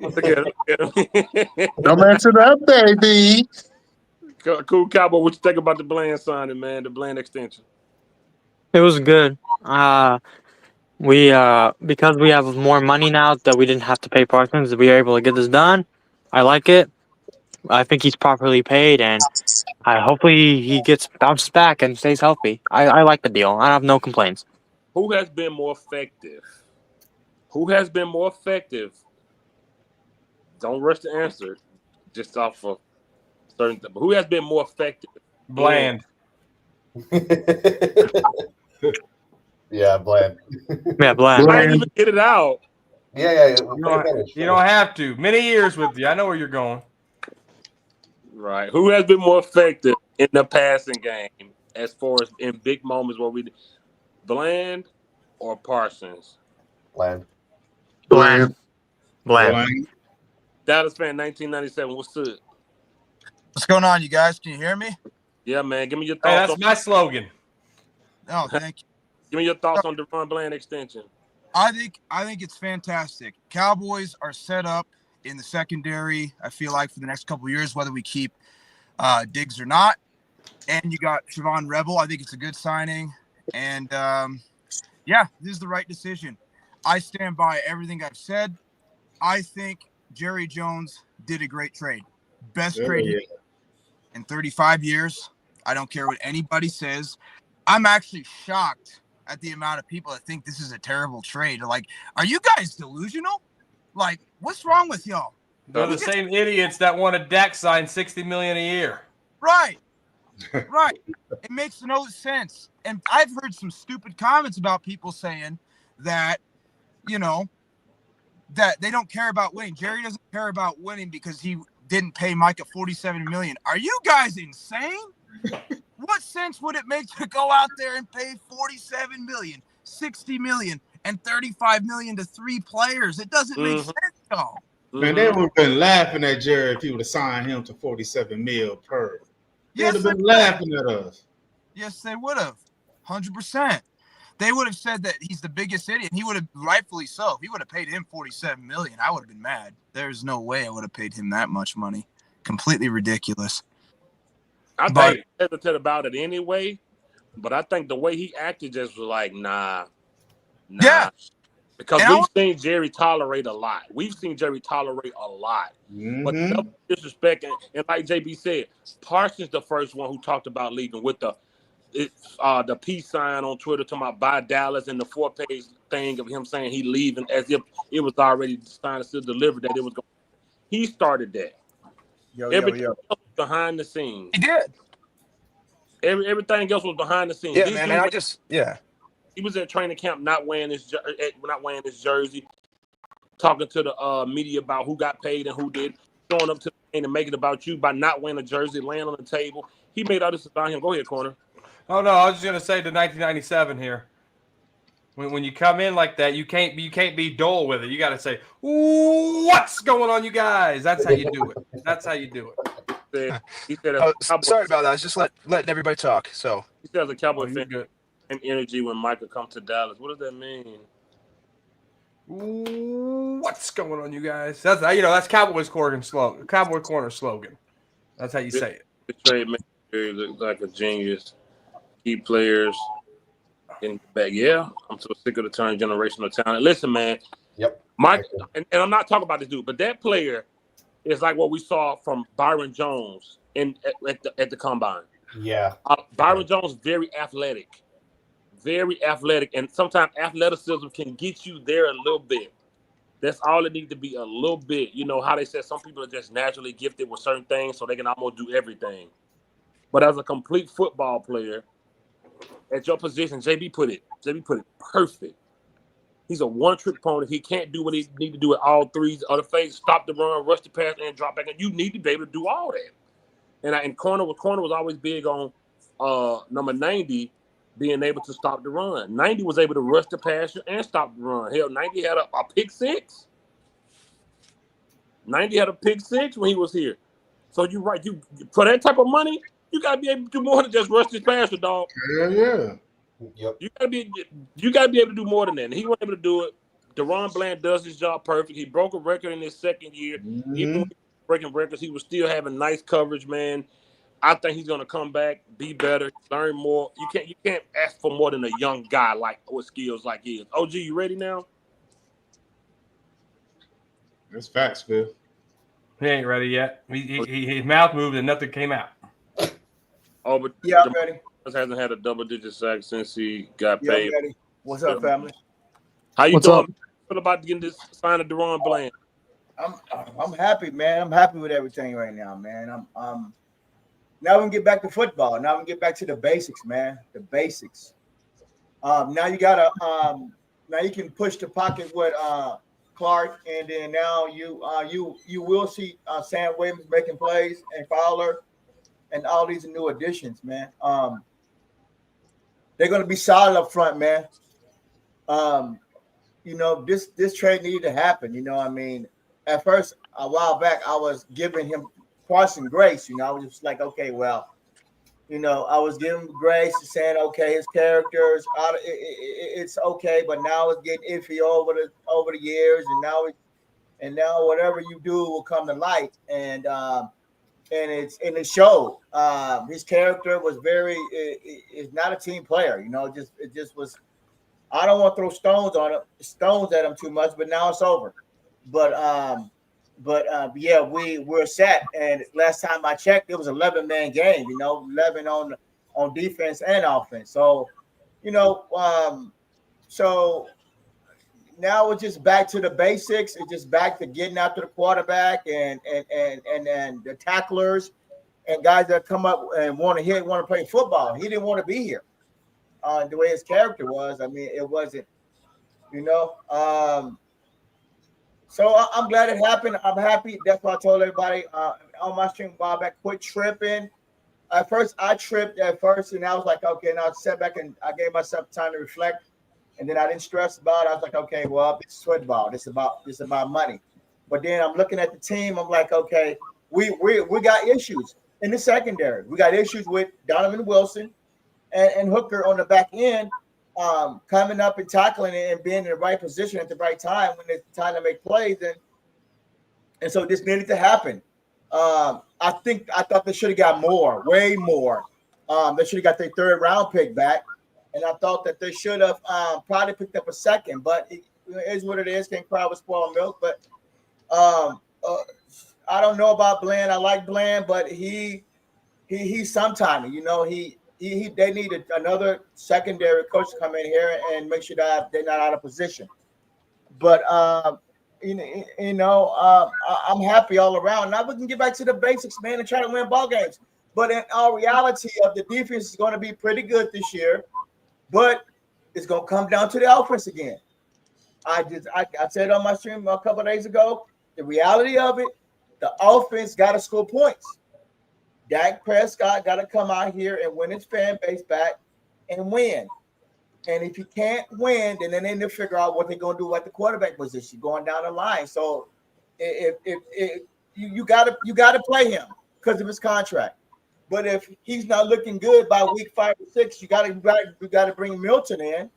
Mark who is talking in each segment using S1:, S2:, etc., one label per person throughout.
S1: Look at him. Look at him.
S2: Don't mess it up, baby.
S1: Cool Cowboy, what you think about the Bland signing, man? The Bland extension.
S3: It was good. We because we have more money now that we didn't have to pay Parsons, we are able to get this done. I like it. I think he's properly paid, and hopefully he gets bounces back and stays healthy. I like the deal. I have no complaints.
S1: Who has been more effective? Who has been more effective? Don't rush to answer it, just off of certain things. But who has been more effective?
S4: Bland.
S5: Yeah, Bland.
S3: Yeah, Bland.
S1: I didn't even get it out.
S5: Yeah.
S4: You don't have to. Many years with you. I know where you're going.
S1: Right. Who has been more effective in the passing game as far as in big moments where we Bland or Parsons?
S5: Bland.
S1: Dallas fan 1997. What's up?
S6: What's going on, you guys? Can you hear me?
S1: Yeah, man. Give me your
S4: Hey,
S1: thoughts.
S4: that's my slogan.
S6: Oh, thank you.
S1: Give me your thoughts on DeRon Bland extension.
S6: I think it's fantastic. Cowboys are set up in the secondary, I feel like, for the next couple of years, whether we keep Diggs or not. And you got Siobhan Rebel. I think it's a good signing. And, yeah, this is the right decision. I stand by everything I've said. I think Jerry Jones did a great trade. Best trade in 35 years. I don't care what anybody says. I'm actually shocked at the amount of people that think this is a terrible trade. Like, are you guys delusional? Like, what's wrong with y'all?
S4: They're the same idiots that wanted Dak signed $60 million a year.
S6: Right. Right. It makes no sense. And I've heard some stupid comments about people saying that, you know, that they don't care about winning. Jerry doesn't care about winning because he didn't pay Micah $47 million. Are you guys insane? What sense would it make to go out there and pay $47 million, $60 million, and $35 million to three players? It doesn't make sense, y'all.
S7: Man, they would have been laughing at Jerry if he would have signed him to $47 million per. They would have been laughing at us.
S6: Yes, they would have. 100%. They would have said that he's the biggest idiot. He would have, rightfully so. If he would have paid him $47 million, I would have been mad. There's no way I would have paid him that much money. Completely ridiculous.
S1: I think hesitant about it anyway, but I think the way he acted just was like, nah.
S6: Yeah.
S1: Because we've seen Jerry tolerate a lot. We've seen Jerry tolerate a lot. But no disrespect, and like JB said, Parsons the first one who talked about leaving with the peace sign on Twitter talking about buy Dallas and the 4-page thing of him saying he leaving as if it was already signed and still delivered that it was going. He started that. Everything else was behind the scenes.
S6: He did.
S1: Everything else was behind the scenes.
S6: Yeah, man. And
S1: he was at training camp not wearing his jersey, talking to the media about who got paid and who did, showing up to the game and making it about you by not wearing a jersey, laying on the table. He made all this about him. Go ahead, Corner.
S4: Oh no, I was just gonna say the 1997 here. When you come in like that, you can't be dull with it. You got to say, "What's going on, you guys?" That's how you do it. That's how you do it.
S1: He said,
S6: sorry about that. I was just letting everybody talk. So
S1: he said, as a Cowboy fan, good and energy when Michael comes to Dallas. What does that mean?
S4: What's going on, you guys? That's Cowboys Corner slogan. Cowboy Corner slogan. That's how you say it.
S1: The trade makes Jerry look like a genius. Key players in back. Yeah, I'm so sick of the term generational talent. Listen, man.
S5: Yep.
S1: Mike, and I'm not talking about this dude, but that player is like what we saw from Byron Jones at the combine.
S5: Yeah.
S1: Byron Jones, very athletic, and sometimes athleticism can get you there a little bit. That's all it needs to be, a little bit. You know how they said some people are just naturally gifted with certain things, so they can almost do everything. But as a complete football player, at your position, JB put it perfect. He's a one-trick pony. He can't do what he need to do at all threes. Other phase, stop the run, rush the pass, and drop back. And you need to be able to do all that. And Corner was always big on number 90 being able to stop the run. 90 was able to rush the passer and stop the run. Hell, 90 had a pick six. 90 had a pick six when he was here. So you're right. You for that type of money, you gotta be able to do more than just rush this passer, dog.
S7: Yeah.
S1: Yep. You gotta be able to do more than that. And he wasn't able to do it. DeRon Bland does his job perfect. He broke a record in his second year. Even when he was breaking records, he was still having nice coverage, man. I think he's gonna come back, be better, learn more. You can't ask for more than a young guy like with skills like he is. OG, you ready now?
S7: That's facts, Phil.
S4: He ain't ready yet. His mouth moved and nothing came out.
S1: Oh, but
S8: Yeah, I'm ready.
S1: hasn't had a double-digit sack since he got
S8: Yeah,
S1: paid.
S8: I'm ready. What's up, family?
S1: How you
S3: What's
S1: doing?
S3: up?
S1: What about getting this sign of DeRon Bland?
S8: I'm happy, man. I'm happy with everything right now, man. I'm now we can get back to football. Now we can get back to the basics, man. The basics. Now you gotta now you can push the pocket with Clark, and then now you will see Sam Williams making plays and Fowler and all these new additions, man. They're gonna be solid up front, man. You know, this trade needed to happen. You know, I mean, at first, a while back, I was giving him Carson grace. You know, I was just like, okay, well, you know, I was giving him grace and saying, okay, his characters, it's okay, but now it's getting iffy over the years, and now whatever you do will come to light, and it showed. His character was is not a team player. You know, it just was. I don't want to throw stones at him too much, but now it's over. But yeah, we're set. And last time I checked, it was 11-man game. You know, 11 on defense and offense. So, you know, so now it's just back to the basics. It's just back to getting after the quarterback and the tacklers and guys that come up and want to play football. He didn't want to be here. The way his character was, I mean, it wasn't, you know. So I'm glad it happened. I'm happy. That's why I told everybody on my stream while back, quit tripping. At first, I tripped and I was like, okay, now I sat back and I gave myself time to reflect, and then I didn't stress about it. I was like, okay, well, this is football. This is about money. But then I'm looking at the team. I'm like, okay, we got issues in the secondary. We got issues with Donovan Wilson and Hooker on the back end, coming up and tackling it and being in the right position at the right time when it's time to make plays. And so this needed to happen. I thought they should have got way more. They should have got their third round pick back. And I thought that they should have probably picked up a second, but it is what it is. Can't cry with spoiled milk. But I don't know about Bland. I like Bland, but he's sometime, you know, they need another secondary coach to come in here and make sure that they're not out of position. But I'm happy all around. Now we can get back to the basics, man, and try to win ball games. But in all reality, the defense is going to be pretty good this year, but it's going to come down to the offense again. I said on my stream a couple of days ago, the reality of it, the offense got to score points. Dak Prescott got to come out here and win his fan base back and win. And if he can't win, then they need to figure out what they're going to do at the quarterback position going down the line. So if you got to play him because of his contract. But if he's not looking good by week 5 or 6, you got to bring Milton in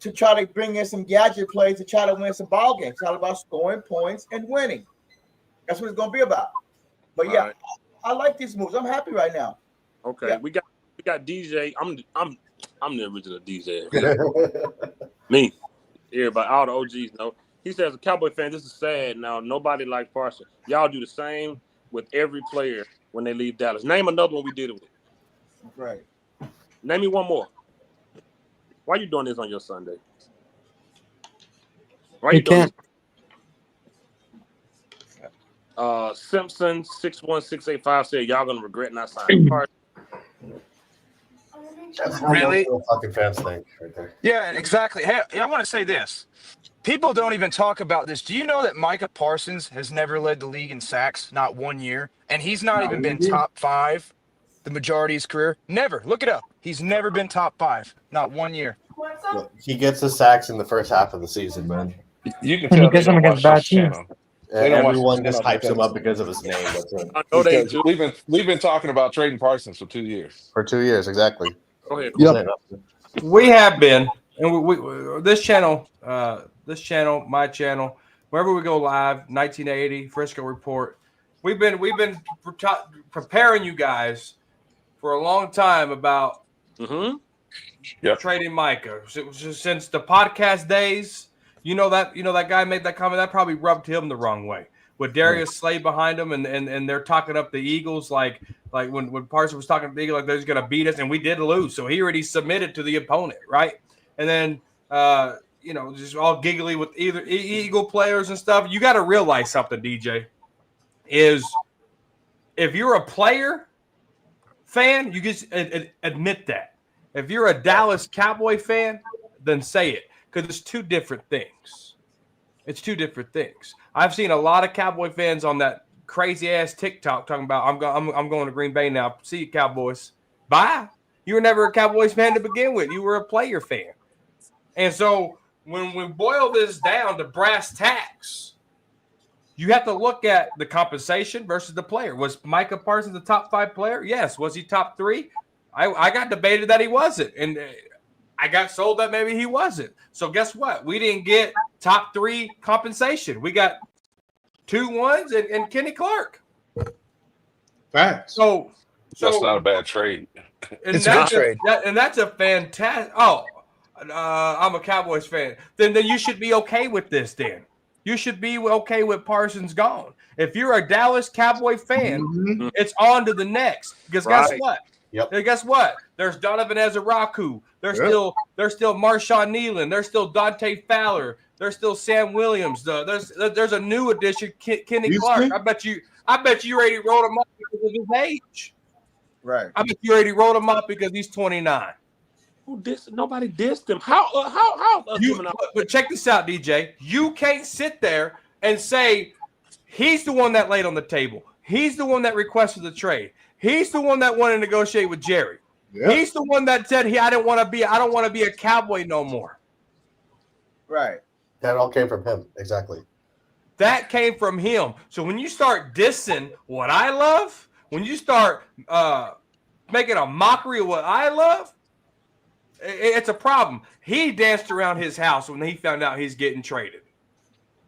S8: to try to bring in some gadget plays to try to win some ball games. It's all about scoring points and winning. That's what it's going to be about. But yeah. Right. I like these moves. I'm happy right now.
S1: Okay, yeah. we got DJ. I'm the original DJ. Me, everybody, all the OGs know. He says, "A Cowboy fan, this is sad. Now nobody like Parsons. Y'all do the same with every player when they leave Dallas. Name another one we did it with.
S8: Right.
S1: Name me one more. Why you doing this on your Sunday? Why you doing this? Simpson 61685 said y'all gonna regret not signing Parsons.
S5: That's
S9: really
S5: fucking fans thing right there.
S9: Yeah, exactly. Hey, I want to say this. People don't even talk about this. Do you know that Micah Parsons has never led the league in sacks, not 1 year, and he's not even been top 5 the majority of his career? Never. Look it up. He's never been top 5, not 1 year.
S5: Look, he gets the sacks in the first half of the season, man.
S10: You can tell they don't watch this channel.
S5: Everyone just hypes him up because of his name. That's it.
S1: I know they do.
S10: We've been talking about trading Parsons for 2 years.
S5: For 2 years, exactly.
S1: Go ahead.
S3: Yep.
S4: We have been, and we this channel this channel, my channel, wherever we go live, 1980 Frisco Report. We've been preparing you guys for a long time about trading Micah. Since the podcast days, that guy made that comment that probably rubbed him the wrong way. With Darius Slay behind him, and they're talking up the Eagles like when Parsons was talking to the Eagles like they're going to beat us, and we did lose, so he already submitted to the opponent, right? And then just all giggly with either Eagle players and stuff. You got to realize something, DJ, is if you're a player fan, you just admit that. If you're a Dallas Cowboy fan, then say it, because it's two different things. It's two different things. I've seen a lot of Cowboy fans on that crazy ass TikTok talking about I'm going to Green Bay now. See you, Cowboys. Bye. You were never a Cowboys fan to begin with. You were a player fan. And so when we boil this down to brass tacks, you have to look at the compensation versus the player. Was Micah Parsons a top 5 player? Yes. Was he top 3? I got debated that he wasn't. And I got sold that maybe he wasn't. So guess what? We didn't get top 3 compensation. We got 2 1s and Kenny Clark.
S7: Facts.
S10: So that's not a bad trade.
S9: It's a good trade.
S4: And that's a fantastic. I'm a Cowboys fan. Then you should be okay with this. Then you should be okay with Parsons gone. If you're a Dallas Cowboy fan, it's on to the next. Because guess what?
S5: Yep.
S4: And guess what? There's Donovan Ezeraku. There's still Marshawn Nealon. There's still Dante Fowler. There's still Sam Williams. There's a new addition, Kenny Clark. I bet you already wrote him up because of his age.
S8: Right.
S4: I bet you already wrote him up because he's 29.
S1: Who dissed? Nobody dissed him.
S4: But check this out, DJ. You can't sit there and say he's the one that laid on the table. He's the one that requested the trade. He's the one that wanted to negotiate with Jerry. Yep. He's the one that said I don't want to be a Cowboy no more.
S8: Right.
S5: That all came from him. Exactly.
S4: That came from him. So when you start dissing what I love, when you start making a mockery of what I love, it's a problem. He danced around his house when he found out he's getting traded.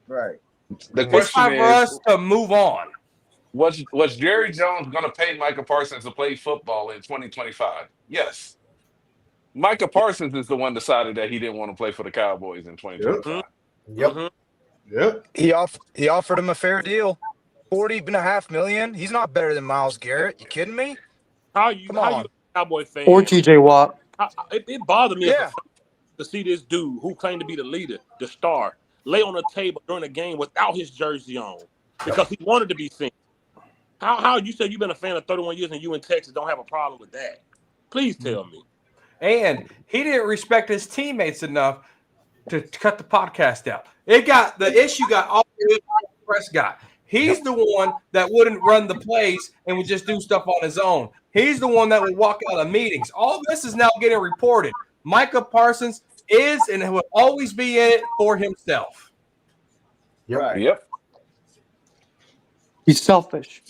S8: Right.
S10: The
S4: It's
S10: question
S4: time for us to move on.
S10: Was Jerry Jones going to pay Micah Parsons to play football in 2025? Yes. Micah Parsons is the one decided that he didn't want to play for the Cowboys in 2025.
S5: Yep.
S7: Yep.
S9: He offered him a fair deal, $40.5 million. He's not better than Myles Garrett. You kidding me?
S1: How you a Cowboy fan?
S3: Or TJ Watt.
S1: It bothered me to see this dude who claimed to be the leader, the star, lay on the table during a game without his jersey on because he wanted to be seen. How you said you've been a fan of 31 years and you in Texas don't have a problem with that? Please tell me.
S4: And he didn't respect his teammates enough to cut the podcast out. The issue got all the way to Prescott. He's the one that wouldn't run the plays and would just do stuff on his own. He's the one that would walk out of meetings. All this is now getting reported. Micah Parsons is and will always be in it for himself.
S5: Yep.
S8: Right.
S10: Yep.
S3: He's selfish.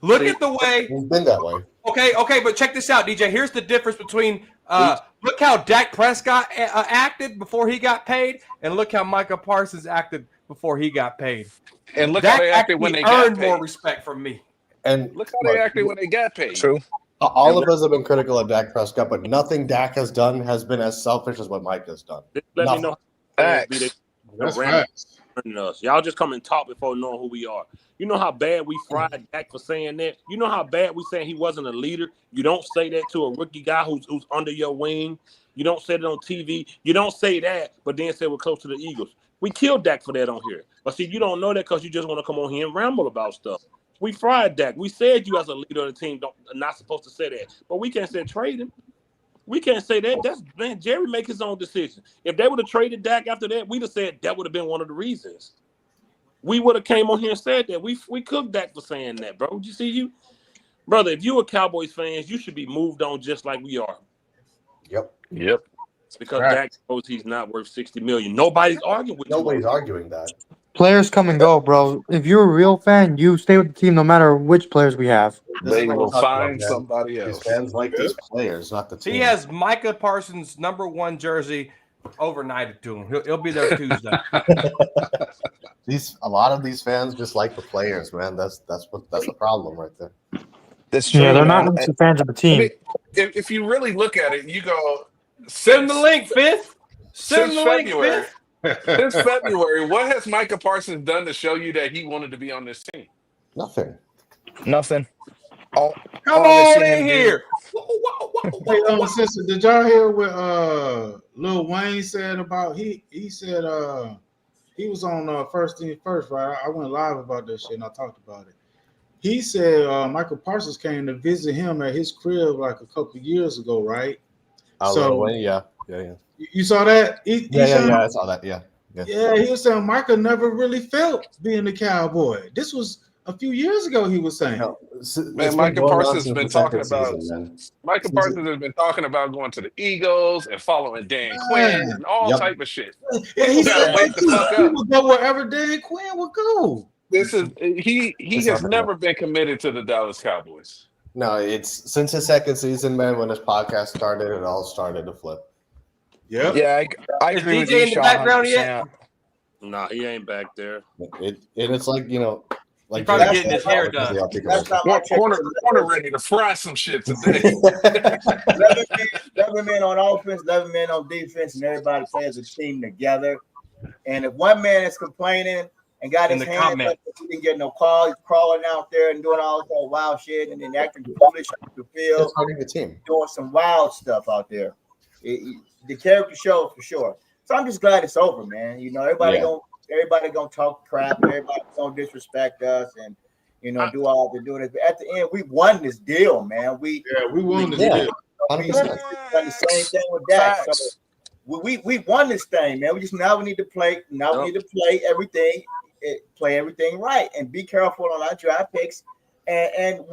S4: Look at the way.
S5: He's been that way.
S4: Okay, but check this out, DJ. Here's the difference between look how Dak Prescott acted before he got paid, and look how Micah Parsons acted before he got paid.
S10: And look how they acted when they got paid.
S4: More respect from me.
S5: And
S10: look how they acted when they got paid.
S9: True.
S5: All of us have been critical of Dak Prescott, but nothing Dak has done has been as selfish as what Mike has done.
S1: Let me know.
S7: That's facts.
S1: Us. Y'all just come and talk before knowing who we are. You know how bad we fried Dak for saying that? You know how bad we saying he wasn't a leader? You don't say that to a rookie guy who's under your wing. You don't say it on TV. You don't say that, but then say we're close to the Eagles. We killed Dak for that on here. But see, you don't know that because you just want to come on here and ramble about stuff. We fried Dak. We said you as a leader of the team not supposed to say that. But we can't say trade him. We can't say that. Jerry make his own decision. If they would have traded Dak after that, we'd have said that would have been one of the reasons. We would have came on here and said that. We cooked Dak for saying that, bro. Did you see you? Brother, if you are Cowboys fans, you should be moved on just like we are.
S5: Yep.
S1: Because Dak knows he's not worth $60 million. Nobody's arguing with you.
S5: Nobody's arguing that.
S3: Players come and go, bro. If you're a real fan, you stay with the team no matter which players we have.
S10: They will find somebody else.
S5: These fans like these players, not the team.
S4: He has Micah Parsons' #1 jersey overnight it to him. He'll be there Tuesday.
S5: A lot of these fans just like the players, man. That's the problem right there.
S9: That's true.
S3: Yeah, they're
S9: man.
S3: not just fans of the
S10: I
S3: team.
S10: mean, if you really look at it, you go
S4: Send the link, Fifth. Send
S10: since
S4: the link,
S10: February.
S4: Fifth.
S10: Since February, what has Micah Parsons done to show you that he wanted to be on this team?
S5: Nothing.
S9: Nothing. All
S4: Come
S9: I've
S4: on
S9: seen him
S4: in
S9: do-
S4: here.
S7: Hey, sister, did y'all hear what Lil Wayne said about he said he was on First Thing First, right? I went live about that shit and I talked about it. He said Michael Parsons came to visit him at his crib like a couple years ago, right?
S5: Yeah.
S7: You saw that?
S5: I saw that. Yeah.
S7: Yeah, he was saying Michael never really felt being a Cowboy. This was a few years ago. He was saying,
S10: Man, Micah Parsons has been talking about Micah Parsons has been talking about going to the Eagles and following Dan Quinn and all type of shit.
S7: Yeah, he
S10: gotta wake the fuck up.
S7: would go wherever Dan Quinn would go.
S10: This is he has never been committed to the Dallas Cowboys.
S5: No, it's since his second season, man. When his podcast started, it all started to flip.
S7: Yep.
S9: Yeah, I
S4: Is
S9: agree with
S4: DJ
S9: you,
S4: in the
S9: Sean,
S4: background yet?
S9: 100%.
S1: Nah, he ain't back there.
S5: And it's like
S4: He's probably getting his hair done.
S8: That's not my
S10: Corner ready to fry some shit today.
S8: 11 men on offense, 11 men on defense, and everybody plays a team together. And if one man is complaining and got his hands up, he didn't get no call, he's crawling out there and doing all this wild shit and then acting foolish on the field,
S5: It's hurting the team.
S8: doing some wild stuff out there. The character shows for sure. So I'm just glad it's over, man. You know, everybody gonna talk crap, everybody gonna disrespect us and do all they're doing. But at the end, we won this deal, man. We
S7: won this deal.
S8: We done the same thing with that. So we won this thing, man. We need to play. Now we need to play everything right and be careful on our draft picks. And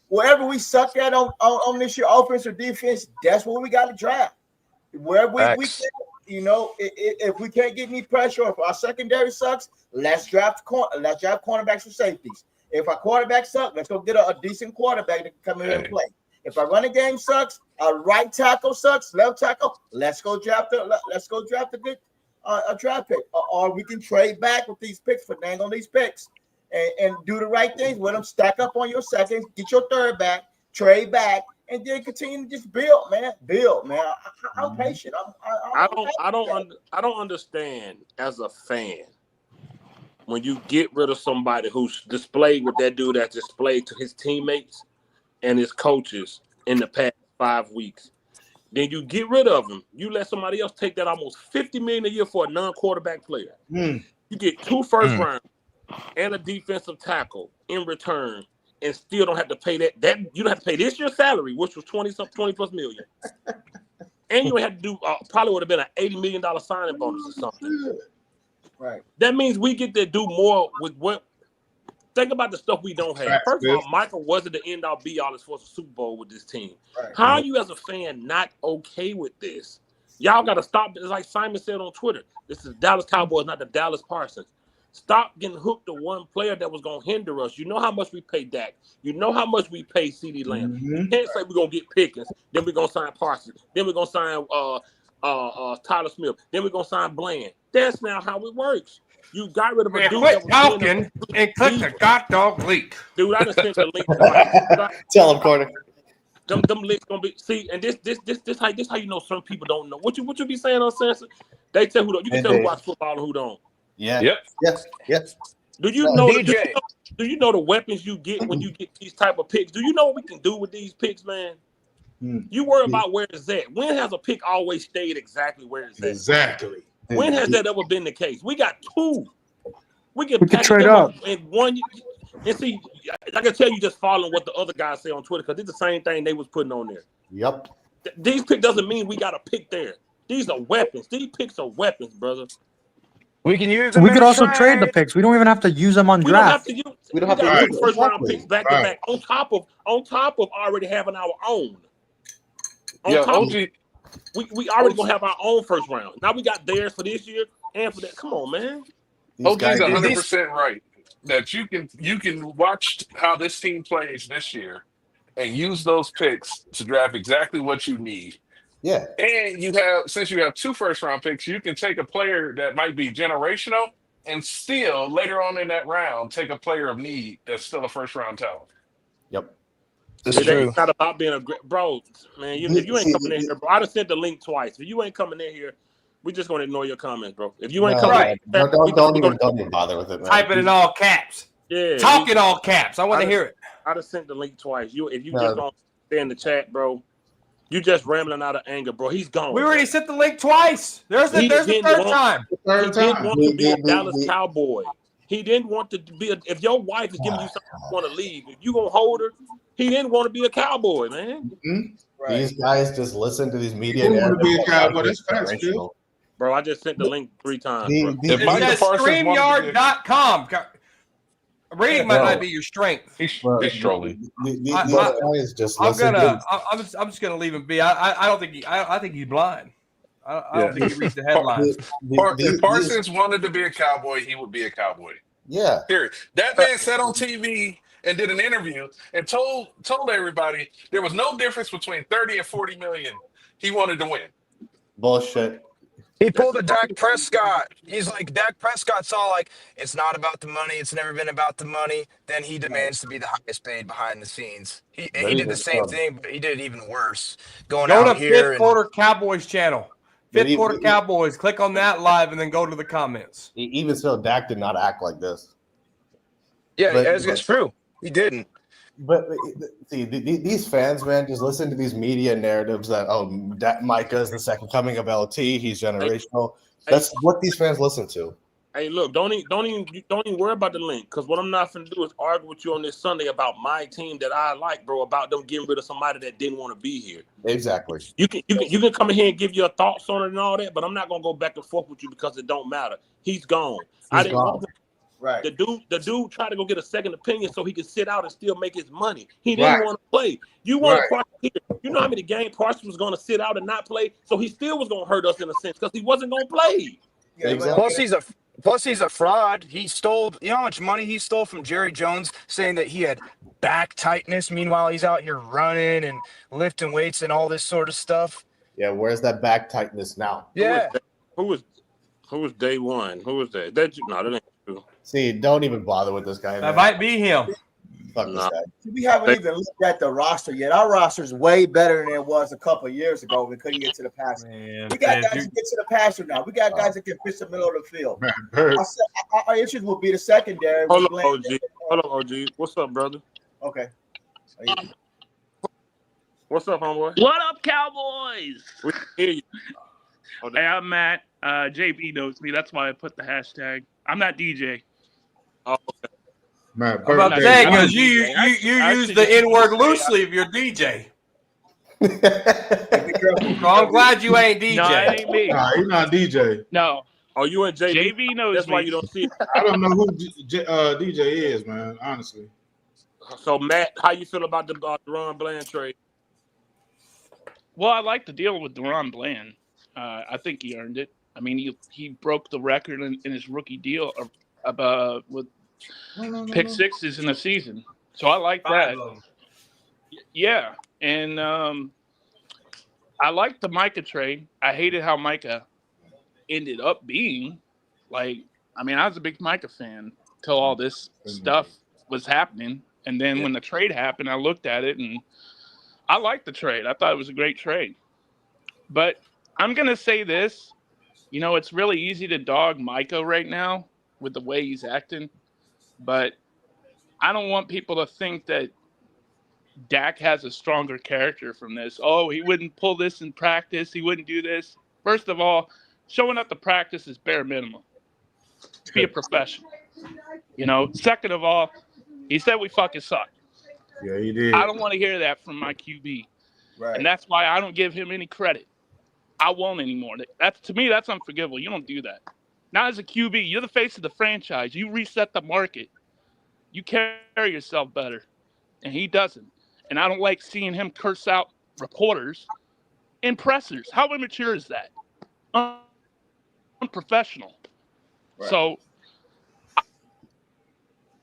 S8: wherever we suck at on this year, offense or defense, that's where we got to draft. Wherever we can, if we can't get any pressure, if our secondary sucks, let's draft cornerbacks or safeties. If our quarterback sucks, let's go get a decent quarterback that can come in here and play. If our running game sucks, our right tackle sucks, left tackle, let's go draft a good draft pick, or we can trade back with these picks for dang on these picks and do the right things with them. Stack up on your seconds, get your third back, trade back, and then continue to just build, man. I'm patient.
S1: I don't understand as a fan when you get rid of somebody who's displayed what that dude has displayed to his teammates and his coaches in the past 5 weeks. Then you get rid of him. You let somebody else take that almost $50 million a year for a non-quarterback player. You get 2 first rounds and a defensive tackle in return, and still don't have to pay that. You don't have to pay this year's salary, which was 20 plus million. And you have to do probably would have been an $80 million signing bonus or something.
S8: Right.
S1: That means we get to do more with what. Think about the stuff we don't have. First of all, Michael wasn't the end all be all as far as the Super Bowl with this team.
S8: Right.
S1: How are you as a fan not okay with this? Y'all got to stop. It's like Simon said on Twitter. This is Dallas Cowboys, not the Dallas Parsons. Stop getting hooked to one player that was going to hinder us. You know how much we pay Dak. You know how much we pay CeeDee Lamb. You can't say we're going to get Pickens, then we're going to sign Parsons, then we're going to sign Tyler Smith, then we're going to sign Bland. That's now how it works. You got rid of a dude
S4: quit
S1: that was
S4: talking and click the goddamn link.
S1: Dude, I just sent the link.
S5: Tell him, Corner.
S1: Them links gonna be and this how you know some people don't know. What you be saying on Sansa? They tell who don't. You can tell who watch football and who don't.
S5: Yeah.
S10: Yep.
S1: Do you know?
S9: DJ.
S1: Do you know the weapons you get when you get these type of picks? Do you know what we can do with these picks, man? You worry about where it's at. When has a pick always stayed exactly where it's at?
S7: Exactly.
S1: When has that ever been the case? We got 2. We can
S3: trade up
S1: in one. And see, I can tell you just following what the other guys say on Twitter because it's the same thing they was putting on there.
S5: Yep.
S1: These picks doesn't mean we got a pick there. These are weapons. These picks are weapons, brother.
S9: We can use them.
S3: We could also trade the picks. We don't even have to use them on draft.
S5: We don't have to use
S1: first round picks back to back on top of already having our own. We already gonna have our own first round. Now we got theirs for this year and for that. Come on, man.
S10: OG's 100% right. That you can watch how this team plays this year and use those picks to draft exactly what you need.
S5: Yeah.
S10: And since you have 2 first-round picks, you can take a player that might be generational and still later on in that round take a player of need that's still a first-round talent.
S5: Yep.
S9: It's
S1: It
S9: true.
S1: ain't not about being a great bro, man. If you ain't coming in here, bro, I just sent the link twice. If you ain't coming in here, we just gonna ignore your comments, bro. If you ain't coming,
S4: Right.
S5: Don't even bother with it, man.
S4: Type it in all caps.
S1: Yeah,
S4: Talk in all caps. I want to hear it.
S1: I just sent the link twice. If you just gonna stay in the chat, bro, you just rambling out of anger, bro. He's gone.
S4: We already sent the link twice. There's the third time.
S1: He didn't want to be a Dallas Cowboy. He didn't want to be if your wife is giving you something you want to leave, if you gonna hold her, he didn't want to be a Cowboy, man.
S5: Mm-hmm. Right. These guys just listen to these media.
S7: He want to be a Cowboy. That's facts, Bill.
S1: Bro, I just sent the link 3 times. Bro.
S4: It says StreamYard.com. Reading might be your strength.
S10: He's trolling.
S4: I'm just gonna leave him be. I think he's blind. I don't think he reads the headlines.
S10: If Parsons wanted to be a Cowboy, he would be a Cowboy.
S5: Yeah.
S10: Period. That man sat on TV and did an interview and told everybody there was no difference between 30 and 40 million. He wanted to win.
S5: Bullshit.
S9: He pulled a Dak Prescott. He's like, Dak Prescott's all like, it's not about the money. It's never been about the money. Then he demands to be the highest paid behind the scenes. He did the same thing, but he did it even worse. Go
S4: to Fifth Quarter Cowboys channel. Fifth Quarter Cowboys. Click on that live and then go to the comments.
S5: Even so, Dak did not act like this.
S9: Yeah, it's true. He didn't.
S5: But see, these fans, man, just listen to these media narratives that Micah is the second coming of LT. He's generational. That's what these fans listen to.
S1: Hey, look, don't even worry about the link, because what I'm not finna do is argue with you on this Sunday about my team that I like, bro, about them getting rid of somebody that didn't want to be here.
S5: Exactly.
S1: You can come in here and give your thoughts on it and all that, but I'm not gonna go back and forth with you because it don't matter. He's gone. I didn't want him.
S8: Right.
S1: The dude tried to go get a second opinion so he could sit out and still make his money. He didn't want to play. You want to you know how many games Parsons was going to sit out and not play, so he still was going to hurt us in a sense because he wasn't going to play.
S8: Yeah,
S9: exactly. Plus he's a fraud. He stole. You know how much money he stole from Jerry Jones, saying that he had back tightness. Meanwhile, he's out here running and lifting weights and all this sort of stuff.
S5: Yeah, where's that back tightness now?
S9: Yeah.
S1: Who was day one? Who was that? That ain't true.
S5: See, don't even bother with this guy.
S4: That might be him.
S5: Fuck this guy.
S8: We haven't even looked at the roster yet. Our roster is way better than it was a couple of years ago. We couldn't get to the passer. We got guys that get to the passer now. We got guys that can pitch the middle of the field. Our issues will be the secondary.
S1: Hold on, OG. What's up, brother?
S8: Okay.
S1: What's up, homeboy?
S11: What up, Cowboys?
S1: We can hear you.
S11: Hey, I'm Matt. JB knows me. That's why I put the hashtag. I'm not DJ.
S1: Oh, okay.
S7: Matt,
S4: I'm about to say, because you use the N-word loosely if you're DJ. So I'm glad you ain't DJ.
S11: No, it ain't me.
S7: Nah, you're not DJ.
S11: No.
S1: Oh, you and JB?
S11: JB knows
S1: That's
S11: me.
S1: why you don't see it.
S7: I don't know who DJ is, man, honestly.
S1: So, Matt, how you feel about the Deron Bland trade?
S11: Well, I like the deal with Deron Bland. I think he earned it. I mean, he broke the record in his rookie deal with pick sixes in a season. So I like that. Yeah. And I like the Micah trade. I hated how Micah ended up being. Like, I mean, I was a big Micah fan till all this stuff was happening. And then when the trade happened, I looked at it and I liked the trade. I thought it was a great trade. But I'm going to say this. You know, it's really easy to dog Micah right now with the way he's acting. But I don't want people to think that Dak has a stronger character from this. Oh, he wouldn't pull this in practice. He wouldn't do this. First of all, showing up to practice is bare minimum. Be a professional. You know, second of all, he said we fucking suck.
S7: Yeah, he did.
S11: I don't want to hear that from my QB.
S8: Right.
S11: And that's why I don't give him any credit. I won't anymore. To me, that's unforgivable. You don't do that. Not as a QB. You're the face of the franchise. You reset the market. You carry yourself better. And he doesn't. And I don't like seeing him curse out reporters and pressers. How immature is that? Unprofessional. Right. So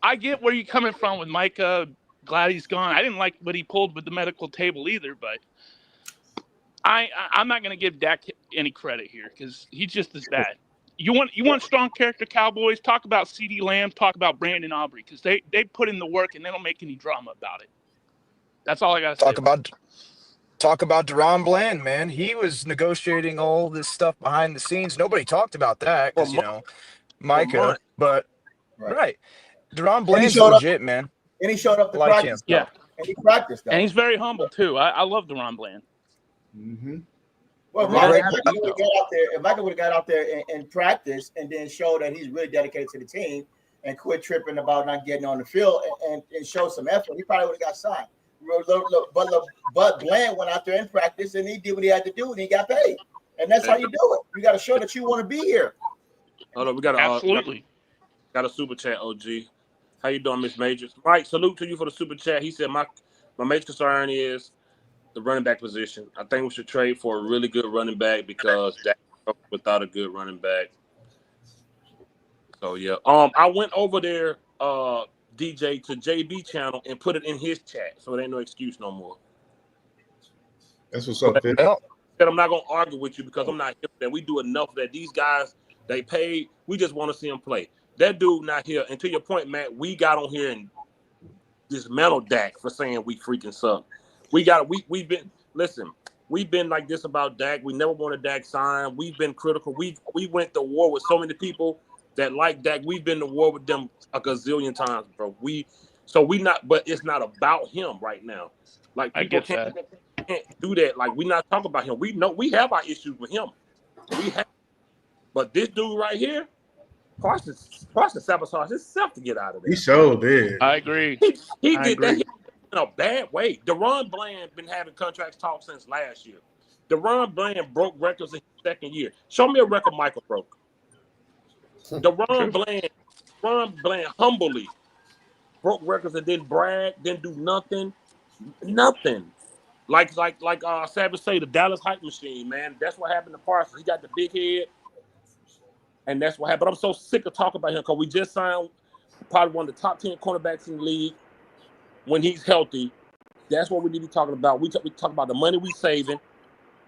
S11: I get where you're coming from with Micah. Glad he's gone. I didn't like what he pulled with the medical table either, but I'm not going to give Dak any credit here because he's just as bad. You want strong character Cowboys? Talk about CeeDee Lamb. Talk about Brandon Aubrey because they put in the work and they don't make any drama about it. That's all I got to say.
S9: Talk about DeRon Bland, man. He was negotiating all this stuff behind the scenes. Nobody talked about that because, Micah. But, right. DeRon Bland's legit, man.
S8: And he showed up to
S9: like
S8: practice.
S11: Yeah.
S8: And he practiced.
S11: And he's very humble, too. I love DeRon Bland.
S7: Mm-hmm.
S8: Well, if Micah would have got out there and practice and then show that he's really dedicated to the team and quit tripping about not getting on the field and show some effort, he probably would have got signed. But Bland went out there and practiced and he did what he had to do and he got paid. And that's how you do it. You got to show that you want to be here.
S1: Hold on, we got
S11: Absolutely.
S1: got a super chat, OG. How you doing, Miss Majors? Mike, salute to you for the super chat. He said my major concern is the running back position. I think we should trade for a really good running back because Dak without a good running back. So yeah. I went over there, DJ, to JB channel and put it in his chat, so it ain't no excuse no more.
S7: That's what's up, Fit.
S1: I'm not gonna argue with you because I'm not here for that. We do enough that these guys they paid. We just want to see them play. That dude not here. And to your point, Matt, we got on here and dismantled Dak for saying we freaking suck. We've been like this about Dak. We never wanted Dak signed. We've been critical. We went to war with so many people that like Dak. We've been to war with them a gazillion times, bro. But it's not about him right now. Like people can't do that. Like we not talking about him. We know we have our issues with him. But this dude right here, Carson sabotaged himself to get out of there.
S7: He sure did.
S11: I agree.
S1: He did that in a bad way. DeRon Bland been having contracts talk since last year. DeRon Bland broke records in his second year. Show me a record Michael broke. DeRon Bland humbly broke records and didn't brag, didn't do nothing. Like Savage say, the Dallas hype machine, man. That's what happened to Parsons. He got the big head, and that's what happened. I'm so sick of talking about him because we just signed probably one of the top 10 cornerbacks in the league. When he's healthy, that's what we need to be talking about. We talk about the money we saving.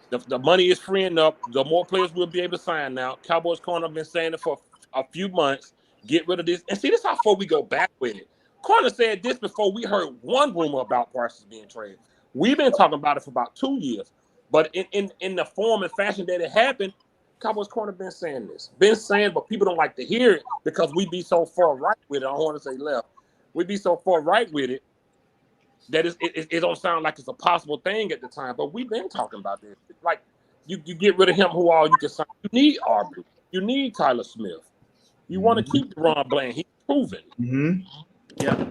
S1: The money is freeing up. The more players we'll be able to sign now. Cowboys Corner have been saying it for a few months. Get rid of this. And see, this is how far we go back with it. Corner said this before we heard one rumor about Parsons being traded. We've been talking about it for about 2 years. But in the form and fashion that it happened, Cowboys Corner been saying this. Been saying, but people don't like to hear it because we be so far right with it. I don't want to say left. We be so far right with it that it don't sound like it's a possible thing at the time. But we've been talking about this. Like, you get rid of him, who all you can sign. You need Aubrey. You need Tyler Smith. You want to keep DeRon Bland. He's proven.
S7: Mm-hmm.
S1: Yeah.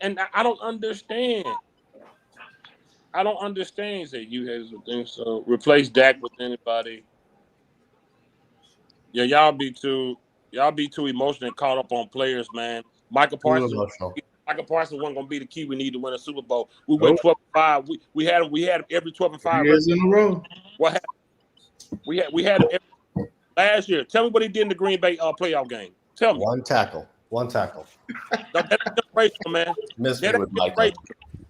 S1: And I don't understand. That you has a thing. So replace Dak with anybody. Yeah, y'all be too emotional and caught up on players, man. Michael Parsons wasn't gonna be the key. We need to win a Super Bowl. We went 12-5. We had him every 12-5
S7: years in a row.
S1: What happened? We had him every, last year. Tell me what he did in the Green Bay playoff game. Tell me.
S5: One tackle.
S1: That's generational, man.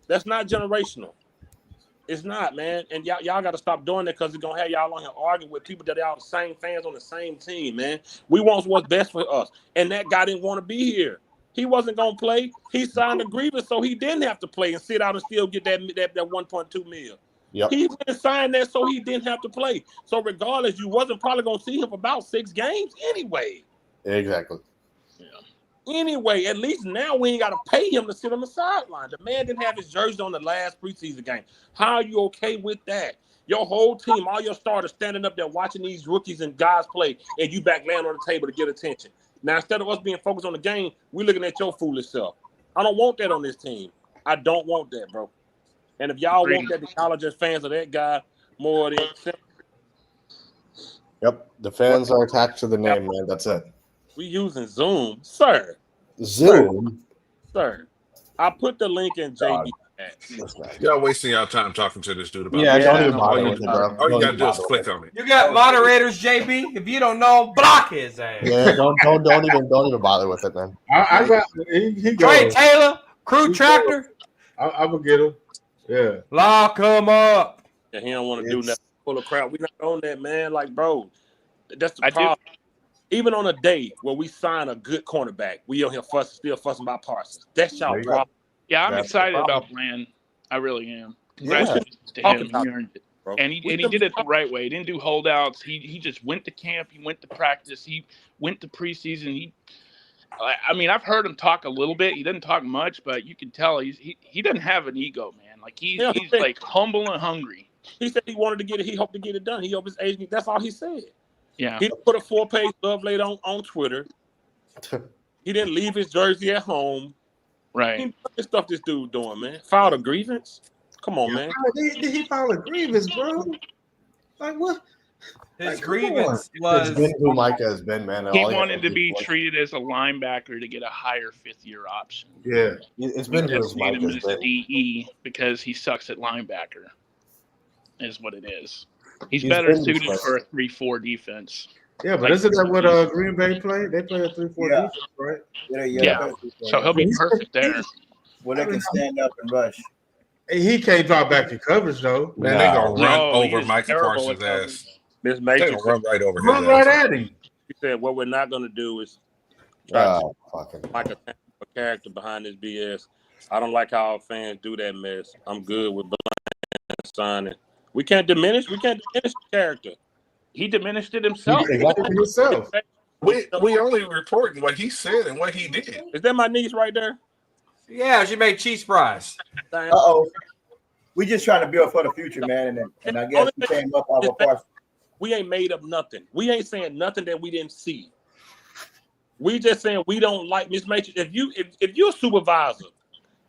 S1: That's not generational. It's not, man. And y'all got to stop doing that because it's going to have y'all on here arguing with people that are the same fans on the same team, man. We want what's best for us. And that guy didn't want to be here. He wasn't going to play. He signed a grievance so he didn't have to play and sit out and still get that 1.2 million.
S5: Yep.
S1: He went and signed that so he didn't have to play. So regardless, you wasn't probably going to see him for about 6 games anyway.
S5: Exactly.
S1: Anyway, at least now we ain't got to pay him to sit on the sideline. The man didn't have his jersey on the last preseason game. How are you okay with that? Your whole team, all your starters standing up there watching these rookies and guys play, and you back laying on the table to get attention. Now, instead of us being focused on the game, we're looking at your foolish self. I don't want that on this team. I don't want that, bro. And if y'all want that, y'all are just fans of that guy more than...
S5: Yep, the fans are attached to the name, man. That's it.
S1: We using Zoom, sir.
S5: Zoom,
S1: sir. I put the link in JB.
S10: Y'all wasting y'all time talking to this dude about
S5: don't even
S10: it.
S5: bother with it, bro.
S10: All you gotta do is click on it.
S4: You got moderators, JB. If you don't know, block his ass.
S5: Yeah, don't even bother with it, man.
S7: I got he
S4: Trey Taylor, Crew Tractor.
S7: I will get him. Yeah.
S4: Lock him up.
S1: And he don't want to do nothing. Full of crap. We not on that, man. Like, bro, that's the
S11: I
S1: problem.
S11: do.
S1: Even on a day where we sign a good cornerback, we on here still fussing about Parsons. That's y'all problem.
S11: Yeah, I'm
S5: That's the
S11: excited
S5: problem.
S11: about Bland. I really am.
S5: Yeah.
S11: Congratulations to him. He earned it.
S1: Bro.
S11: And he did it the right way. He didn't do holdouts. He just went to camp. He went to practice. He went to preseason. I mean, I've heard him talk a little bit. He doesn't talk much, but you can tell he doesn't have an ego, man. Like he's like humble and hungry.
S1: He said he wanted to get it. He hoped to get it done. He hoped his agent. That's all he said.
S11: Yeah.
S1: He put a 4-page love letter on Twitter. He didn't leave his jersey at home.
S11: Right.
S1: He the stuff this dude doing, man. Filed a grievance. Come on, man.
S7: Did he file a grievance, bro? Like what?
S4: His
S7: Like,
S4: grievance
S5: It's
S4: was
S5: been who Micah has been, man.
S11: He
S5: All he
S11: wanted
S5: has
S11: to be
S5: is-
S11: treated as a linebacker to get a higher fifth-year option.
S7: Yeah.
S5: It's
S11: We
S5: been who
S11: just need him
S5: Micah's
S11: as
S5: been.
S11: DE because he sucks at linebacker, is what it is. He's
S5: He's
S11: better
S5: been
S11: suited
S5: useless.
S11: for a 3-4 defense.
S7: Yeah, but
S11: Like,
S7: isn't that what Green Bay play? They play a 3-4
S8: Yeah.
S7: defense, right?
S11: Yeah. So he'll be perfect there.
S8: Where they can stand up and rush.
S7: He can't drop back in coverage though.
S10: Man, they gonna run
S11: No, he
S10: over
S11: is
S10: Micah
S11: terrible
S10: Parsons'
S11: at coverage.
S10: ass.
S1: This
S10: They
S1: Matrix
S10: gonna run right over his
S7: Run right
S10: ass.
S7: at him.
S1: he said what we're not gonna do is try to
S5: Oh, fucking.
S1: like a character behind this BS. I don't like how our fans do that mess. I'm good with Bland signing. We can't diminish the character.
S11: He diminished it himself.
S5: Exactly.
S7: Himself.
S10: We only reporting what he said and what he did.
S1: Is that my niece right there?
S4: yeah, she made cheese fries.
S8: Uh-oh. We just trying to build for the future, man. And I guess we came up our Parsons.
S1: We ain't made up nothing. We ain't saying nothing that we didn't see. We just saying we don't like Miss Matrix. If you're a supervisor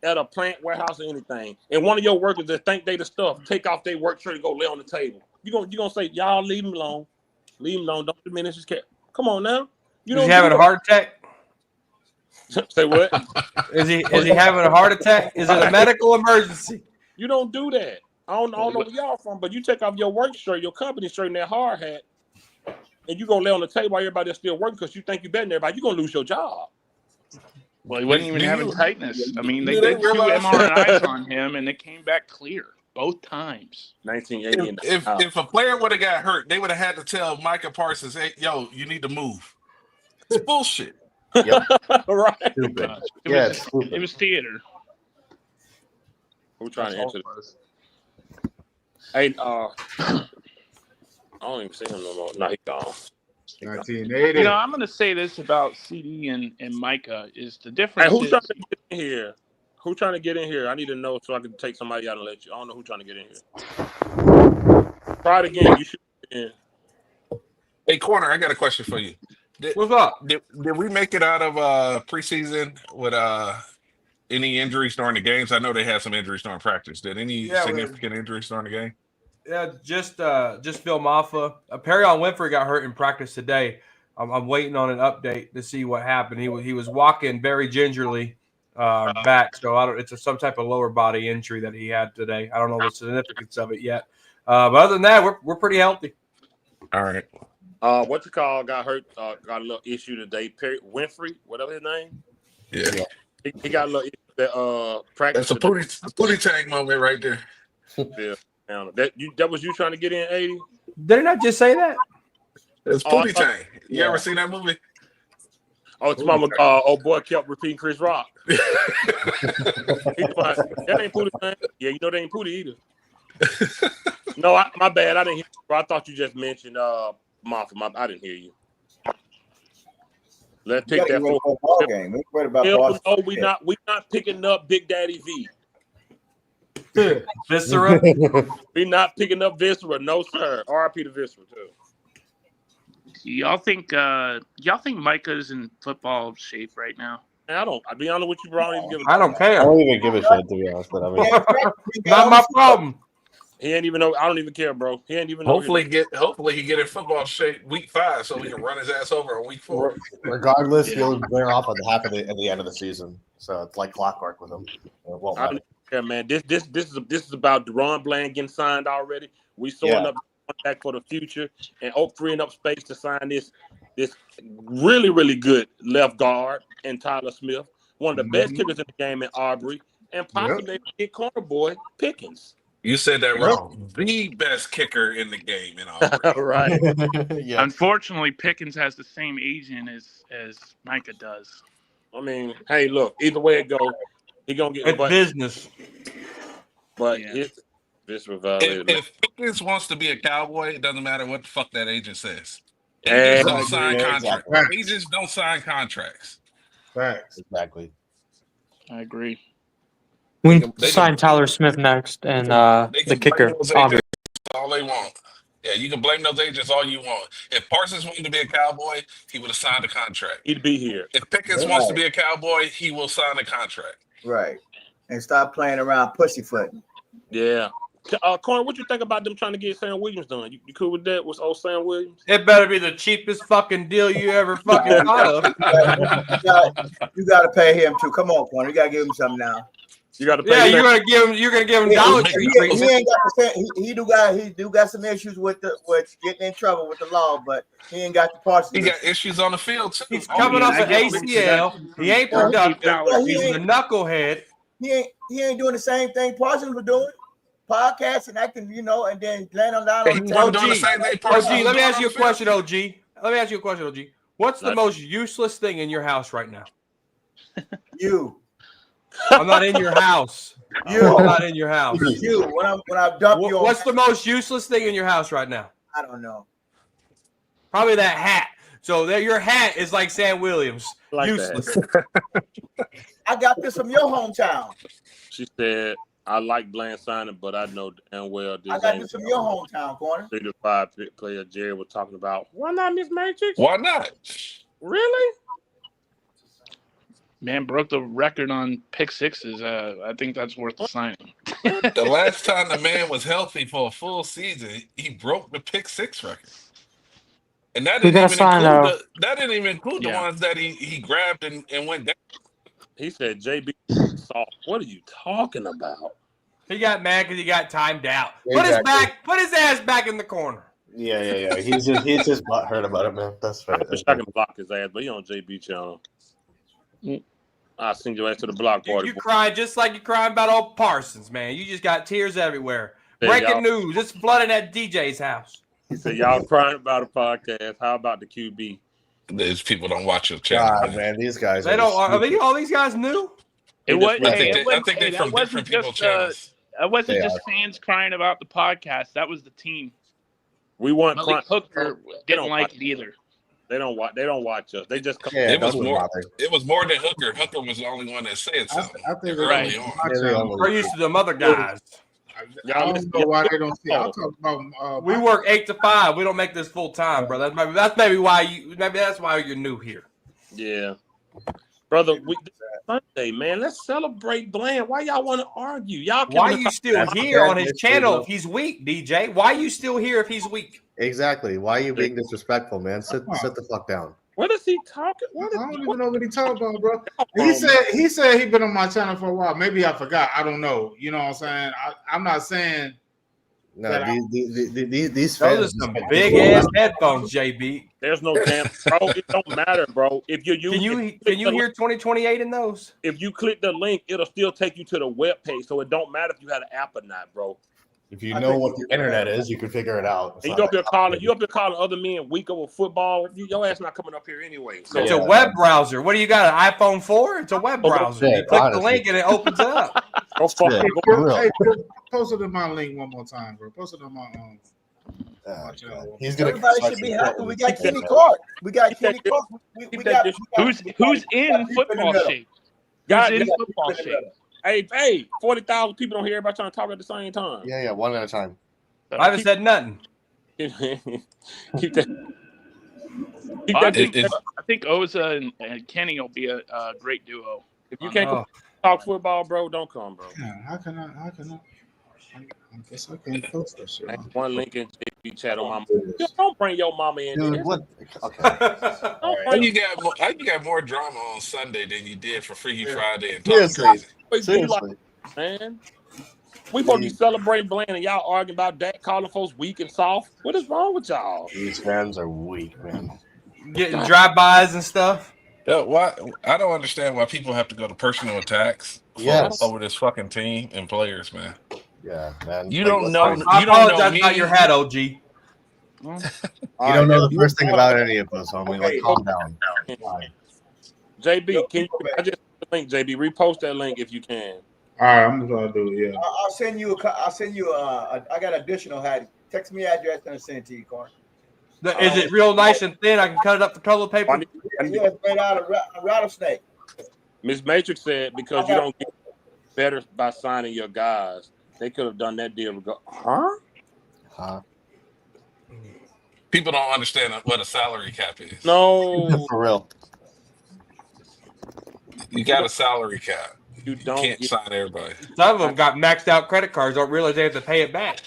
S1: at a plant, warehouse, or anything, and one of your workers that think they the stuff, take off their work shirt and go lay on the table, you gonna say, y'all leave him alone. Leave him alone. Don't diminish his care. Come on now. You
S4: Is
S1: don't
S4: he having a heart attack?
S1: say what?
S4: Is he having a heart attack? Is it a medical emergency?
S1: You don't do that. I don't know where y'all from, but you take off your work shirt, your company shirt, and that hard hat, and you gonna lay on the table while everybody else still working because you think you better than everybody. You are gonna lose your job.
S11: Well, he wasn't even having tightness. I mean, they
S10: do they
S11: did 2
S10: realize-
S11: MRIs on him, and it came back clear both times.
S1: 1980. in the
S10: If
S1: house.
S10: a player would have got hurt, they would have had to tell Micah Parsons, "Hey, yo, you need to move." It's bullshit.
S1: right.
S5: Stupid.
S11: It
S5: Yeah,
S11: was,
S5: it's stupid.
S11: it was theater.
S1: We're trying to enter. Hey, I don't even see him no more. No, he gone.
S7: 1980.
S11: You know, I'm going to say this about CD and Micah is the
S1: Hey,
S11: difference.
S1: who's
S11: is,
S1: trying to get in here? Who's trying to get in here? I need to know so I can take somebody out and let you. I don't know who's trying to get in here. Try it again. You should get in.
S10: Hey, corner, I got a question for you.
S4: What's up?
S10: Did we make it out of preseason with any injuries during the games? I know they had some injuries during practice. Did any
S4: Yeah,
S10: significant injuries during the game?
S4: Yeah, just Phil Maffa. Perrion Winfrey got hurt in practice today. I'm waiting on an update to see what happened. He was walking very gingerly back, so it's some type of lower body injury that he had today. I don't know the significance of it yet, but other than that, we're pretty healthy.
S10: All right.
S1: What you call got hurt? Got a little issue today. Perry Winfrey, whatever his name.
S10: Yeah.
S1: He got a little issue that practice.
S10: That's a pootie tang moment right there.
S1: Yeah. That was you trying to get in 80?
S4: Didn't I just say that?
S10: It's pootie tang. You ever seen that movie?
S1: Oh, it's mama. Old boy kept repeating Chris Rock. That ain't Pootie Tang. Yeah, you know they ain't Pootie either. No, my bad. I didn't hear you, bro. I thought you just mentioned Mafia. I didn't hear you. Let's pick that
S8: ball game. We worried about
S1: Hell no, we not picking up Big Daddy V.
S4: Viscera.
S1: We not picking up Viscera. No, sir. RIP to Viscera too.
S11: Y'all think Micah's in football shape right now?
S1: Man, I'll be honest with you, bro.
S4: I don't care.
S5: I don't even give a shit, to be honest. But I mean,
S4: Not my problem.
S1: He ain't even know. I don't even care, bro. He ain't even know.
S10: Hopefully he get in football shape week 5 so we can run his ass over on week 4.
S5: regardless, he'll wear off at the end of the season. So it's like clockwork with him. It won't
S1: I
S5: matter.
S1: don't care, man. This is about Deron Bland getting signed already. We sewing up back for the future, and freeing up space to sign this really, really good left guard and Tyler Smith, one of the best kickers in the game in Aubrey, and possibly get corner boy Pickens.
S10: You said that wrong. The best kicker in the game in Auburn.
S1: Right.
S5: Yeah.
S11: Unfortunately, Pickens has the same agent as Micah does.
S1: I mean, hey, look, either way it goes, he gonna get.
S4: It's business.
S1: But
S11: Yeah.
S1: it's disregarded.
S10: If Pickens wants to be a Cowboy, it doesn't matter what the fuck that agent says.
S1: Hey,
S10: Agents don't sign
S5: yeah,
S10: contracts.
S7: exactly.
S10: Agents don't sign contracts.
S7: Facts.
S5: Exactly.
S11: I agree.
S3: We
S10: They can-
S3: signed Tyler Smith next, and
S10: They
S3: the
S10: can
S3: kicker,
S10: blame those
S3: obviously.
S10: agents all they want. Yeah, you can blame those agents all you want. If Parsons wanted to be a Cowboy, he would have signed a contract.
S1: He'd be here.
S10: If Pickens wants to be a Cowboy, he will sign a contract.
S8: Right. And stop playing around pussyfooting.
S1: Yeah. Corn, what you think about them trying to get Sam Williams done? You cool with that? Was old Sam Williams?
S4: It better be the cheapest fucking deal you ever fucking thought of.
S8: You gotta pay him too. Come on, Corner. You gotta give him something now.
S1: You got to pay.
S4: Yeah,
S1: Sam.
S4: you're gonna give him
S8: Yeah,
S4: Dollar
S8: he
S4: Tree
S8: ain't
S4: treatment.
S8: got the same, he do got some issues with getting in trouble with the law, but he ain't got the parts.
S10: He got issues on the field too.
S4: He's coming off an ACL. He ain't productive.
S8: Yeah, he
S4: He's a
S8: ain't-
S4: knucklehead.
S8: He ain't doing the same thing Parsons was doing. Podcasting, acting, and then laying on down
S10: He
S8: on the
S10: wasn't doing the
S4: OG,
S10: same thing Parsons
S4: OG,
S10: was
S4: let me
S10: doing
S4: ask you a
S10: on the field.
S4: question, OG. What's the most useless thing in your house right now?
S8: You.
S4: I'm not in your house. I'm not in your house.
S8: You. When I dump you on,
S4: What's the most useless thing in your house right now?
S8: I don't know.
S4: Probably that hat. So your hat is like Sam Williams.
S1: Like
S4: useless.
S8: I got this from your hometown.
S1: She said, "I like Bland signing, but I know damn well this
S8: I got
S1: ain't
S8: this from your hometown, Corner.
S1: 3 to 5 player Jerry was talking about. Why not Miss Matrix?
S10: Why not?
S1: Really?
S11: Man broke the record on pick sixes. I think that's worth the signing.
S10: The last time the man was healthy for a full season, he broke the pick six record. And that
S3: We
S10: didn't
S3: gotta
S10: even
S3: sign,
S10: include that didn't even include the
S11: Yeah.
S10: ones that he grabbed and went down.
S1: He said, JB soft. What are you talking about?
S4: He got mad because he got timed out.
S5: Exactly.
S4: Put his ass back in the corner.
S5: Yeah. He's just butthurt about it, man. That's right.
S1: I wish I can block his ass, but he on JB channel. I'll send your ass to the block party.
S4: You crying just like you crying about old Parsons, man. You just got tears everywhere.
S1: Hey,
S4: Breaking
S1: y'all.
S4: news. It's flooding at DJ's house.
S1: He said, y'all crying about a podcast. How about the QB?
S10: These people don't watch your channel.
S5: God, man, these guys.
S4: They don't. All these guys new?
S11: It was.
S10: I
S11: Hey,
S10: think
S11: it
S10: they, I
S11: wasn't-
S10: think
S11: hey,
S10: they're
S11: that
S10: from
S11: wasn't
S10: different people's
S11: just,
S10: channels.
S11: That wasn't
S5: They
S11: just
S5: are.
S11: fans crying about the podcast. That was the team.
S1: We want
S11: Malik Hooker
S1: They
S11: didn't
S1: don't
S11: like
S1: watch
S11: it either.
S1: They don't watch. They don't watch us. They just come.
S5: Yeah,
S10: It was
S5: don't
S10: more.
S5: bother.
S10: It was more than Hooker. Hooker was the only one that said something
S7: I think
S10: early
S7: they
S10: on.
S7: don't.
S4: We're used to them other guys.
S7: I don't know why they don't see. I'll talk about.
S4: We work 8 to 5. We don't make this full time, bro. That's maybe why that's why you're new here.
S1: Yeah, brother. Sunday, man. Let's celebrate Bland. Why y'all want to argue? Y'all.
S4: Why are you still here on his
S5: history,
S4: channel
S5: bro.
S4: if he's weak, DJ? Why are you still here if he's weak?
S5: Exactly. Why are you being disrespectful, man? Sit the fuck down.
S1: What is he talking?
S7: I don't even know what he talking about, bro. He said he been on my channel for a while. Maybe I forgot. I don't know. You know what I'm saying? I'm not saying.
S5: No,
S7: But
S5: these
S4: Those are
S5: fans.
S4: some big ass headphones, JB.
S1: There's no damn, bro. It don't matter, bro. If you use,
S4: Can you hear 2028 in those?
S1: If you click the link, it'll still take you to the web page. So it don't matter if you had an app or not, bro.
S5: If you know what the internet is, you can figure it out.
S1: And you up here calling other men weak over football. Your ass not coming up here anyway. So
S4: It's a web browser. What do you got? An iPhone 4? It's a web browser. You click the link and it opens up.
S1: Go fuck
S5: Yeah.
S7: Hey, post it in my link one more time, bro. Post it on my
S5: He's gonna.
S8: Everybody should be happy. We got Kenny Clark. We got Kenny Clark. We got
S11: Who's in football shape?
S1: God,
S11: Who's in football shape?
S1: Hey, 40,000 people don't hear everybody trying to talk at the same time.
S5: Yeah, one at a time.
S4: I haven't said nothing.
S1: Keep that.
S11: I think Oza and Kenny will be a great duo.
S1: If you can't talk football, bro, don't come, bro.
S7: Yeah, how can I? I guess I can't post that shit.
S1: One link in JB chat on my. Don't bring your mama in.
S5: Dude,
S1: here.
S5: what? Okay.
S10: How you got more drama on Sunday than you did for Freaky Friday and Talk
S5: Seriously.
S10: Crazy?
S1: Always be like, man. We supposed to be celebrating Bland and y'all arguing about that, calling folks weak and soft. What is wrong with y'all?
S5: These fans are weak, man.
S4: Getting drive-bys and stuff.
S10: Yeah, why? I don't understand why people have to go to personal attacks
S5: Yes.
S10: over this fucking team and players, man.
S5: Yeah, man.
S10: You
S5: Like,
S10: don't
S5: let's
S10: know.
S5: face it.
S4: I
S10: You don't know
S4: apologize about
S10: me.
S4: your hat, OG.
S6: Well,
S5: You don't know the first thing about any of us, homie. Like,
S8: Okay.
S5: calm down.
S1: JB, can you?
S8: Yo,
S1: I just put the link, JB. Repost that link if you can.
S7: All right, I'm gonna do it. Yeah.
S8: I'll send you. I'll send you. I got additional hat. Text me address and I'll send it to you, Corn.
S4: Is it real nice and thin? I can cut it up for toilet
S1: I
S4: paper.
S1: need-
S8: Yeah, it's made out of a rattlesnake.
S1: Miss Matrix said because you don't get better by signing your guys. They could have done that deal.
S5: Huh?
S10: People don't understand what a salary cap is.
S1: No,
S5: For real.
S10: You got a salary cap.
S1: you
S10: You
S1: don't.
S10: can't sign everybody.
S4: Some of them got maxed out credit cards. Don't realize they have to pay it back.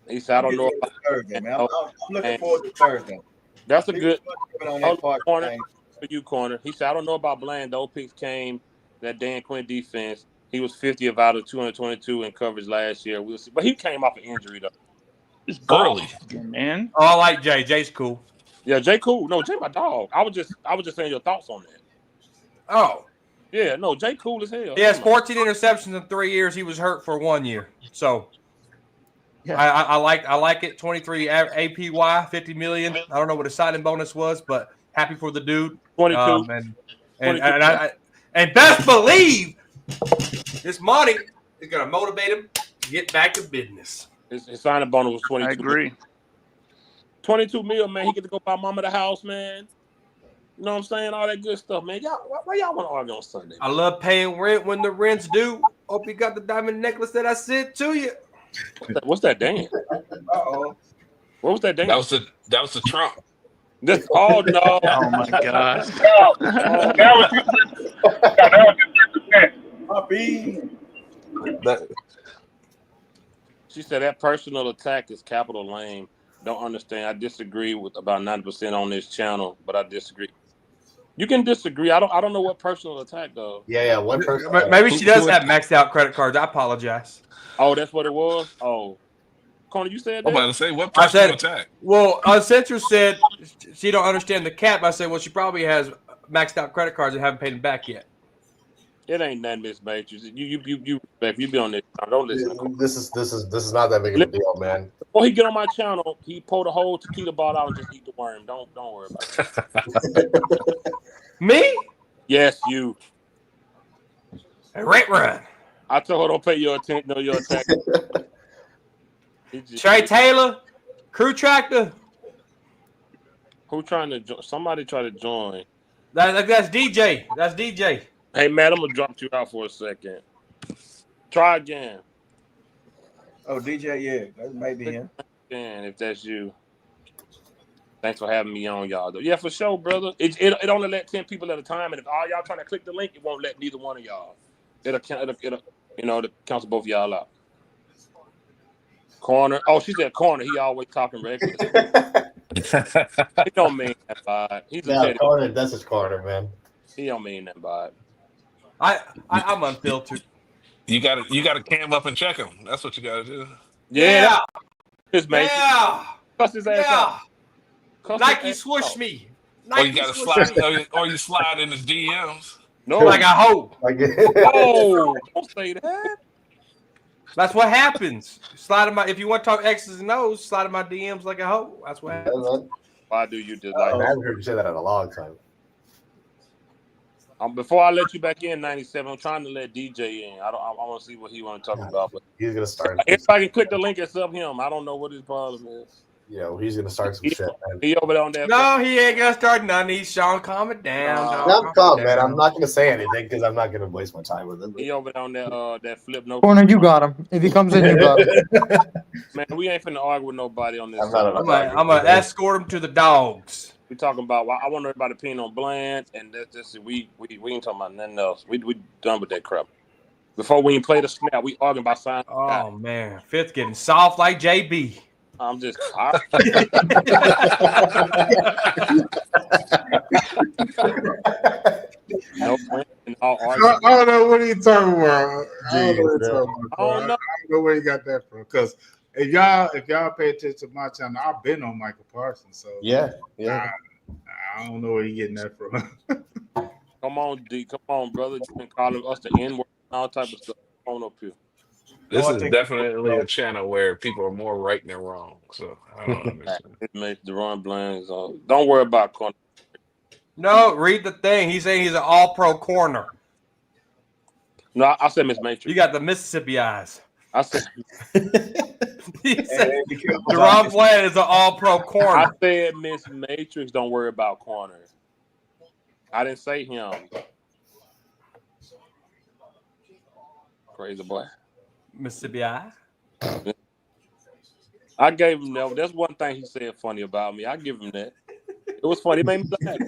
S1: He said, I don't know. About
S8: Thursday, man. I'm looking forward to Thursday.
S1: That's a good
S8: On that part,
S1: corner
S8: man.
S1: for you, corner. He said, I don't know about Bland. Those picks came that Dan Quinn defense. He was 50th out of 222 in coverage last year. We'll see. But he came off an injury though.
S11: It's
S10: Early.
S11: man.
S4: Oh, I like Jay. Jay's cool.
S1: Yeah, Jay cool. No, Jay my dog. I was just saying your thoughts on that.
S4: Oh,
S1: Yeah, no, Jay cool as hell.
S4: he has 14 interceptions in 3 years. He was hurt for 1 year. So
S1: Yeah.
S4: I like it. 23 APY, 50 million. I don't know what his signing bonus was, but happy for the dude.
S1: 22.
S4: And best believe this money is going to motivate him to get back to business.
S1: His signing bonus was 22.
S11: I agree.
S1: 22 mil, man. He get to go buy mama the house, man. You know what I'm saying? All that good stuff, man. Y'all, why y'all want to argue on Sunday?
S4: I love paying rent when the rent's due. Hope you got the diamond necklace that I sent to you.
S1: What's that dance?
S8: Uh-oh.
S1: What was that dance?
S10: That was the Trump.
S1: This, oh no!
S11: Oh my gosh.
S1: She said that personal attack is capital lame. Don't understand. I disagree with about 90% on this channel, but I disagree. You can disagree. I don't know what personal attack though.
S5: Yeah. One person.
S4: Maybe she does have maxed out credit cards. I apologize.
S1: Oh, that's what it was. Oh, Conor, you said
S10: I'm
S1: that.
S10: about to say what
S4: I
S10: personal
S4: said,
S10: attack.
S4: well, Uncensored said she don't understand the cap. I said, well, she probably has maxed out credit cards and haven't paid them back yet.
S1: It ain't nothing, Miss Matrix. You if you be on this, don't listen. To
S5: This is not that big of a deal, man.
S1: Before he get on my channel, he pulled a whole tequila bottle out and just eat the worm. Don't worry about it.
S4: Me?
S1: Yes, you.
S4: Rent run.
S1: I told her don't pay your attention, no your attack.
S4: Trey Taylor, Crew Tractor.
S1: Who trying to join? Somebody try to join.
S4: That's DJ. That's DJ.
S1: Hey, Matt, I'm gonna drop you out for a second. Try again.
S8: Oh, DJ, yeah, that might be him.
S1: Again, if that's you. Thanks for having me on, y'all. Though. Yeah, for sure, brother. It only let 10 people at a time, and if all y'all trying to click the link, it won't let neither one of y'all. It'll cancel both of y'all out. Corner. Oh, she said corner. He always talking regular. He don't mean that by He's a petty.
S5: Corner. That's his corner, man.
S1: He don't mean that by
S4: I'm unfiltered.
S10: You gotta cam up and check him. That's what you gotta do.
S1: Yeah. His mate.
S4: Yeah.
S1: Cuss his ass
S4: Yeah.
S1: out. Cuss
S4: Nike
S1: his ass
S4: swoosh
S1: out.
S4: me.
S10: Or you
S4: Nike
S10: gotta
S4: swoosh
S10: slide,
S4: me.
S10: or you slide in his DMs.
S1: No.
S4: Like a hoe.
S1: Oh, don't say that.
S4: That's what happens. Slide in my. If you want to talk X's and O's, slide in my DMs like a hoe. That's what happens.
S1: Why do you just like
S5: I
S1: that?
S5: haven't heard you say that in a long time.
S1: Before I let you back in, 97, I'm trying to let DJ in. I want to see what he want to talk about. But
S5: He's gonna start.
S1: if I can click the link and sub him, I don't know what his problem is.
S5: Yeah, he's gonna start some shit, man.
S1: He over there on that.
S4: No, he ain't gonna start none of these. Sean, calm it down. dog.
S5: I'm calm, man. I'm not gonna say anything because I'm not gonna waste my time with him.
S1: He over there on that flip no.
S3: Corner, you got him. If he comes in, you got him.
S1: Man, we ain't finna argue with nobody on this.
S5: I'm not-
S4: I'm gonna escort him to the dogs.
S1: We talking about. I want everybody opinion on Bland, and that's we ain't talking about nothing else. We done with that crap. Before we even play the snap, we arguing about signing.
S4: Oh man, Fifth getting soft like JB.
S1: I'm just tired. No,
S7: I don't know what he's talking about. I don't know where he got that from. Because if y'all pay attention to my channel, I've been on Michael Parsons. So
S5: Yeah.
S7: I don't know where he getting that from.
S1: Come on, D. Come on, brother. You've been calling us the N-word all type of stuff on up here.
S10: This
S8: I
S10: is
S8: think
S10: definitely a channel where people are more right than wrong. So I don't understand.
S1: It makes Deron Bland. Don't worry about corner.
S4: No, read the thing. He's saying he's an all-pro corner.
S1: No, I said Miss Matrix.
S4: You got the Mississippi eyes.
S1: I said
S4: He said Deron Bland is an all-pro
S1: I
S4: corner.
S1: said Miss Matrix. Don't worry about corner. I didn't say him. Crazy boy.
S4: Mississippi eye.
S1: I gave him that. That's one thing he said funny about me. I give him that. It was funny. It made me laugh.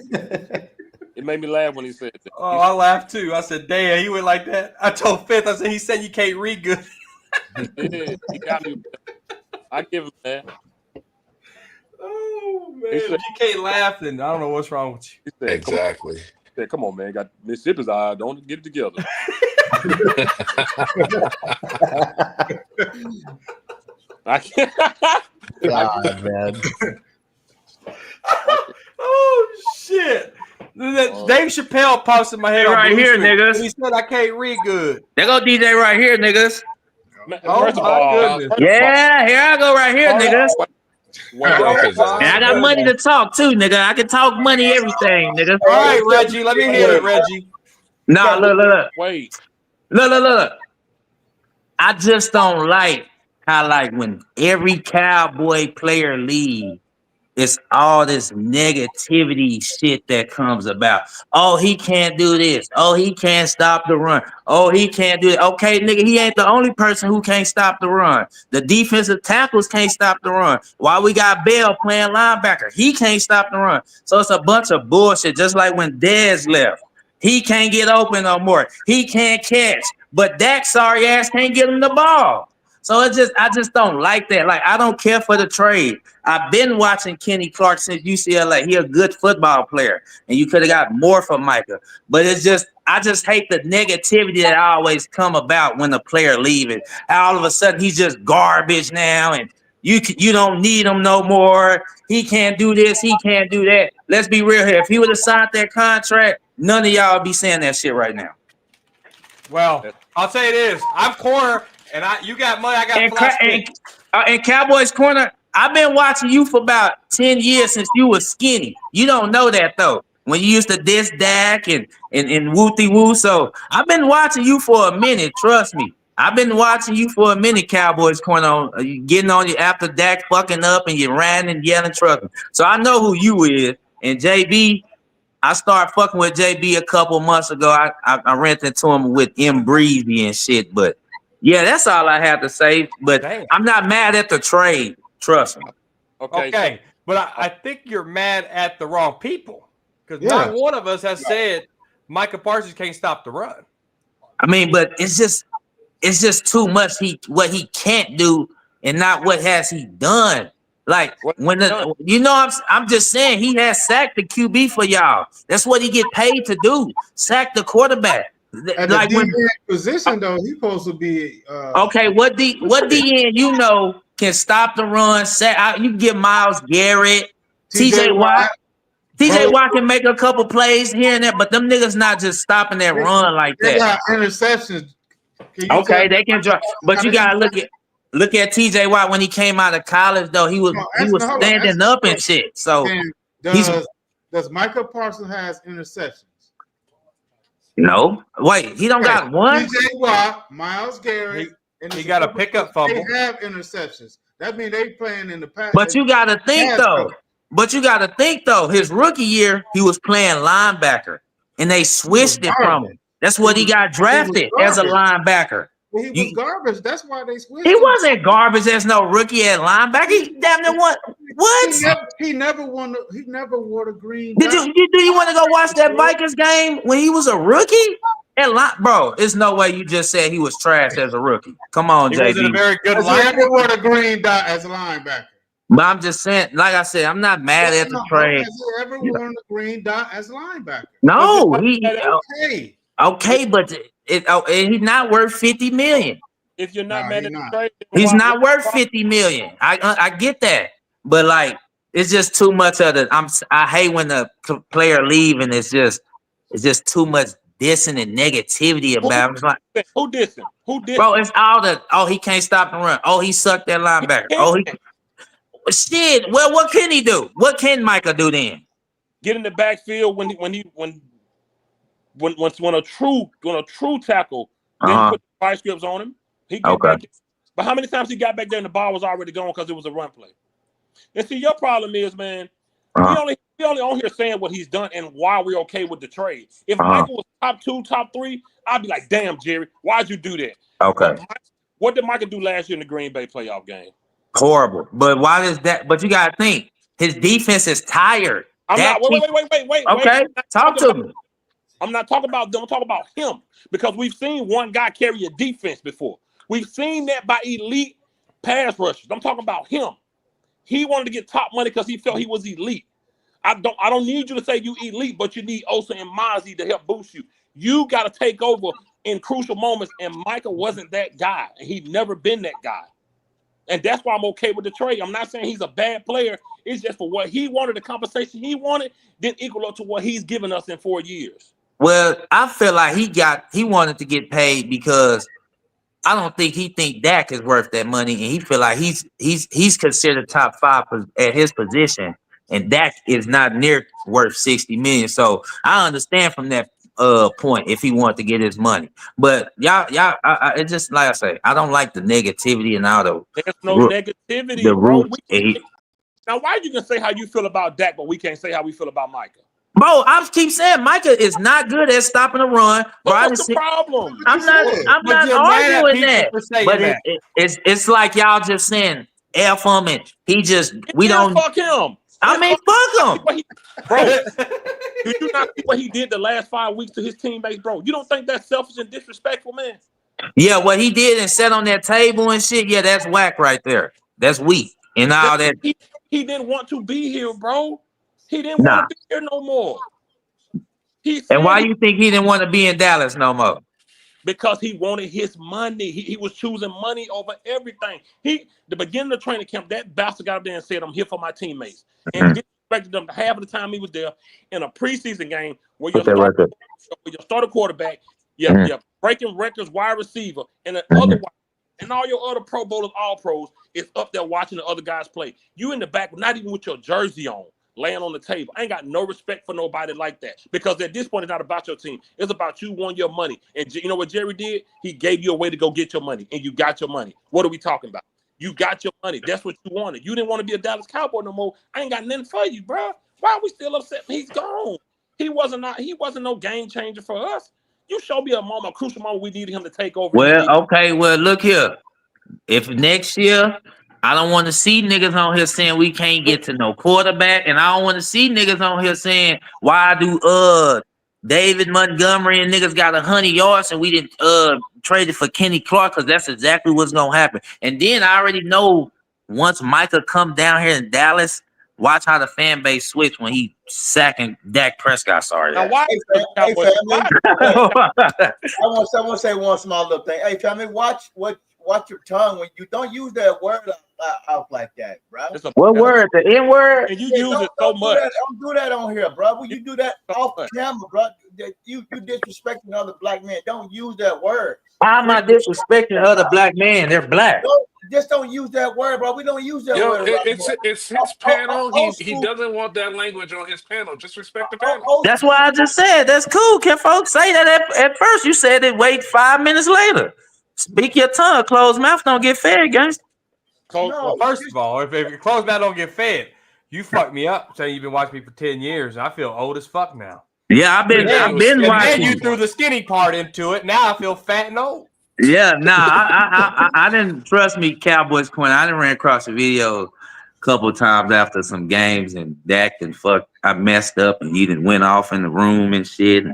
S1: It made me laugh when he said that.
S4: Oh, I laughed too. I said, damn, he went like that. I told Fifth, I said, he said you can't read good.
S1: He did. He got me. I give him that.
S4: Oh, man.
S1: He
S4: If
S1: said-
S4: you can't laugh, then I don't know what's wrong with you.
S1: He said,
S10: Exactly.
S1: Come on, man. Got Mississippi's eye. Don't get it together. I can't.
S5: God, man.
S4: Oh, shit. Dave Chappelle posted my head
S12: Right
S4: on Blue
S12: here,
S4: Street,
S12: niggas.
S4: and he said I can't read good.
S12: There go DJ right here, niggas.
S4: Oh,
S1: First of
S4: my
S1: all,
S4: goodness.
S12: Yeah, here I go right here, niggas.
S10: Get off his ass.
S12: And I got money to talk too, nigga. I can talk money, everything, nigga.
S4: All right, Reggie, let me hear it, Reggie.
S12: Nah, look.
S1: Wait.
S12: Look. I just don't like how, like, when every Cowboy player leaves, it's all this negativity shit that comes about. Oh, he can't do this. Oh, he can't stop the run. Oh, he can't do it. Okay, nigga, he ain't the only person who can't stop the run. The defensive tackles can't stop the run. While we got Bell playing linebacker, he can't stop the run. So it's a bunch of bullshit, just like when Dez left. He can't get open no more. He can't catch. But Dak, sorry ass, can't get him the ball. So I just don't like that. Like, I don't care for the trade. I've been watching Kenny Clark since UCLA. He a good football player, and you could have got more from Micah. But I just hate the negativity that always come about when a player leaving. All of a sudden, he's just garbage now, and you don't need him no more. He can't do this. He can't do that. Let's be real here. If he would have signed that contract, none of y'all would be saying that shit right now.
S4: Well, I'll tell you this. I'm corner, and you got money. I got flash pick.
S12: And Cowboys corner, I've been watching you for about 10 years since you were skinny. You don't know that, though. When you used to diss Dak and Wooty Woo. So I've been watching you for a minute. Trust me. I've been watching you for a minute, Cowboys corner. Getting on you after Dak fucking up and you ran and yelling, trucking. So I know who you is. And JB, I started fucking with JB a couple months ago. I ran into him with M Breezy and shit. But yeah, that's all I have to say. But
S4: Damn.
S12: I'm not mad at the trade. Trust me.
S4: Okay. But I think you're mad at the wrong people. Because
S7: Yeah.
S4: not one of us has said Micah Parsons can't stop the run.
S12: I mean, but it's just too much. What he can't do, and not what has he done. Like I'm just saying he has sacked the QB for y'all. That's what he get paid to do. Sack the quarterback.
S7: At
S12: Like
S7: the
S12: when
S7: DN position, though, he's supposed to be.
S12: okay, what DN can stop the run? You can get Myles Garrett, TJ Watt. TJ Watt can make a couple plays here and there, but them niggas not just stopping that run like
S7: They
S12: that.
S7: got interceptions.
S12: Okay, they can drop, but you gotta look at TJ Watt when he came out of college. Though he was standing up and shit. So
S7: does Micah Parsons has interceptions?
S12: No, wait, he don't got one.
S7: TJ Watt, Myles Garrett.
S4: He got a pickup fumble.
S7: They have interceptions. That means they playing in the past.
S12: But you gotta think though. His rookie year, he was playing linebacker, and they switched it from him. That's what he got drafted as a linebacker.
S7: Well, he was garbage. That's why they switched.
S12: He wasn't garbage as no rookie at linebacker. He damn near won. What?
S7: He never won. He never wore the green.
S12: Do you want to go watch that Vikings game when he was a rookie? Bro, there's no way you just said he was trash as a rookie. Come on,
S4: He
S12: JB.
S4: wasn't a very good
S7: He never wore the green dot as a linebacker.
S12: But I'm just saying, like I said, I'm not mad at the trade.
S7: Has he ever worn the green dot as a linebacker?
S12: No,
S7: Okay,
S12: but he's not worth $50 million.
S1: If you're not mad at the trade,
S12: He's not worth $50 million. I get that, but like it's just too much of the. I hate when the player leave and it's just too much dissing and negativity about him. It's like,
S1: Who dissing? Who dissing?
S12: bro, it's all the he can't stop the run. Oh, he sucked that linebacker. Shit. Well, what can he do? What can Micah do then?
S1: Get in the backfield when a true tackle didn't put the vice grips on him. He get back. But how many times he got back there and the ball was already gone because it was a run play? And see, your problem is, man, we only on here saying what he's done and why we're okay with the trade. If Michael was top 2, top 3, I'd be like, damn, Jerry, why'd you do that?
S12: Okay.
S1: What did Michael do last year in the Green Bay playoff game?
S12: Horrible. But why is that? But you gotta think his defense is tired.
S1: Wait.
S12: Okay, talk to me.
S1: I'm not talking about them. I'm talking about him because we've seen one guy carry a defense before. We've seen that by elite pass rushers. I'm talking about him. He wanted to get top money because he felt he was elite. I don't need you to say you elite, but you need Osa and Mozzie to help boost you. You got to take over in crucial moments, and Micah wasn't that guy. He'd never been that guy. And that's why I'm okay with the trade. I'm not saying he's a bad player. It's just for what he wanted, the compensation he wanted didn't equal up to what he's given us in 4 years.
S12: Well, I feel like he wanted to get paid because I don't think he think Dak is worth that money, and he feel like he's considered top 5 at his position, and Dak is not near worth $60 million. So I understand from that point if he wanted to get his money, but y'all, it's just like I say, I don't like the negativity and all the.
S1: There's no negativity, bro. Now, why you can say how you feel about Dak, but we can't say how we feel about Micah?
S12: Bro, I keep saying Micah is not good at stopping a run.
S1: But what's the problem?
S12: I'm not arguing that. But it's like y'all just saying F him and we don't
S1: fuck him.
S12: I mean, fuck him.
S1: Bro, did you not see what he did the last 5 weeks to his teammates, bro? You don't think that's selfish and disrespectful, man?
S12: Yeah, what he did and sat on that table and shit, yeah, that's whack right there. That's weak. And all that.
S1: He didn't want to be here, bro. He didn't want to be here no more.
S12: And why you think he didn't want to be in Dallas no more?
S1: Because he wanted his money. He was choosing money over everything. The beginning of training camp, that bastard got up there and said, I'm here for my teammates. And disrespected them half of the time he was there in a preseason game where you start a quarterback, you're breaking records, wide receiver, and and all your other Pro Bowlers, all pros, is up there watching the other guys play. You in the back, not even with your jersey on, laying on the table. I ain't got no respect for nobody like that because at this point, it's not about your team. It's about you wanting your money. And you know what Jerry did? He gave you a way to go get your money, and you got your money. What are we talking about? You got your money. That's what you wanted. You didn't want to be a Dallas Cowboy no more. I ain't got nothing for you, bro. Why are we still upset? He's gone. He wasn't no game changer for us. You showed me a crucial moment we needed him to take over.
S12: Well, okay. Well, look here. If next year, I don't want to see niggas on here saying we can't get to no quarterback, and I don't want to see niggas on here saying why do David Montgomery and niggas got 100 yards and we didn't trade it for Kenny Clark, because that's exactly what's gonna happen. And then I already know once Micah come down here in Dallas, watch how the fan base switch when he sacking Dak Prescott. Sorry.
S8: Now, why? I want to say one small little thing. Hey, family, watch your tongue when you don't use that word out like that, bro.
S12: What word? The N word?
S1: And you use it so much.
S8: Don't do that on here, bro. When you do that off camera, bro, you disrespecting other black men. Don't use that word.
S12: I'm not disrespecting other black men. They're black.
S8: Just don't use that word, bro. We don't use that word.
S10: It's his panel. He doesn't want that language on his panel. Just respect the panel.
S12: That's why I just said that's cool. Can folks say that at first? You said it. Wait 5 minutes later. Speak your tongue. Closed mouth don't get fed, guys.
S4: Well, first of all, if your closed mouth don't get fed, you fucked me up saying you've been watching me for 10 years. And I feel old as fuck now.
S12: Yeah, I've been watching.
S4: And you threw the skinny part into it. Now I feel fat and old.
S12: Yeah, I didn't trust me, Cowboys Corner. I done ran across a video a couple of times after some games, and Dak and I messed up, and he didn't went off in the room and shit.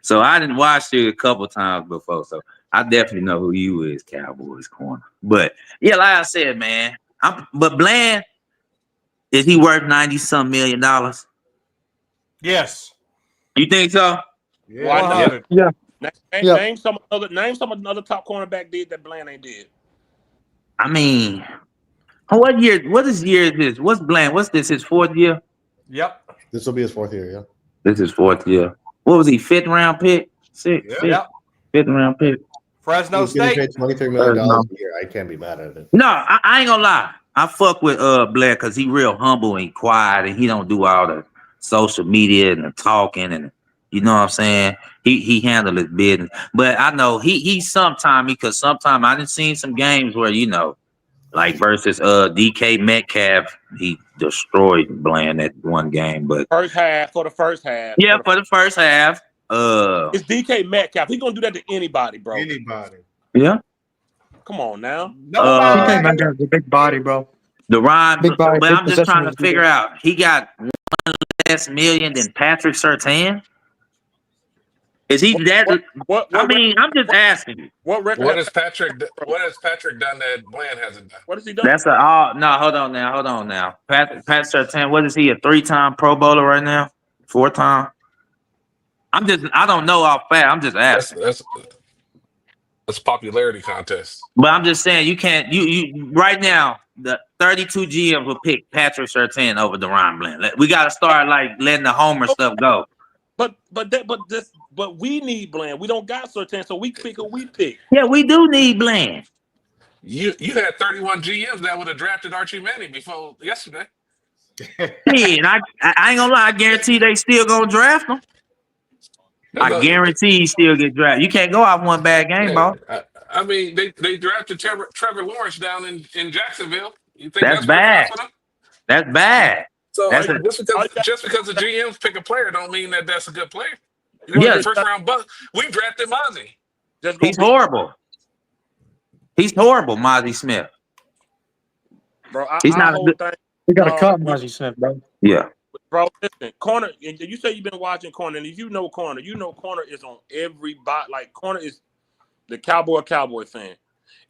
S12: So I didn't watch it a couple of times before. So I definitely know who you is, Cowboys Corner. But yeah, like I said, man. But Bland, is he worth $90-some million?
S4: Yes.
S12: You think so?
S1: Yeah.
S2: Yeah.
S1: Name some another top cornerback did that Bland ain't did.
S12: I mean, what year? What is this? What's Bland? What's this? His 4th year?
S4: Yep.
S5: This will be his 4th year. Yeah.
S12: This is 4th year. What was he? 5th round pick? Six.
S4: Yep.
S12: 5th round pick.
S4: Fresno
S5: He's getting
S4: State.
S5: paid $23 million a year. I can't be mad at it.
S12: No, I ain't gonna lie. I fuck with Blair because he real humble and quiet, and he don't do all the social media and the talking, and you know what I'm saying. He handle his business, but I know he sometime because sometimes I done seen some games where like versus DK Metcalf, he destroyed Bland that one game. But
S1: for the first half.
S12: Yeah, for the first half.
S1: It's DK Metcalf. He gonna do that to anybody, bro.
S7: Anybody.
S12: Yeah.
S1: Come on now.
S3: DK Metcalf's a big body, bro.
S12: The Ron,
S3: Big body,
S12: but
S3: big
S12: I'm just trying to
S3: possession
S12: figure
S3: is
S12: out. He got one less million than Patrick Surtain. Is he that? I mean, I'm just asking you.
S1: What record?
S10: What has Patrick done that Bland hasn't done?
S1: What has he done?
S12: That's no. Hold on now. Pat Surtain. What is he? A 3-time Pro Bowler right now? 4-time. I don't know how fast. I'm just asking.
S10: That's a popularity contest.
S12: But I'm just saying you can't. You right now the 32 GMs will pick Patrick Surtain over Deron Bland. We got to start like letting the homer stuff go.
S1: But we need Bland. We don't got Surtain, so we pick who we pick.
S12: Yeah, we do need Bland.
S10: You had 31 GMs that would have drafted Archie Manning before yesterday.
S12: Yeah, and I ain't gonna lie. I guarantee they still gonna draft him. I guarantee he still get drafted. You can't go off one bad game, bro.
S10: I mean, they drafted Trevor Lawrence down in Jacksonville. You think
S12: That's bad. That's bad.
S10: So
S12: That's
S10: just because the GMs pick a player don't mean that that's a good player.
S12: Yeah.
S10: First round buck. We drafted Mozzie.
S12: He's horrible. He's horrible, Mozzie Smith.
S1: Bro,
S12: he's not a good
S1: thing.
S3: We got to cut Mozzie Smith, bro.
S12: Yeah.
S1: Bro, listen, Corner, you say you've been watching Corner, and if you know Corner is on every bot. Like, Corner is the Cowboy fan.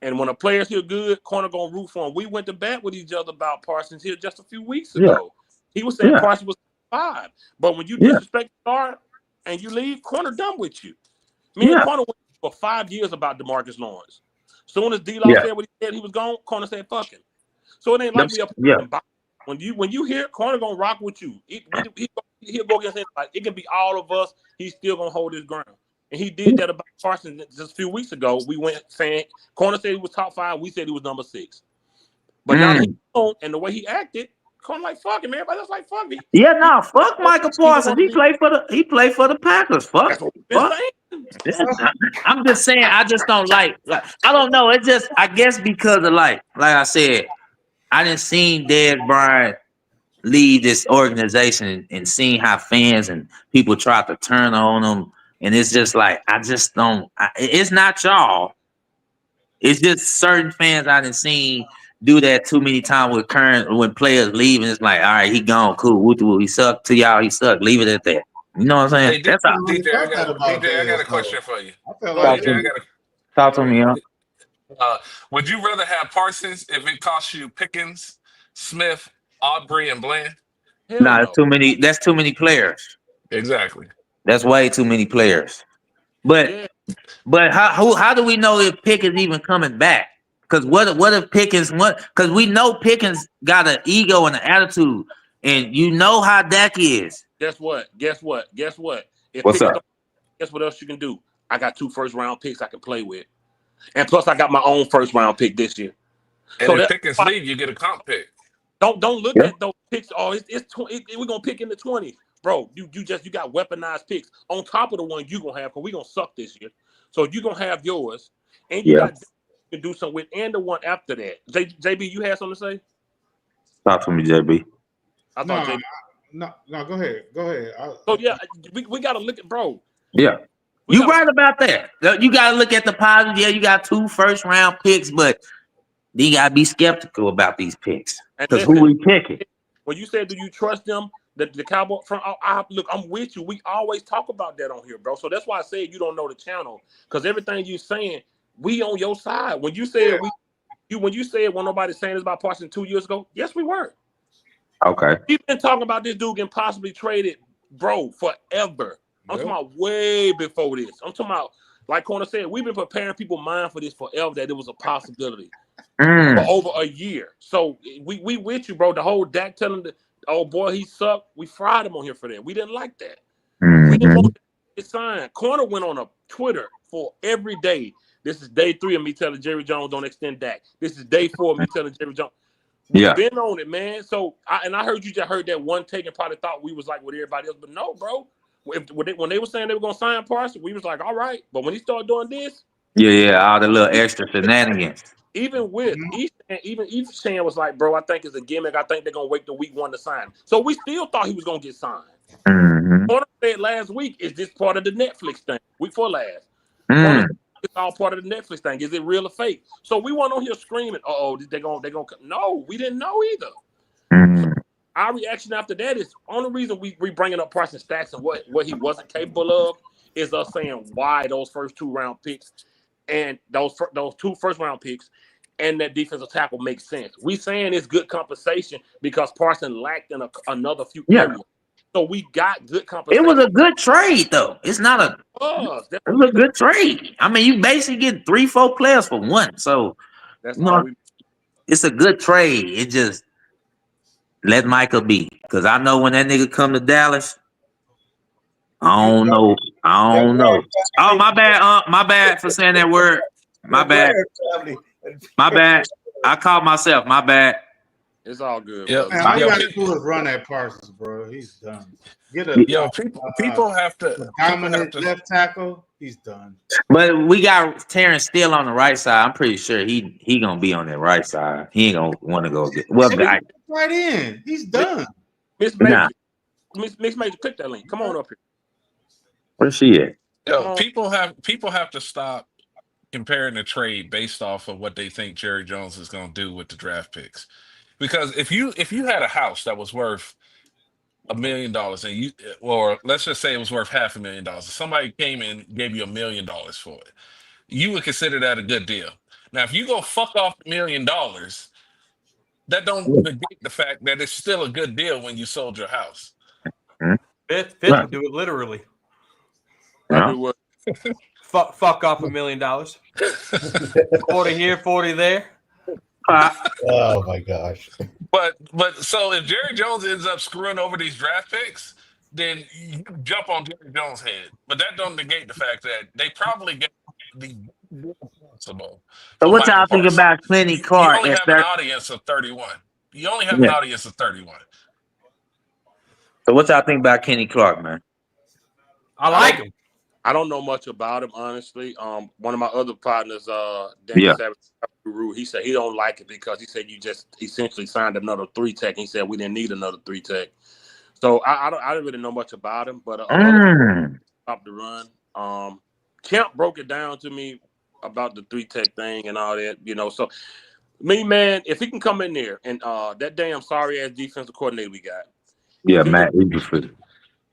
S1: And when a player's here good, Corner gonna root for him. We went to bat with each other about Parsons here just a few weeks ago.
S12: Yeah.
S1: He was saying Parsons was 5. But when you disrespect the star and you leave, Corner done with you. Me and Corner went for 5 years about DeMarcus Lawrence. Soon as D-Law said what he said, he was gone, Corner said, fuck him. So it ain't like we up. When you hear Corner gonna rock with you, he'll go against anybody. It can be all of us. He's still gonna hold his ground, and he did that about Parsons just a few weeks ago. We went saying Corner said he was top 5. We said he was number 6. But now he's on, and the way he acted, Corner like fuck him. Everybody else like fuck me.
S12: Yeah, no, fuck Michael Parsons. He played for the Packers. Fuck. I'm just saying. I just don't like. I don't know. It just I guess because of like I said. I didn't see Dez Bryant lead this organization and seeing how fans and people try to turn on him. And it's just like, I just don't, it's not y'all. It's just certain fans I didn't see do that too many times when players leave. And it's like, all right, he gone, cool. He sucked to y'all, he sucked. Leave it at that. You know what I'm saying?
S10: Hey,
S12: That's all.
S10: DJ, I got a question for you.
S12: Talk to me,
S10: would you rather have Parsons if it costs you Pickens, Smith, Aubrey, and Bland?
S12: Nah, that's too many. That's too many players.
S10: Exactly.
S12: That's way too many players. But how do we know if Pickens even coming back? Because what if Pickens? Because we know Pickens got an ego and an attitude, and you know how Dak is.
S1: Guess what? If
S12: What's
S1: Pickens
S12: up?
S1: Guess what else you can do? I got 2 first-round picks I can play with. And plus, I got my own first-round pick this year.
S10: And so if Pickens leave, you get a comp pick.
S1: Don't look at those picks. Oh, we're gonna pick in the 20s, bro. You got weaponized picks on top of the one you gonna have because we gonna suck this year. So you gonna have yours, and you got to do something with, and the one after that. JB, you had something to say?
S12: Talk to me, JB.
S1: I thought JB.
S7: No, go ahead.
S1: So yeah, we gotta look at bro.
S12: Yeah. You right about that. You got to look at the positive. Yeah, you got 2 first-round picks, but you got to be skeptical about these picks because who we picking?
S1: When you said, do you trust them? The Cowboy from look, I'm with you. We always talk about that on here, bro. So that's why I said you don't know the channel because everything you're saying, we on your side. When you said when you said when nobody's saying this about Parsons 2 years ago, yes, we were.
S12: Okay.
S1: We've been talking about this dude getting possibly traded, bro, forever. I'm talking about way before this. I'm talking about, like Corner said, we've been preparing people's mind for this forever, that it was a possibility for over a year. So we with you, bro. The whole Dak telling the boy he sucked, we fried him on here for that. We didn't like that. We didn't want that. get signed. Corner went on a Twitter for every day. This is day 3 of me telling Jerry Jones don't extend Dak. This is day 4 of me telling Jerry Jones. We've been on it, man. So, I heard you just heard that one take and probably thought we was like with everybody else, but no, bro. When they were saying they were gonna sign Parsons, we was like, all right. But when he started doing this,
S12: all the little extra shenanigans.
S1: even with even Shane was like, bro, I think it's a gimmick. I think they're gonna wait till week 1 to sign. So we still thought he was gonna get signed. Corner said last week, is this part of the Netflix thing? Week 4 last. It's all part of the Netflix thing. Is it real or fake? So we weren't on here screaming, they're gonna no, we didn't know either. Our reaction after that is only reason we bringing up Parsons stats and what he wasn't capable of is us saying why those first 2 round picks and those 2 first round picks and that defensive tackle makes sense. We saying it's good compensation because Parsons lacked in another few areas. So we got good compensation.
S12: It was a good trade, though. It's not a. It was a good trade. I mean, you basically get 3-4 players for 1. So
S1: that's
S12: it's a good trade. It just let Michael be, because I know when that nigga come to Dallas, I don't know. Oh, my bad. My bad for saying that word. My bad. I caught myself. My bad.
S1: It's all good.
S10: Yeah,
S7: man, all you gotta do is run at Parsons, bro. He's done. Get a
S10: people have to
S7: dominant left tackle. He's done.
S12: But we got Terrence Steele on the right side. I'm pretty sure he gonna be on that right side. He ain't gonna want to go get
S7: right in. He's done.
S1: Miss Major, click that link. Come on up here.
S12: Where's she at?
S10: Yo, people have to stop comparing the trade based off of what they think Jerry Jones is going to do with the draft picks. Because if you had a house that was worth $1 million and or let's just say it was worth $500,000, if somebody came in and gave you $1 million for it, you would consider that a good deal. Now, if you go fuck off $1 million, that don't negate the fact that it's still a good deal when you sold your house.
S4: Fitz would do it literally. Fuck off $1 million. 40 here, 40 there.
S5: Oh my gosh.
S10: But so if Jerry Jones ends up screwing over these draft picks, then you jump on Jerry Jones' head. But that don't negate the fact that they probably get the possible.
S12: So what y'all think about Kenny Clark?
S10: You only have an audience of 31. You only have an audience of 31.
S12: So what y'all think about Kenny Clark, man?
S4: I like him.
S1: I don't know much about him, honestly. One of my other partners, Danny Savage, he said he don't like it because he said you just essentially signed another 3-tech. He said we didn't need another 3-tech. So I don't really know much about him, but stop the run. Kemp broke it down to me about the 3-tech thing and all that, So me, man, if he can come in there and that damn sorry ass defensive coordinator we got.
S12: Matt Eberflus.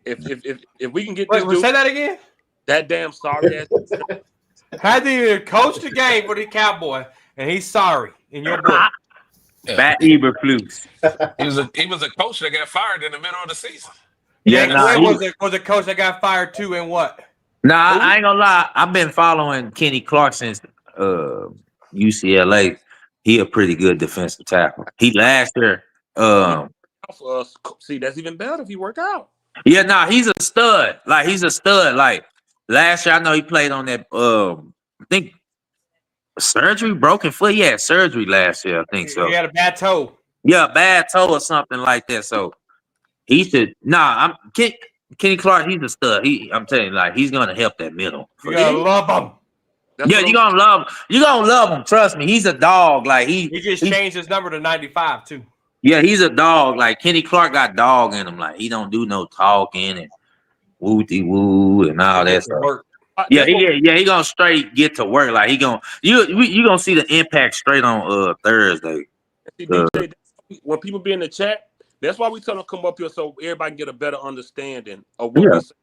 S1: If we can get
S4: this dude, say that again.
S1: That damn sorry ass.
S4: Had to coach the game for the Cowboy, and he's sorry in your book.
S12: Matt Eberflus.
S10: He was a coach that got fired in the middle of the season.
S4: Was a coach that got fired too, and what?
S12: Nah, I ain't gonna lie. I've been following Kenny Clark since UCLA. He a pretty good defensive tackle. He last year.
S1: See, that's even better if he work out.
S12: Yeah, he's a stud. He's a stud. Last year, I know he played on that. I think surgery, broken foot. Yeah, surgery last year. I think so.
S4: He had a bad toe.
S12: Yeah, bad toe or something like that. So he should. Kenny Clark. He's a stud. I'm telling you, he's gonna help that middle.
S4: You gotta love him.
S12: You're gonna love him. You're gonna love him. Trust me. He's a dog.
S4: He just changed his number to 95 too.
S12: Yeah, he's a dog. Kenny Clark got dog in him. He don't do no talking and woo and all that stuff. Yeah, he gonna straight get to work. You gonna see the impact straight on Thursday.
S1: See, DJ, when people be in the chat, that's why we tell them to come up here so everybody can get a better understanding of what we say.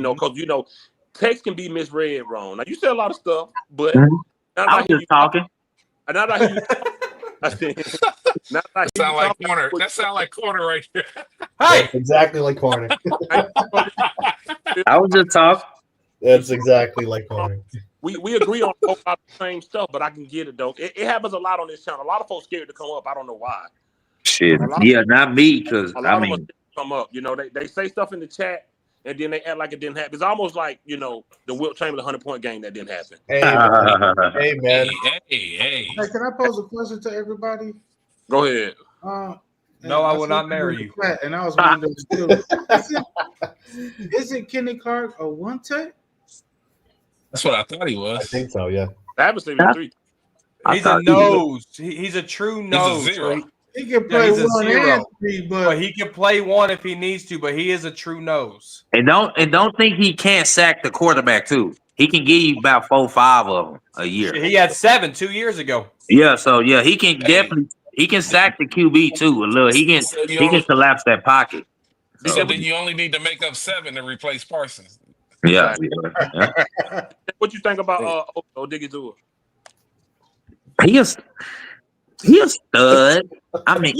S1: Because text can be misread wrong. Now you say a lot of stuff, but
S12: I was just talking.
S1: Not I hear you talk.
S10: That sound like corner right there.
S5: Hey, exactly like corner.
S12: I was just talking.
S5: That's exactly like corner.
S1: We agree on the same stuff, but I can get it though. It happens a lot on this channel. A lot of folks scared to come up. I don't know why.
S12: Shit. Yeah, not me, because
S1: a lot of them come up. They say stuff in the chat, and then they act like it didn't happen. It's almost like, you know, the Wilt Chamberlain 100-point game that didn't happen.
S5: Hey, man. Hey, man.
S10: Hey.
S7: Hey, can I pose a question to everybody?
S1: Go ahead.
S4: No, I will not marry you.
S7: And I was wondering, isn't Kenny Clark a one-tech?
S10: That's what I thought he was.
S5: I think so, yeah.
S1: I haven't seen him 3.
S4: He's a nose. He's a true nose.
S10: He's a zero.
S7: He can play
S4: he's a
S7: 1
S4: zero.
S7: and 3,
S4: But
S7: but
S4: he can play 1 if he needs to, but he is a true nose.
S12: And don't think he can't sack the quarterback too. He can give you about 4 or 5 of them a year.
S4: He had 7 2 years ago.
S12: Yeah, so yeah, he can definitely he can sack the QB too a little. He can collapse that pocket.
S10: So then you only need to make up 7 to replace Parsons.
S12: Yeah.
S1: What you think about Odigizua?
S12: He is a stud. I mean,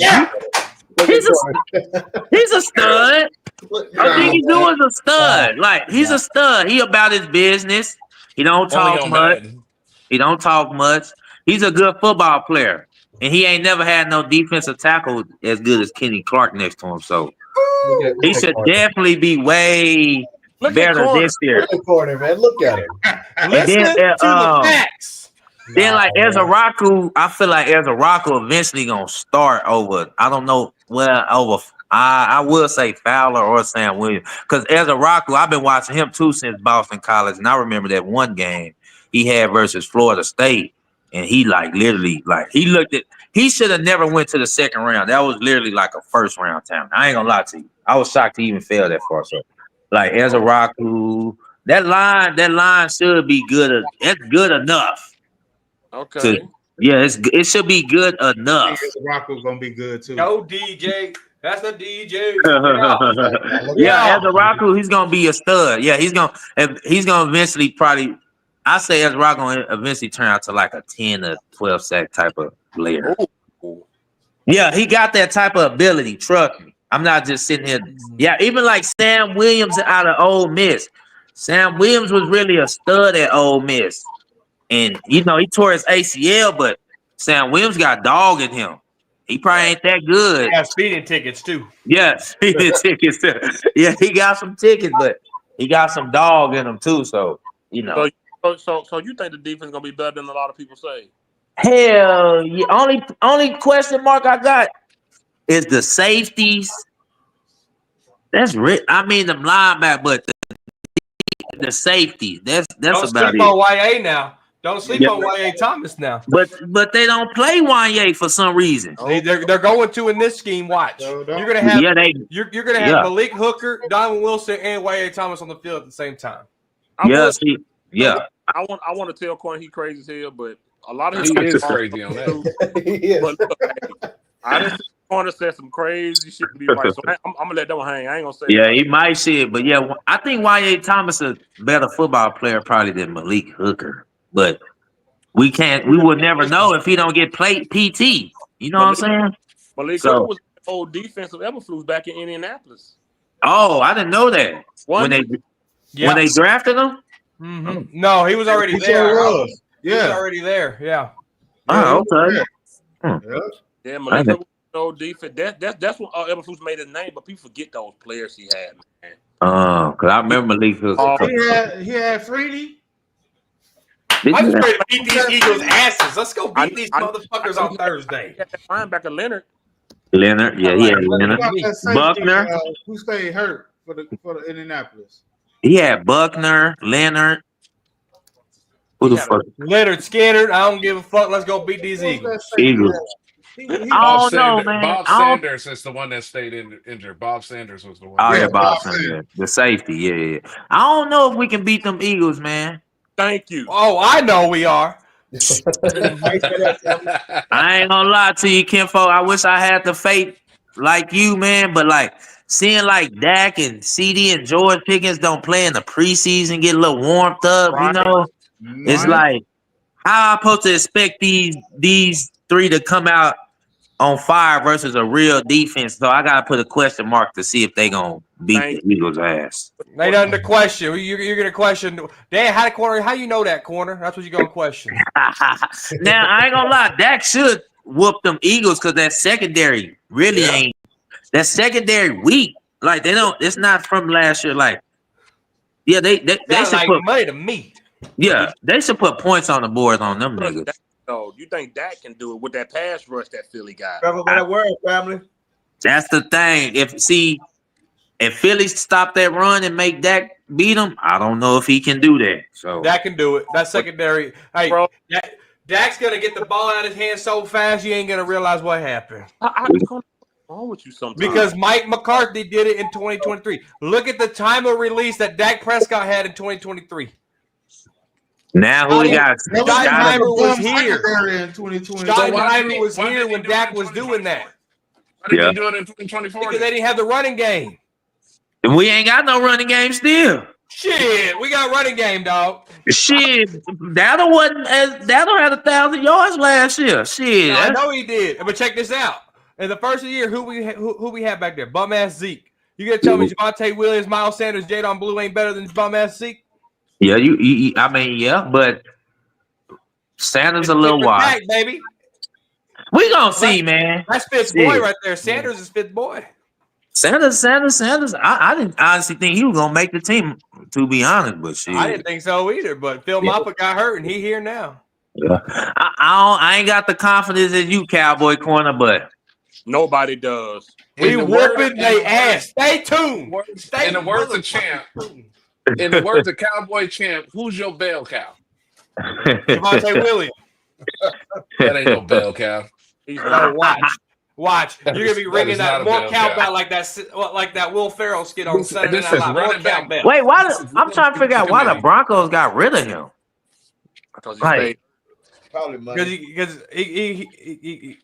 S12: he's a stud. I think he's doing a stud. Like he's a stud. He about his business. He don't talk much. He don't talk much. He's a good football player, and he ain't never had no defensive tackle as good as Kenny Clark next to him. So he should definitely be way better this year.
S5: Look at the corner, man. Look at him.
S4: Listen to the facts.
S12: Then like Ezra Rocco, I feel like Ezra Rocco eventually gonna start over. I don't know. Well, over I will say Fowler or Sam Williams because Ezra Rocco, I've been watching him too since Boston College, and I remember that one game he had versus Florida State, and he like literally like he should have never went to the second round. That was literally like a first round talent. I ain't gonna lie to you. I was shocked he even fell that far. So like Ezra Rocco, that line should be good. It's good enough.
S1: Okay.
S12: It should be good enough.
S7: Rocco's gonna be good too.
S4: Go DJ. That's the DJ.
S12: Yeah, Ezra Rocco, he's gonna be a stud. Yeah, he's gonna eventually probably. I say Ezra Rocco gonna eventually turn out to like a 10 or 12 sack type of player.
S1: Ooh.
S12: Yeah, he got that type of ability. Trust me. I'm not just sitting here. Yeah, even like Sam Williams out of Ole Miss. Sam Williams was really a stud at Ole Miss. And, you know, he tore his ACL, but Sam Williams got dog in him. He probably ain't that good.
S4: He got speeding tickets, too.
S12: Yeah, speeding tickets, too. Yeah, he got some tickets, but he got some dog in him, too. So, you know.
S1: So you think the defense is going to be better than a lot of people say?
S12: Hell, yeah. Only question mark I got is the safeties. That's I mean, the linebacker, but the safeties. That's
S4: Don't
S12: about
S4: sleep on YA now. Don't sleep on YA Thomas now.
S12: But they don't play Wanye for some reason.
S4: They're going to in this scheme. Watch. You're gonna have you're gonna have Malik Hooker, Donovan Wilson, and YA Thomas on the field at the same time.
S1: I want to tell Corn he crazy as hell, but a lot of
S10: he is crazy on that.
S1: But look, I just Corner said some crazy shit to be right. So I'm gonna let that one hang. I ain't gonna say.
S12: Yeah, he might shit, but yeah, I think YA Thomas is a better football player probably than Malik Hooker. But we would never know if he don't get played PT. You know what I'm saying?
S1: Malik Hooker was the old defensive Eberflus back in Indianapolis.
S12: Oh, I didn't know that. When they drafted him?
S4: Mm-hmm. No, he was already there. He was already there. Yeah.
S12: Oh, okay.
S1: Yeah, Malik Hooker was old defense. That's when Eberflus made his name, but people forget those players he had, man.
S12: Oh, because I remember Malik Hooker.
S7: He had Freedy.
S4: I'm just ready to beat these Eagles' asses. Let's go beat these motherfuckers on Thursday.
S1: Linebacker Leonard.
S12: Yeah, he had Leonard. Buckner.
S7: Who stayed hurt for the Indianapolis?
S12: He had Buckner, Leonard. Who the fuck?
S4: Leonard Skinner. I don't give a fuck. Let's go beat these Eagles.
S12: I don't know, man.
S10: Bob Sanders is the one that stayed injured. Bob Sanders was the one.
S12: Oh, yeah, Bob Sanders. The safety, yeah. I don't know if we can beat them Eagles, man.
S1: Thank you.
S4: Oh, I know we are.
S12: I ain't gonna lie to you, Kinfo. I wish I had the faith like you, man. But like seeing like Dak and CD and George Pickens don't play in the preseason, get a little warmed up, you know. It's like how I supposed to expect these three to come out on fire versus a real defense. So I gotta put a question mark to see if they gonna beat the Eagles' ass.
S4: They done the question. You're gonna question. Dan, how you know that corner? That's what you're gonna question.
S12: Now I ain't gonna lie, Dak should whoop them Eagles because that secondary really ain't. That secondary weak. Like they don't. It's not from last year. Like Yeah, they
S4: Sound
S12: should
S4: like
S12: put
S4: money to me.
S12: yeah, they should put points on the board on them niggas.
S1: No, you think Dak can do it with that pass rush that Philly got?
S8: Remember what I word, family.
S12: That's the thing. If Philly stop that run and make Dak beat him, I don't know if he can do that. So
S4: Dak can do it. That secondary. Hey,
S1: Bro.
S4: Dak's gonna get the ball out of his hand so fast you ain't gonna realize what happened.
S1: What's wrong with you sometimes?
S4: Because Mike McCarthy did it in 2023. Look at the time of release that Dak Prescott had in 2023.
S12: now who we got?
S4: Schottenheimer was here.
S7: in 2020.
S4: Schottenheimer was here when Dak was doing that.
S10: Why did
S12: Yeah.
S10: he do it in 2024?
S4: Because they didn't have the running game.
S12: And we ain't got no running game still.
S4: Shit, we got running game, dog.
S12: Shit, Dowdle had 1,000 yards last year. Shit,
S4: I know he did. But check this out. In the first of the year, who we had back there? Bum ass Zeke. You gonna tell me Javonte Williams, Miles Sanders, Jadon Blue ain't better than bum ass Zeke?
S12: yeah, I mean, yeah, but Sanders a little
S4: Different
S12: wide.
S4: bag, baby.
S12: We gonna see, man.
S4: That's Fitz
S12: Shit.
S4: boy right there. Sanders is Fitz boy.
S12: Sanders. I didn't honestly think he was gonna make the team. To be honest, but shit,
S4: I didn't think so either. But Phil Moffitt got hurt and he here now.
S12: yeah. I ain't got the confidence in you, Cowboy corner, but
S1: Nobody does.
S4: We
S10: In the
S4: whooping
S10: word-
S4: they ass. Stay tuned. Stay
S10: In the words of Champ, in the words of Cowboy Champ, who's your bell cow?
S4: Javonte Williams.
S10: That ain't no bell cow.
S1: He's
S4: No,
S1: not.
S4: watch. You're gonna be
S10: That
S4: ringing
S10: is
S4: that
S10: not a
S4: more
S10: bell
S4: cowbell
S10: cow.
S4: like that Will Ferrell skit on
S10: This-
S4: Saturday
S10: this
S4: Night
S10: is
S4: Live. More
S10: running back.
S4: cowbell.
S12: wait, I'm trying to figure out why the Broncos got rid of him.
S1: Because he
S12: Right.
S1: stayed.
S8: Probably money.
S4: Because he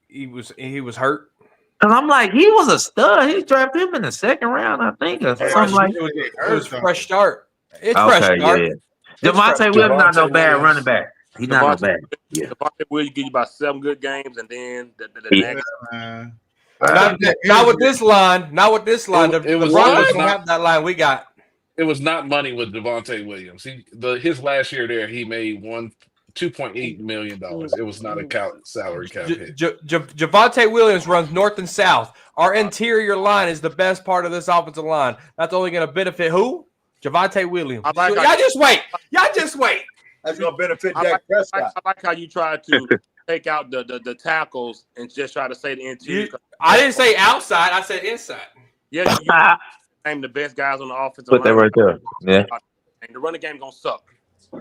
S4: was hurt.
S12: Cause I'm like, he was a stud. He drafted him in the second round, I think, or something like.
S4: It was fresh start. It's fresh
S12: Okay,
S4: start.
S12: yeah.
S4: It's fresh
S12: Devontae Williams not no
S10: Devontae
S12: bad
S10: Williams.
S12: running back. He's not no bad. Yeah.
S1: Devontae Williams give you about 7 good games, and then the
S12: Yeah.
S1: next.
S7: Man.
S4: Not with this line. Not with this line.
S10: It
S4: The
S10: was
S4: Broncos don't
S10: not-
S4: have that line we got.
S10: It was not money with Devontae Williams. His last year there, he made $2.8 million. It was not a salary cap hit.
S4: Javonte Williams runs north and south. Our interior line is the best part of this offensive line. That's only going to benefit who? Javonte Williams.
S1: I like
S4: Y'all
S1: how-
S4: just wait. Y'all just wait.
S8: That's gonna benefit
S1: I
S8: Dak
S1: like
S8: Prescott.
S1: how you try to take out the tackles and just try to say the interior.
S4: I didn't say outside. I said inside.
S1: Yeah, you name the best guys on the offensive
S12: Put that
S1: line.
S12: right there. Yeah.
S1: And the running game gonna suck.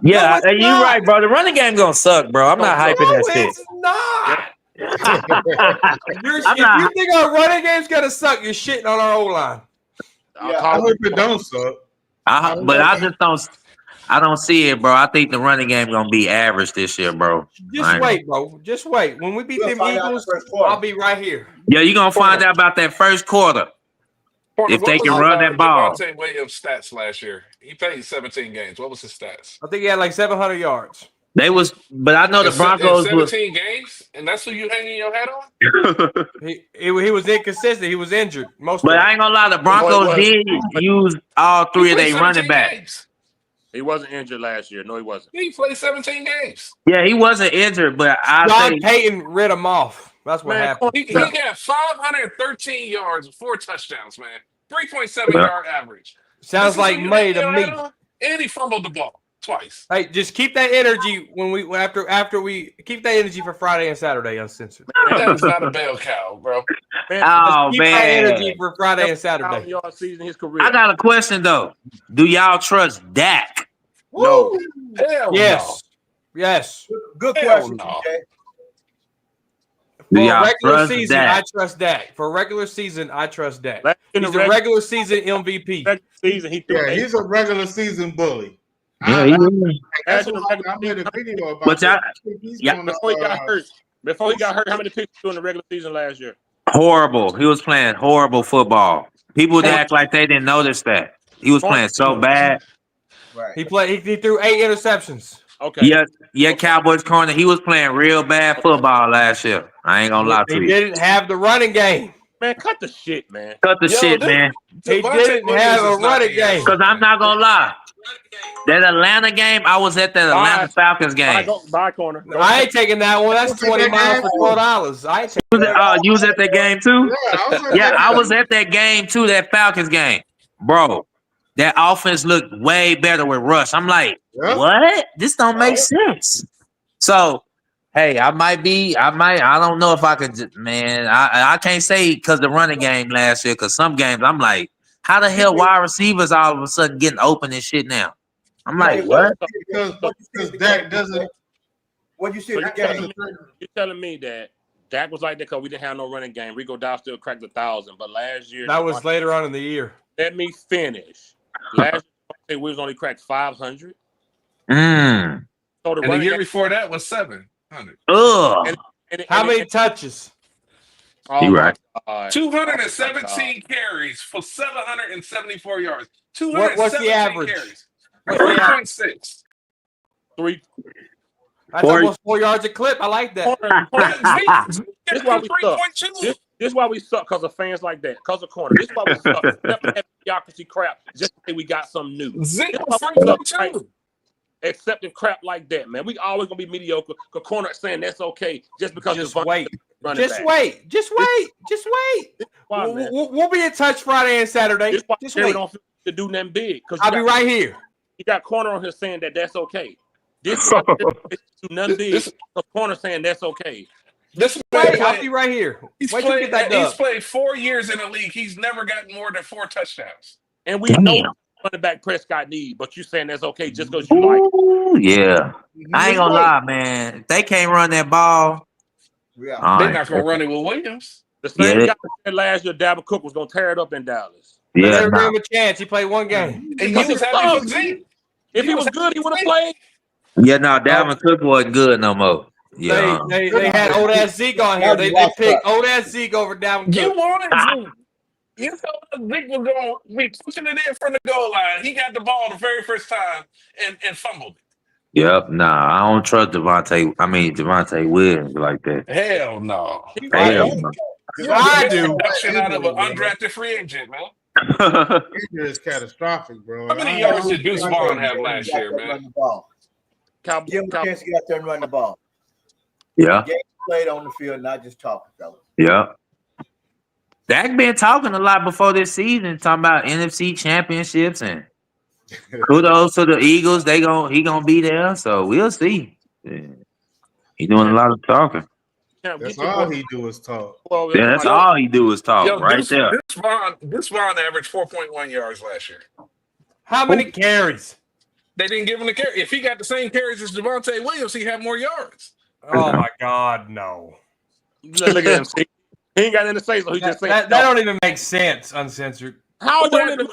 S12: Yeah,
S4: No, it's
S12: you're
S4: not.
S12: right, bro. The running game gonna suck, bro. I'm not hyping
S4: No,
S12: that shit.
S4: it's not. If
S12: not-
S4: you think our running game's gonna suck, you're shitting on our O line.
S1: I'll
S8: Yeah,
S7: I
S1: call
S7: hope it don't suck.
S12: But I just don't. I don't see it, bro. I think the running game gonna be average this year, bro.
S4: Just
S12: I-
S4: wait, bro. Just wait. When we beat
S8: We'll
S4: them
S8: find out
S4: Eagles,
S8: the first quarter.
S4: I'll be right here.
S12: Yeah, you're gonna find out about that first quarter. If they can run that ball.
S10: Devontae Williams' stats last year, he played 17 games. What was his stats?
S4: I think he had like 700 yards.
S12: They was, but I know the
S10: In
S12: Broncos was.
S10: 17 games, and that's who you hanging your hat on?
S4: He was inconsistent. He was injured most
S12: But
S4: of
S12: I ain't gonna lie, the Broncos did use all three of
S10: He played
S12: their running
S10: 17
S12: backs.
S10: games.
S1: He wasn't injured last year. No, he wasn't.
S10: He played 17 games.
S12: Yeah, he wasn't injured, but I
S4: John
S12: think
S4: Payton rid him off. That's what
S1: Man,
S4: happened.
S10: He had 513 yards, 4 touchdowns, man. 3.7
S12: Yeah.
S10: yard average.
S4: Sounds
S10: This is
S4: like
S10: who you
S4: money
S10: hang
S4: to
S10: your
S4: me.
S10: hat on? And he fumbled the ball twice.
S4: Hey, just keep that energy after we keep that energy for Friday and Saturday uncensored.
S10: That is not a bell cow, bro.
S1: Man,
S12: Oh
S4: Keep that
S12: man,
S4: energy for Friday and
S1: 1,000
S4: Saturday.
S1: yard season in his career.
S12: I got a question though. Do y'all trust Dak?
S1: no.
S10: Hell
S4: Yes. Yes.
S8: Good
S10: Hell
S8: question,
S10: no.
S8: TJ.
S12: Do
S4: For a
S12: y'all
S4: regular
S12: trust
S4: season,
S12: Dak?
S4: I trust Dak. For a regular season, I trust Dak.
S1: Last year in
S4: He's
S1: the
S4: a regular season MVP.
S1: regular season, he threw
S7: Yeah,
S1: eight.
S7: he's a regular season bully.
S12: Yeah, he is.
S7: That's
S1: Imagine
S7: what
S1: the
S7: I made a video about.
S12: But y'all-
S7: that. I think he's
S12: yeah,
S7: gonna,
S1: Before he got hurt. Before he got hurt, how many picks he threw in the regular season last year?
S12: Horrible. He was playing horrible football. People would act like they didn't notice that. He was playing so bad.
S8: Right.
S4: He threw 8 interceptions.
S1: Okay.
S12: Yeah, Cowboys corner. He was playing real bad football last year. I ain't gonna lie to
S4: He
S12: you.
S4: didn't have the running game.
S1: Man, cut the shit, man.
S12: Cut the
S10: Yo,
S12: shit,
S10: this-
S12: man.
S4: He
S10: Devontae
S4: didn't
S10: Williams
S4: have a
S10: is not
S4: running
S10: the
S4: game.
S10: answer,
S12: Cause I'm
S10: man.
S12: not gonna lie. That Atlanta game, I was at that Atlanta Falcons game.
S1: Bye, corner. Go
S4: I ain't taking that one. That's 20 miles for $12. I ain't taking that.
S12: You was at that game too?
S7: Yeah,
S12: Yeah, I was at that game too, that Falcons game. Bro, that offense looked way better with Rush. I'm like,
S7: Yep.
S12: what? This don't make sense. So, hey, I don't know if I could, man. I can't say because the running game last year, because some games I'm like, how the hell wide receivers all of a sudden getting open and shit now? I'm like, what?
S7: Because Dak doesn't.
S8: What you see
S1: So
S8: in the game?
S1: you're telling me that Dak was like that because we didn't have no running game. Rico Dow still cracked 1,000, but last year
S4: That was later on in the year.
S1: Let me finish. Last year we was only cracked 500.
S12: Mm.
S1: So
S10: And the year before that was 700.
S12: Ugh.
S4: How many touches?
S1: Oh
S12: You right.
S1: God.
S10: 217 carries for 774 yards.
S4: What's the average?
S10: Carries.
S4: What's the average?
S10: 3.6.
S1: 3.
S4: That's almost 4 yards a clip. I like that.
S1: This is why we suck. This is why we suck because of fans like that. Because of corner. This is why we suck. Never have mediocrity crap. Just to say we got something new. Accepting crap like that, man. We always gonna be mediocre. Because corner saying that's okay just because
S4: Just
S1: Devontae
S4: wait.
S1: running
S4: Just
S1: back.
S4: wait. Just wait. Just wait.
S1: Why, man?
S4: We'll be in touch Friday and Saturday.
S1: This why
S4: Just
S1: Jerry
S4: wait.
S1: don't feel to do nothing big.
S4: I'll be right here.
S1: You got corner on here saying that's okay. This is not do nothing big. Because corner saying that's okay.
S10: This
S4: Wait, I'll be right here.
S10: He's
S4: Wait till you get that
S10: he's
S4: dub.
S10: played 4 years in the league. He's never gotten more than 4 touchdowns.
S1: And we know running back Prescott need, but you saying that's okay just because you like it.
S12: Ooh, yeah. I ain't gonna lie, man. If they can't run that ball,
S8: Yeah.
S10: They're not going to run it with Williams.
S1: The same
S12: Yeah.
S1: guy that said last year Dalvin Cook was gonna tear it up in Dallas.
S4: They
S12: yeah,
S4: never gave
S12: nah.
S4: him a chance. He played one game.
S10: And you was happy for Zeke.
S1: If he was good, he would have played.
S12: Yeah, no, Dalvin Cook wasn't good no more. Yeah.
S4: They had old ass Zeke on here. They picked old ass Zeke over Dalvin
S10: You
S4: Cook.
S10: wanted Zeke. You thought Zeke was going to be pushing it in from the goal line. He got the ball the very first time and fumbled it.
S12: Yep, nah, I don't trust Devontae Williams like that.
S10: Hell no.
S12: Hell no.
S4: I do.
S10: Production out of an undrafted free agent, man.
S7: Injury is catastrophic, bro.
S10: How many yards did Deuce Vaughn have last year, man?
S8: Run the ball. Give him a chance to get out there and run the ball.
S12: Yeah,
S8: Games played on the field, not just talking, fellas.
S12: yeah. Dak been talking a lot before this season, talking about NFC championships and kudos to the Eagles. He gonna be there, so we'll see. Yeah. He doing a lot of talking.
S7: That's all he do is talk.
S12: Yeah, that's all he do is talk right there.
S10: Deuce Vaughn averaged 4.1 yards last year.
S4: How many carries?
S10: They didn't give him the carry. If he got the same carries as Devontae Williams, he'd have more yards.
S4: Oh my God, no.
S1: Look at him. See? He ain't got anything to say, so he just saying
S4: That don't even make sense, uncensored.
S1: How don't even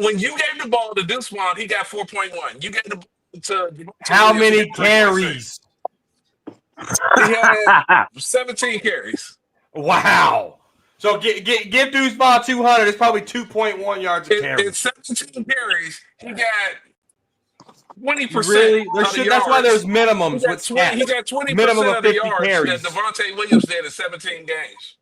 S10: When you gave the ball to Deuce Vaughn, he got 4.1. You gave the ball to
S4: How
S10: Williams,
S4: many
S10: he got 3.6.
S4: carries?
S10: He had 17 carries.
S4: Wow. So give Deuce Vaughn 200. It's probably 2.1 yards a
S10: In
S4: carry.
S10: 17 carries, he got 20%.
S4: Really? That's why there's
S10: He
S4: minimums
S10: got
S4: with
S10: 20, he
S4: stats.
S10: got 20%
S4: Minimum of
S10: of the
S4: 50
S10: yards
S4: carries.
S10: that Devontae Williams did in 17 games.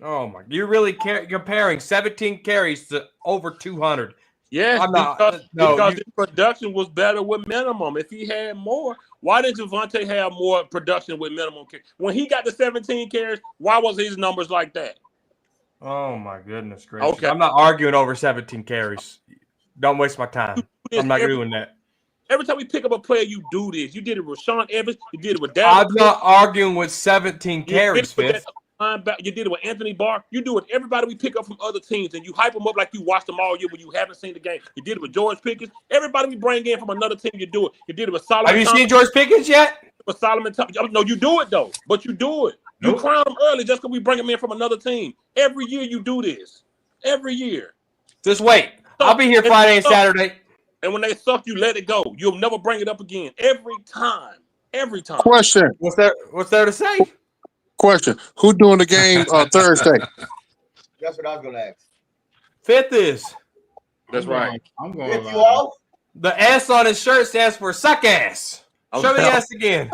S4: Oh my! You're really comparing 17 carries to over 200.
S1: Yes,
S4: I'm not-
S1: because
S4: no,
S1: his production was better with minimum. If he had more, why did Devontae have more production with minimum? When he got the 17 carries, why was his numbers like that?
S4: Oh my goodness gracious!
S1: Okay.
S4: I'm not arguing over 17 carries. Don't waste my time. I'm not doing that.
S1: Every time we pick up a player, you do this. You did it with Rashawn Evans. You did it with
S4: I'm
S1: Dalvin.
S4: not arguing with 17 carries, Fifth.
S1: You did it with Anthony Barr. You do it with everybody we pick up from other teams, and you hype them up like you watched them all year when you haven't seen the game. You did it with George Pickens. Everybody we bring in from another team, you do it. You did it with Solomon.
S4: Have you seen George Pickens yet?
S1: With Solomon Thomas. No, you do it though. But you do it. You crown them early just because we bring them in from another team. Every year you do this. Every year.
S4: Just wait. I'll be here Friday and Saturday.
S1: And when they suck, you let it go. You'll never bring it up again. Every time. Every time.
S2: Question.
S4: What's there to say?
S2: Question. Who doing the game Thursday?
S8: That's what I was going to ask.
S4: Fifth is.
S1: That's right.
S7: I'm going.
S8: If you all,
S4: The S on his shirt stands for suck ass. Show me the S again.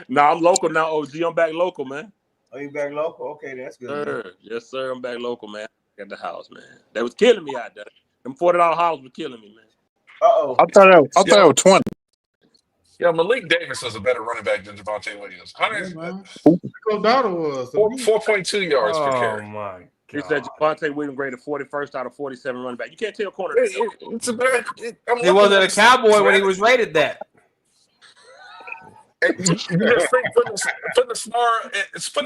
S1: No, I'm local now, OG. I'm back local, man.
S8: are you back local? Okay, that's good.
S1: Sir. Yes, sir. I'm back local, man. At the house, man. They was killing me out there. Them $40 house was killing me, man.
S8: Uh-oh.
S2: I thought it was 20.
S10: Yeah, Malik Davis was a better running back than Devontae Williams.
S7: Go Dotto was
S10: 4.2 yards per
S4: Oh
S10: carry.
S4: my
S1: He said Javonte Williams graded 41st out of 47 running back. You can't tell corner.
S10: It's a bad.
S4: He wasn't a Cowboy when he was rated that.
S10: Putting the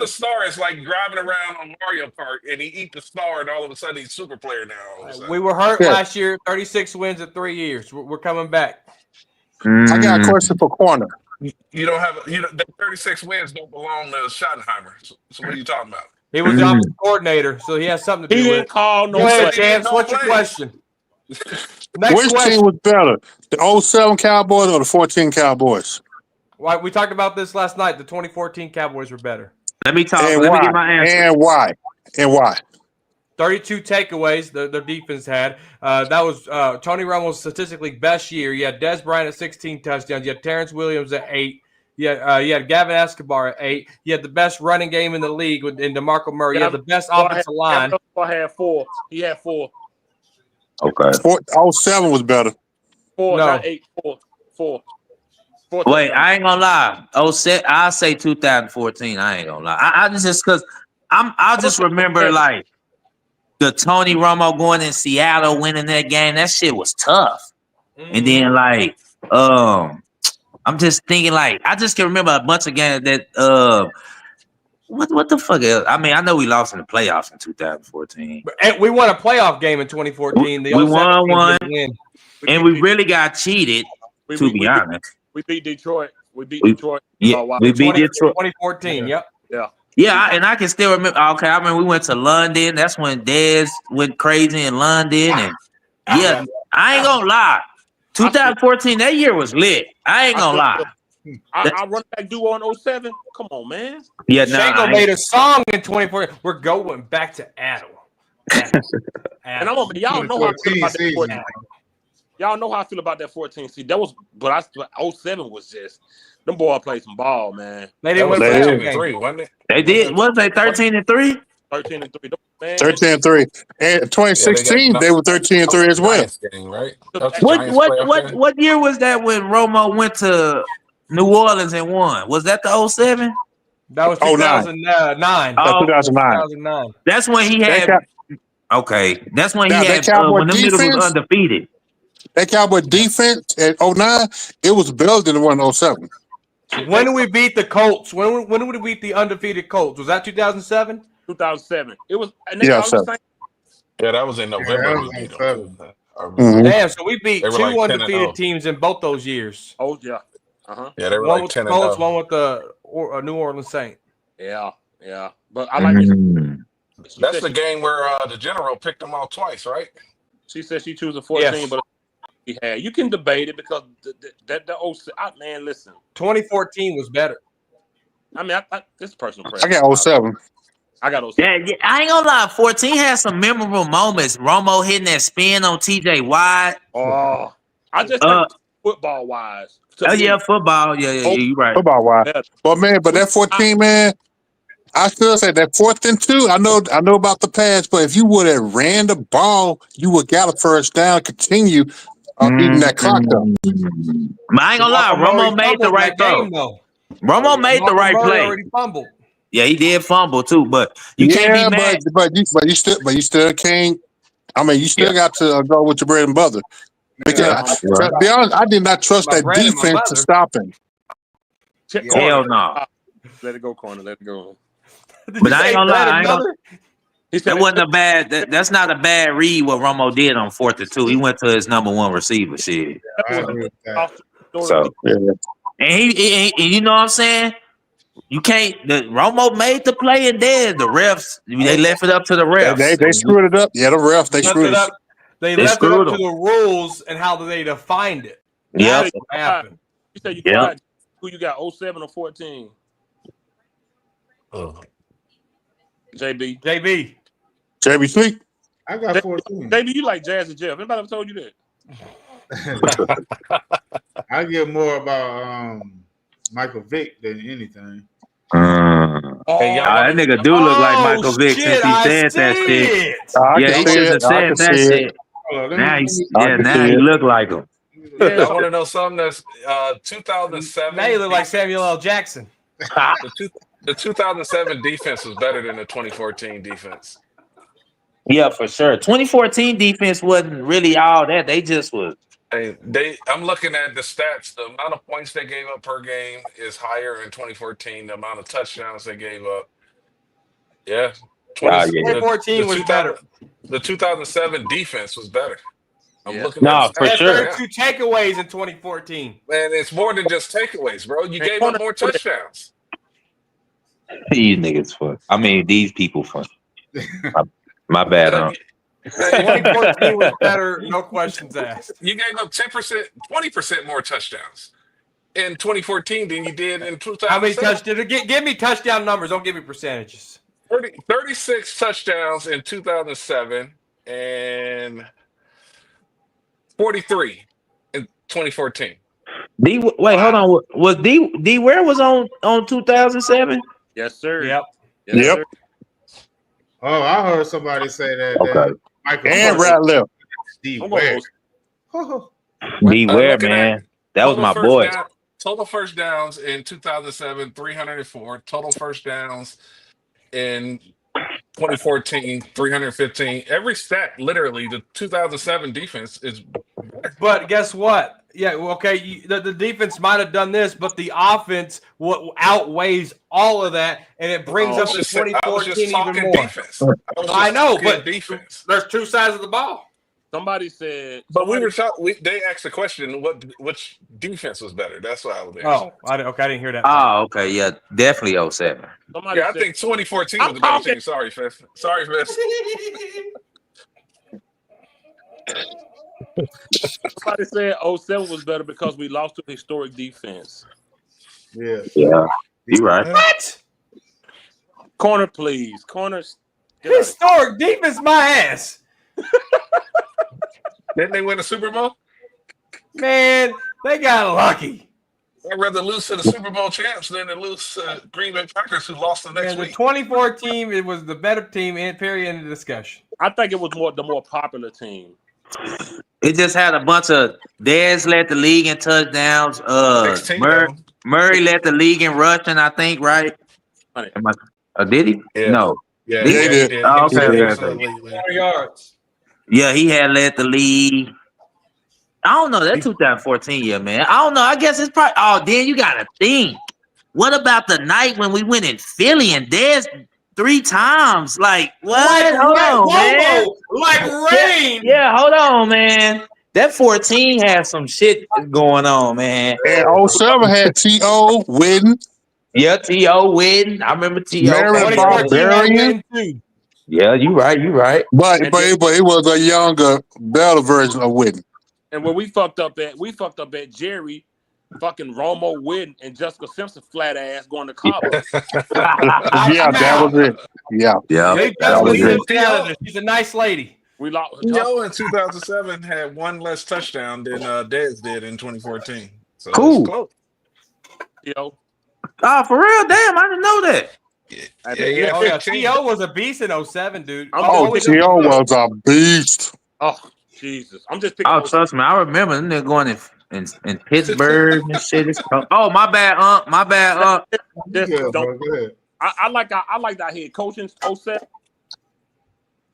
S10: star is like driving around on Mario Kart and he eat the star and all of a sudden he's a super player now.
S4: We were hurt last year. 36 wins in 3 years. We're coming back.
S2: I got a question for corner.
S10: You don't have the 36 wins don't belong to Schottenheimer. So what are you talking about?
S4: He was the offensive coordinator, so he has something to do
S1: He
S4: with
S1: didn't
S4: it.
S1: call no
S4: Go ahead,
S1: play.
S4: Chance. What's your question? Next
S2: Which
S4: question.
S2: team was better, the 07 Cowboys or the 14 Cowboys?
S4: Why we talked about this last night. The 2014 Cowboys were better.
S12: Let me talk.
S2: And
S12: Let
S2: why?
S12: me get my answer.
S2: And why? And why?
S4: 32 takeaways their defense had. That was Tony Romo's statistically best year. You had Des Bryant at 16 touchdowns. You had Terrence Williams at 8. You had Gavin Escobar at 8. You had the best running game in the league in DeMarco Murray. You had the best offensive line.
S1: I had 4. He had 4.
S12: Okay.
S2: 07 was better.
S1: 4,
S4: No.
S1: not 8. 4.
S12: Wait, I ain't gonna lie. I'll say 2014. I ain't gonna lie. I just because I'll just remember like the Tony Romo going in Seattle, winning that game. That shit was tough. And then like I'm just thinking like I just can remember a bunch of games that what the fuck else? I mean, I know we lost in the playoffs in 2014.
S4: And we won a playoff game in 2014.
S12: We won one,
S4: win.
S12: and we really got cheated. To be honest,
S1: we beat Detroit. We beat Detroit.
S12: Yeah, we beat Detroit.
S4: 2014. Yep.
S1: Yeah.
S12: Yeah, and I can still remember. Okay, I remember we went to London. That's when Dez went crazy in London, and yeah, I ain't gonna lie. 2014, that year was lit. I ain't gonna lie.
S1: I run back duo on 07. Come on, man.
S12: Yeah,
S4: Shango made a song in 2014. We're going back to Adam.
S1: And y'all know how I feel about that 14. Y'all know how I feel about that 14 seed. That was, but 07 was just them boys played some ball, man.
S4: They didn't win
S10: 13-3, wasn't it?
S12: They did. What was they 13-3?
S1: 13-3.
S2: 13-3. And 2016, they were 13-3 as well.
S10: Game, right?
S12: What year was that when Romo went to New Orleans and won? Was that the 07?
S4: That was 2009.
S12: Oh,
S4: 2009.
S12: That's when he had. Okay, that's when he
S2: Now,
S12: had.
S2: that Cowboy
S12: When the middle was
S2: defense-
S12: undefeated.
S2: That Cowboy defense at 09, it was better than the one in 07.
S4: When did we beat the Colts? When did we beat the undefeated Colts? Was that 2007?
S1: 2007. It was.
S2: Yeah, so.
S10: Yeah, that was in November. We beat them.
S4: Damn, so we beat
S10: They were
S4: two
S10: like 10-0.
S4: undefeated teams in both those years.
S1: Oh yeah. Uh-huh.
S10: Yeah, they were
S4: One
S10: like
S4: with the
S10: 10-0.
S4: Colts, one with the New Orleans Saints.
S1: Yeah. But I like it.
S10: That's the game where the general picked them all twice, right?
S1: She said she chooses 14,
S4: Yes.
S1: but you can debate it because man, listen.
S4: 2014 was better.
S1: I mean, this is personal preference.
S2: I got 07.
S1: I got 07.
S12: Yeah, I ain't gonna lie. 14 had some memorable moments. Romo hitting that spin on TJ Watt.
S1: Oh, I just think football wise.
S12: Oh yeah, football. Yeah, you're right.
S2: Football wise. But man, that 14, man, I still say that 4th and 2. I know about the pass, but if you would have ran the ball, you would got a first down, continue eating that clock up.
S12: I ain't gonna lie, Romo made the right throw. Romo made the right play.
S4: Already fumbled.
S12: Yeah, he did fumble too, but you can't be mad.
S2: But you still can't. I mean, you still got to go with your bread and butter. Because to be honest, I did not trust that defense to stop him.
S12: Hell no.
S1: Let it go, corner. Let it go.
S12: But I ain't gonna lie. That wasn't a bad. That's not a bad read. What Romo did on 4th and 2, he went to his number one receiver. Shit. So and he you know what I'm saying? You can't. Romo made the play and then the refs they left it up to the refs.
S2: They screwed it up. Yeah, the refs they screwed it up.
S4: They left it up to the rules and how they defined it.
S12: Yeah.
S4: That's what happened.
S1: You said you tried. Who you got? 07 or 14? JB
S2: Sweet.
S7: I got 14.
S1: JB, you like Jazz and Jeff. Anybody ever told you that?
S7: I get more about Michael Vick than anything.
S12: That nigga do look like Michael Vick since he said that shit. Yeah, he should have said that shit. Now he look like him.
S10: I want to know something that's 2007.
S4: Now you look like Samuel L. Jackson.
S10: The 2007 defense was better than the 2014 defense.
S12: Yeah, for sure. 2014 defense wasn't really all that. They just was.
S10: I'm looking at the stats. The amount of points they gave up per game is higher in 2014. The amount of touchdowns they gave up. Yeah.
S4: 2014 was better.
S10: The 2007 defense was better. I'm looking
S12: No,
S10: at the
S12: for
S10: stats
S12: sure.
S10: right now.
S4: 32 takeaways in 2014.
S10: Man, it's more than just takeaways, bro. You gave up more touchdowns.
S12: These niggas fun. I mean, these people fun. My bad.
S4: 2014 was better, no questions asked.
S10: You gave up 10%, 20% more touchdowns in 2014 than you did in 2007.
S4: How many touchdowns? Give me touchdown numbers. Don't give me percentages.
S10: 36 touchdowns in 2007 and 43 in 2014.
S12: Wait, hold on. Was D Ware was on 2007?
S1: Yes, sir.
S4: Yep.
S1: Yes, sir.
S7: Oh, I heard somebody say that.
S12: Okay.
S7: Michael
S2: And
S7: Parsons.
S2: Ratliff.
S7: Steve
S1: I'm
S7: Ware.
S1: almost-
S12: D Ware,
S10: looking
S12: man. That was my
S10: first
S12: boy.
S10: Total first downs in 2007, 304. Total first downs in 2014, 315. Every stat, literally, the 2007 defense is better.
S4: But guess what? Yeah, well, okay, the defense might have done this, but the offense outweighs all of that, and it brings up the 2014 even more.
S10: Defense.
S4: I know, but
S10: defense.
S4: there's two sides of the ball.
S1: Somebody said,
S10: But we were talking. They asked the question, which defense was better? That's what I was asking.
S4: Oh, I didn't hear that.
S12: Oh, okay, yeah, definitely 07.
S1: somebody
S10: Yeah, I
S1: said,
S10: think 2014 was the better team. Sorry, Fifth. Sorry, Fifth.
S1: somebody said 07 was better because we lost to a historic defense.
S7: Yeah.
S12: Yeah, you right.
S4: What?
S1: Corner, please. Corners. get out of
S4: Historic defense, my ass.
S10: Didn't they win the Super Bowl?
S4: Man, they got lucky.
S10: I'd rather lose to the Super Bowl champs than to lose to Green Bay Packers, who lost the next
S4: And the
S10: week.
S4: 2014, it was the better team, and period, end of discussion.
S1: I think it was the more popular team.
S12: It just had a bunch of Dez led the league in touchdowns.
S10: 16 of them.
S12: Murray led the league in rushing, I think, right?
S1: Funny.
S12: Did he?
S10: Yeah.
S12: No.
S10: Yeah,
S12: He
S10: he
S2: did.
S10: did.
S12: Oh,
S10: He was
S12: okay,
S10: absolutely
S12: okay.
S10: leading.
S4: 4 yards.
S12: Yeah, he had led the league. I don't know. That 2014 year, man. I don't know. I guess it's probably. Oh, then you got to think. What about the night when we went in Philly and Dez 3 times? Like, what? Hold on, man.
S4: Like rain.
S12: Yeah, hold on, man. That 14 had some shit going on, man.
S2: And 07 had T.O. Whitten.
S12: Yeah, T.O. Whitten. I remember T.O.
S2: Mary
S4: 2014
S2: Barbarian.
S4: too.
S12: Yeah, you right.
S2: But it was a younger, better version of Whitten.
S1: And when we fucked up at Jerry, fucking Romo Whitten and Jessica Simpson flat ass going to Cabo.
S2: Yeah, that was it. Yeah.
S12: Yeah.
S4: They
S12: That was
S4: just
S12: it.
S4: live She's a nice lady.
S1: We lost.
S10: Joe in 2007 had one less touchdown than Dez did in 2014. So
S12: Cool.
S10: it's close.
S1: Yo,
S12: Oh, for real? Damn, I didn't know that.
S10: Yeah,
S4: Oh, yeah.
S10: 15.
S4: T.O. was a beast in 07, dude.
S2: Oh, T.O. was a beast.
S1: oh Jesus, I'm just picking.
S12: Oh, trust me, I remember them niggas going in Pittsburgh and shit. Oh, my bad, My bad,
S1: Just
S7: Yeah,
S1: don't-
S7: bro, go ahead.
S1: I like our head coach in 07.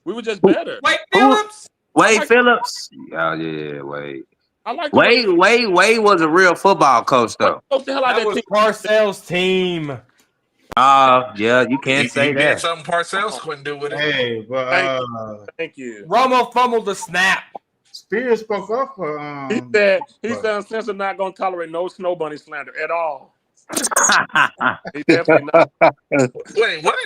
S1: We were just better.
S4: Wait, Phillips.
S12: Wade Phillips. Oh, yeah, Wade.
S1: I like
S12: Wade was a real football coach, though.
S1: Coach the hell out
S4: That
S1: of
S4: was
S1: that team.
S4: Parcells' team.
S12: Yeah, you can't say
S10: He did
S12: that.
S10: something Parcells couldn't do with it.
S7: Hey, but
S1: Thank you.
S4: Romo fumbled the snap.
S7: Spears spoke up for
S1: He said Simpson not gonna tolerate no snow bunny slander at all. He definitely not.
S10: Wait, what?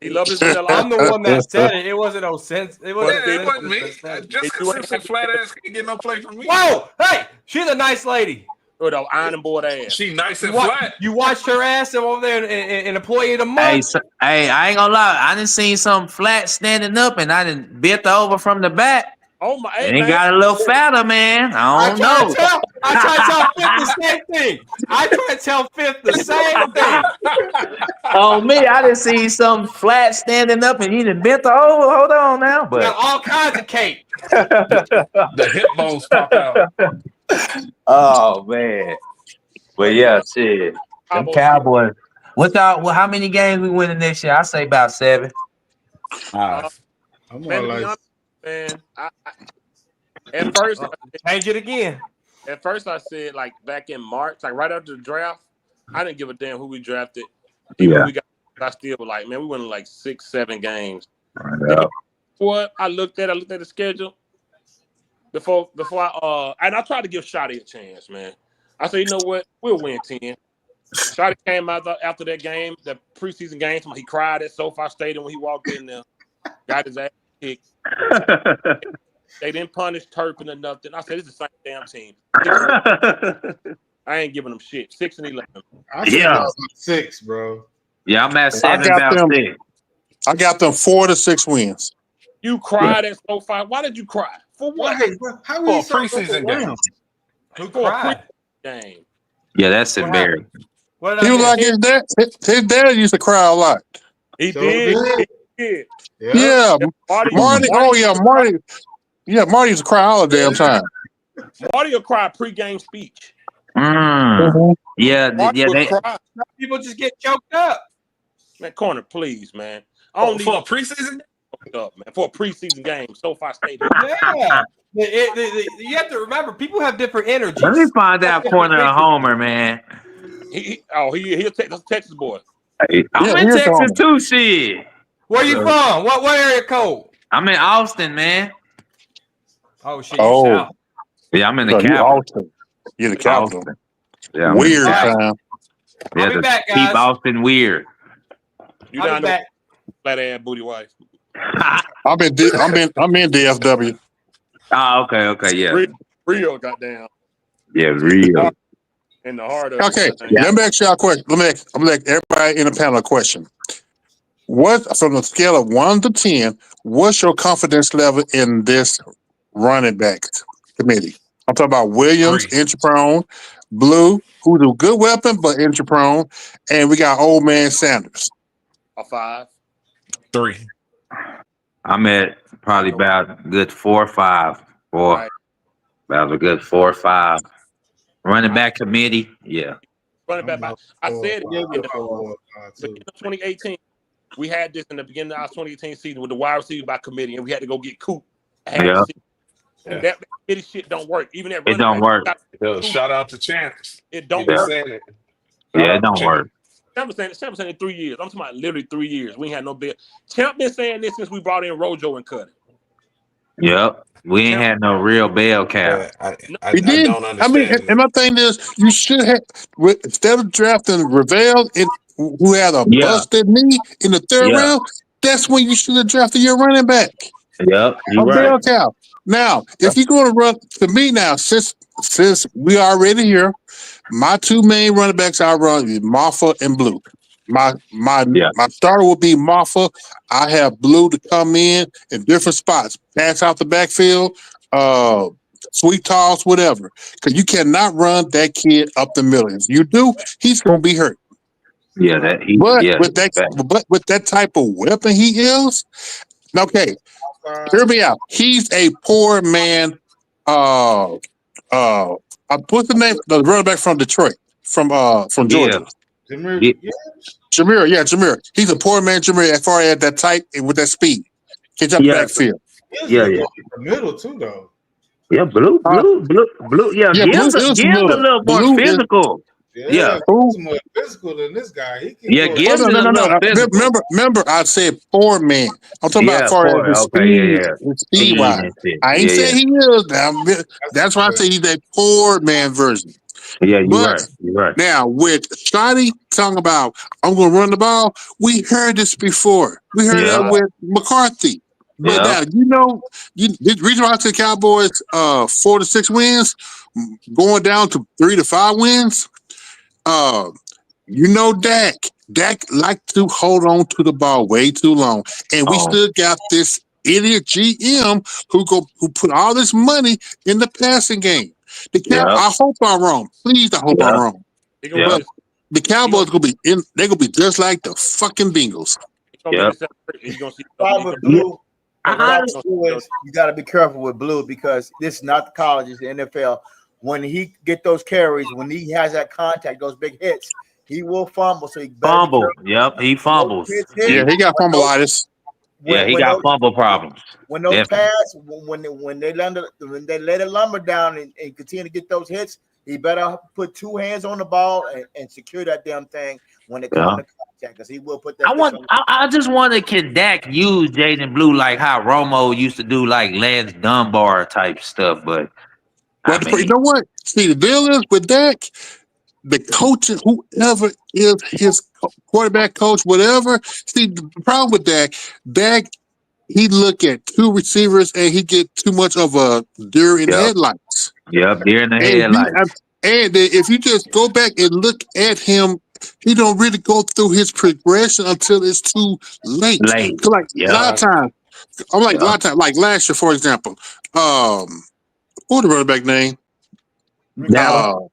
S1: He loved his real
S4: I'm
S1: life.
S4: the one that said it. It wasn't no sense. It wasn't.
S10: Yeah, it wasn't me.
S4: Simpson that said it.
S10: Jessica Simpson flat ass can't get no play from me.
S4: Whoa! Hey, she's a nice lady.
S1: With an iron board ass.
S10: She nice and
S4: You,
S10: flat.
S4: you watched her ass over there in Employee of the
S12: Hey,
S4: Month.
S12: hey, I ain't gonna lie. I done seen something flat standing up, and I done bent over from the back.
S1: Oh my!
S12: And
S1: Hey,
S12: it
S1: man.
S12: got a little fatter, man. I don't know.
S4: I tried to tell Fifth the same thing. I tried to tell Fifth the same thing.
S12: On me, I done seen something flat standing up, and he done bent over. Hold on now,
S4: Got
S12: but
S4: all kinds of cake.
S10: The hip bones pop out.
S12: oh man. But yeah, shit. Them Cowboys. What y'all? Well, how many games we winning this year? I say about 7.
S7: I'm
S1: Man,
S7: more
S1: to be
S7: like
S1: honest, man, at first,
S4: Change it again.
S1: at first I said like back in March, like right after the draft, I didn't give a damn who we drafted. Even when we got, I still was like, man, we won like 6-7 games.
S12: Yeah.
S1: What I looked at the schedule before I and I tried to give Shotty a chance, man. I said, you know what, we'll win 10. Shotty came out after that game, the preseason game. He cried at SoFi Stadium when he walked in there, got his ass kicked. They didn't punish Turpin or nothing. I said, it's the same damn team. I ain't giving them shit. 6-11.
S7: I said y'all was 6, bro.
S12: Yeah, I'm at 7
S2: got
S12: about
S2: them.
S12: 6.
S2: I got them 4 to 6 wins.
S1: You cried at SoFi. Why did you cry? For what?
S7: Hey, bro, how
S10: For
S7: we
S10: a preseason game.
S4: Who
S1: For a
S4: cried?
S1: game.
S12: Yeah, that's embarrassing.
S4: What did
S2: He
S4: I
S2: was
S4: miss?
S2: like his dad. His dad used to cry a lot.
S1: He
S7: So
S1: did.
S7: did.
S1: He did.
S2: Yeah, Marty. Oh yeah, Marty. Yeah, Marty used to cry all the damn time.
S1: Marty will cry pregame speech.
S12: Yeah,
S1: Marty
S12: yeah.
S1: will
S12: They,
S1: cry.
S4: People just get choked up.
S1: Man, corner, please, man. I don't
S10: For a
S1: need
S10: preseason?
S1: up, man. For a preseason game, SoFi Stadium.
S4: Yeah. You have to remember, people have different energies.
S12: let me find out corner of Homer, man.
S1: He's a Texas boy.
S12: Hey, I'm
S2: Yeah,
S12: in
S2: here's
S12: Texas
S2: Homer.
S12: too, shit.
S4: Where you from? What area code?
S12: I'm in Austin, man.
S4: Oh shit, you
S2: Oh,
S4: south.
S12: Yeah, I'm in the
S2: so you
S12: capital.
S2: Austin. You're the capital.
S12: Austin. Yeah, I'm in the
S2: Weird
S12: capital.
S2: time.
S12: Yeah,
S4: I'll be
S12: the
S4: back,
S12: keep
S4: guys.
S12: Austin weird.
S1: You
S4: I'll
S1: down
S4: be
S1: there,
S4: back.
S1: flat ass booty wife.
S2: I'm in DFW.
S12: Oh, okay, yeah.
S1: Real goddamn.
S12: Yeah, real.
S1: In the heart of
S2: Okay,
S1: it.
S2: let me ask y'all a question. I'm gonna ask everybody in the panel a question. What, from the scale of 1 to 10, what's your confidence level in this running back committee? I'm talking about Williams,
S10: 3.
S2: injury prone, Blue, who's a good weapon but injury prone, and we got old man Sanders.
S1: A 5.
S10: 3.
S12: I'm at probably about a good 4 or 5.
S1: Right.
S12: About a good 4 or 5. Running back committee, yeah.
S1: Running back. I said it
S7: Yeah,
S1: in the beginning of 2018. We had this in the beginning of our 2018 season with the wide receiver by committee, and we had to go get Coop.
S12: Yeah.
S1: That committee shit don't work. Even that
S12: It don't work.
S10: Yo, shout out to Chance.
S1: It don't
S10: He been
S1: work.
S10: saying it.
S12: Yeah, it don't work.
S1: Champ been saying in 3 years. I'm talking about literally 3 years. We ain't had no bill. Champ been saying this since we brought in Rojo and Cutting.
S12: Yep. We ain't had no real bell cap.
S2: We did.
S10: don't
S2: I mean,
S10: understand.
S2: and my thing is, you should have, instead of drafting Ravel, who had a
S12: Yeah.
S2: busted knee in the 3rd
S12: Yeah.
S2: round, that's when you should have drafted your running back.
S12: Yep,
S2: A
S12: you're
S2: bell
S12: right.
S2: cow. Now, if you're going to run to me now, since we already here, my 2 main running backs I run is Maffa and Blue. My starter will be Maffa. I have Blue to come in different spots, pass out the backfield, sweet toss, whatever. Because you cannot run that kid up the middle. If you do, he's going to be hurt.
S12: Yeah,
S2: But with that type of weapon he is, okay. Hear me out. He's a poor man. What's the name? The running back from Detroit, from Georgia. Jameer. He's a poor man, Jameer, as far as that type with that speed. Catch up the backfield.
S12: Yeah.
S7: The middle too, though.
S12: Yeah, blue. Yeah, Gibbs a little more physical. Yeah.
S7: He's more physical than this guy. He can
S12: Yeah,
S7: go-
S12: Gibbs is a little physical.
S2: Remember, I said poor man. I'm talking about as far as the speed wise. I ain't saying he is. That's why I say he's a poor man version.
S12: Yeah, you're right.
S2: Now, with Scotty talking about, I'm going to run the ball, we heard this before. We heard that with McCarthy. But now, the reason why I said Cowboys 4 to 6 wins, going down to 3 to 5 wins, Dak. Dak like to hold on to the ball way too long. And we still got this idiot GM who put all this money in the passing game. I hope I'm wrong. Please, I hope I'm wrong. But the Cowboys they're gonna be just like the fucking Bengals.
S8: You got to be careful with Blue because this is not the college, it's the NFL. When he get those carries, when he has that contact, those big hits, he will fumble. So he
S12: fumble. Yep, he fumbles.
S2: Yeah, he got fumbleitis.
S12: Yeah, he got fumble problems.
S8: When those
S12: Definitely.
S8: pass, when they let it lumber down and continue to get those hits, he better put two hands on the ball and secure that damn thing when it comes to contact, because he will put that.
S12: I just wonder, can Dak use Jaden Blue like how Romo used to do, like Lance Dunbar type stuff? But
S2: you know what? See, the deal is with Dak, the coaches, whoever is his quarterback coach, whatever. See, the problem with Dak, he look at two receivers and he get too much of a deer in the headlights.
S12: Yep, deer in the headlights.
S2: And if you just go back and look at him, he don't really go through his progression until it's too late. So like a lot of times, a lot of times, like last year, for example, what the running back name? Not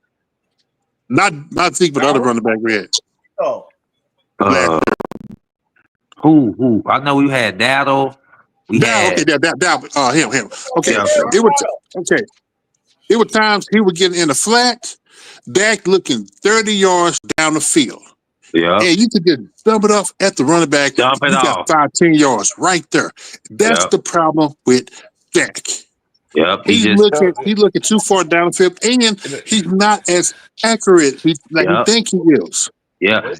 S2: Zeke, but the other running back we had.
S12: Who? I know we had Daddle.
S2: Him. Okay, It were times he would get in the flat, Dak looking 30 yards down the field.
S12: Yeah.
S2: And you could just dump it off at the running back. You got 5-10 yards right there. That's the problem with Dak.
S12: Yep.
S2: He looking too far down the field, and he's not as accurate we think he is.
S12: Yeah,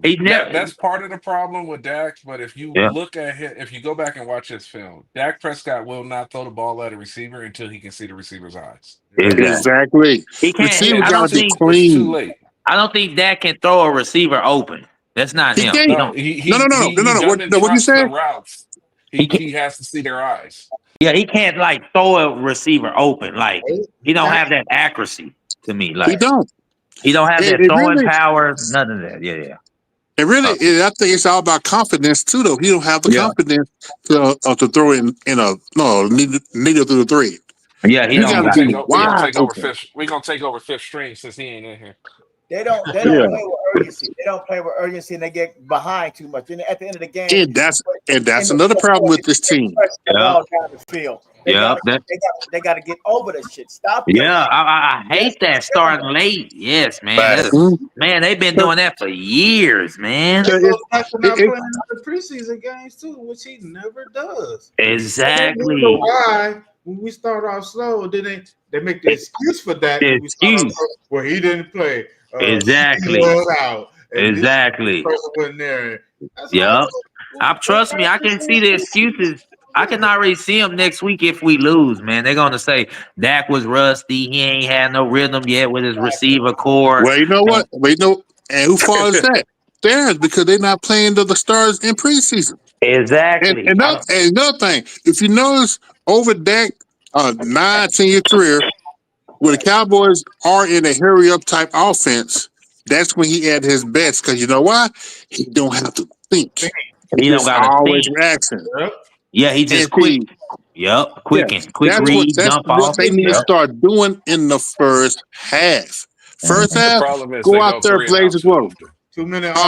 S10: that's part of the problem with Dak. But if you look at him, if you go back and watch his film, Dak Prescott will not throw the ball at a receiver until he can see the receiver's eyes.
S2: Exactly.
S12: He can't.
S2: Receiver
S12: I
S2: gotta be
S10: It's
S2: clean.
S10: too late.
S12: I don't think Dak can throw a receiver open. That's not him.
S2: No. What you saying?
S10: He has to see their eyes.
S12: Yeah, he can't like throw a receiver open. Like he don't have that accuracy to me. Like
S2: he don't.
S12: He don't have that throwing power. None of that. Yeah.
S2: And really, I think it's all about confidence too. Though he don't have the confidence to throw in needle through the three.
S12: Yeah, he don't.
S10: We're gonna take over fifth string since he ain't in here.
S8: They don't play with urgency. They don't play with urgency, and they get behind too much. And at the end of the game,
S2: and that's another problem with this team.
S8: They got to get over that shit. Stop.
S12: Yeah, I hate that starting late. Yes, man. Man, they've been doing that for years, man.
S7: Not playing the preseason games too, which he never does.
S12: Exactly.
S7: So why, when we start off slow, then they make the excuse for that. Where he didn't play.
S12: Exactly.
S7: He was out.
S12: Exactly.
S7: Yep.
S12: Trust me, I can see the excuses. I can already see them next week if we lose, man. They're gonna say Dak was rusty. He ain't had no rhythm yet with his receiver core.
S2: Well, you know what? And who fault is that? Theirs, because they're not playing the stars in preseason.
S12: Exactly.
S2: And another thing, if you notice, over Dak 9-10-year career, when the Cowboys are in a hurry up type offense, that's when he at his best. Because you know why? He don't have to think.
S12: He don't got to
S2: always
S12: think.
S2: reaction.
S12: Yeah, he just quick. Yep, quick read, dump off.
S2: That's what they need to start doing in the first half. First half, go out there, blaze it well.
S7: 2 minutes.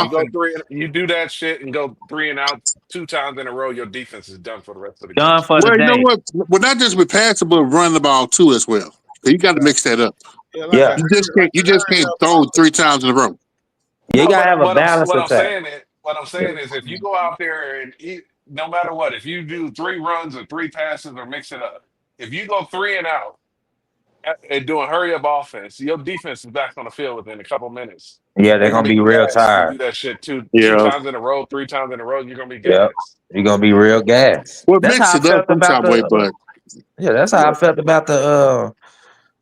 S10: You do that shit and go 3 and out 2 times in a row. Your defense is done for the rest of the game.
S12: Done for the day.
S2: You know what? Well, not just with passing, but running the ball too as well. You got to mix that up.
S12: Yeah,
S2: you just can't throw 3 times in a row.
S12: You gotta have a balance attack.
S10: What I'm saying is, if you go out there and no matter what, if you do 3 runs or 3 passes or mix it up, if you go 3 and out and doing hurry up offense, your defense is back on the field within a couple minutes.
S12: Yeah, they're gonna be real tired.
S10: You do that shit 2 times in a row, 3 times in a row, you're gonna be gassed.
S12: Yep. You're gonna be real gas.
S2: Well, mix it up sometime, but
S12: that's how I felt about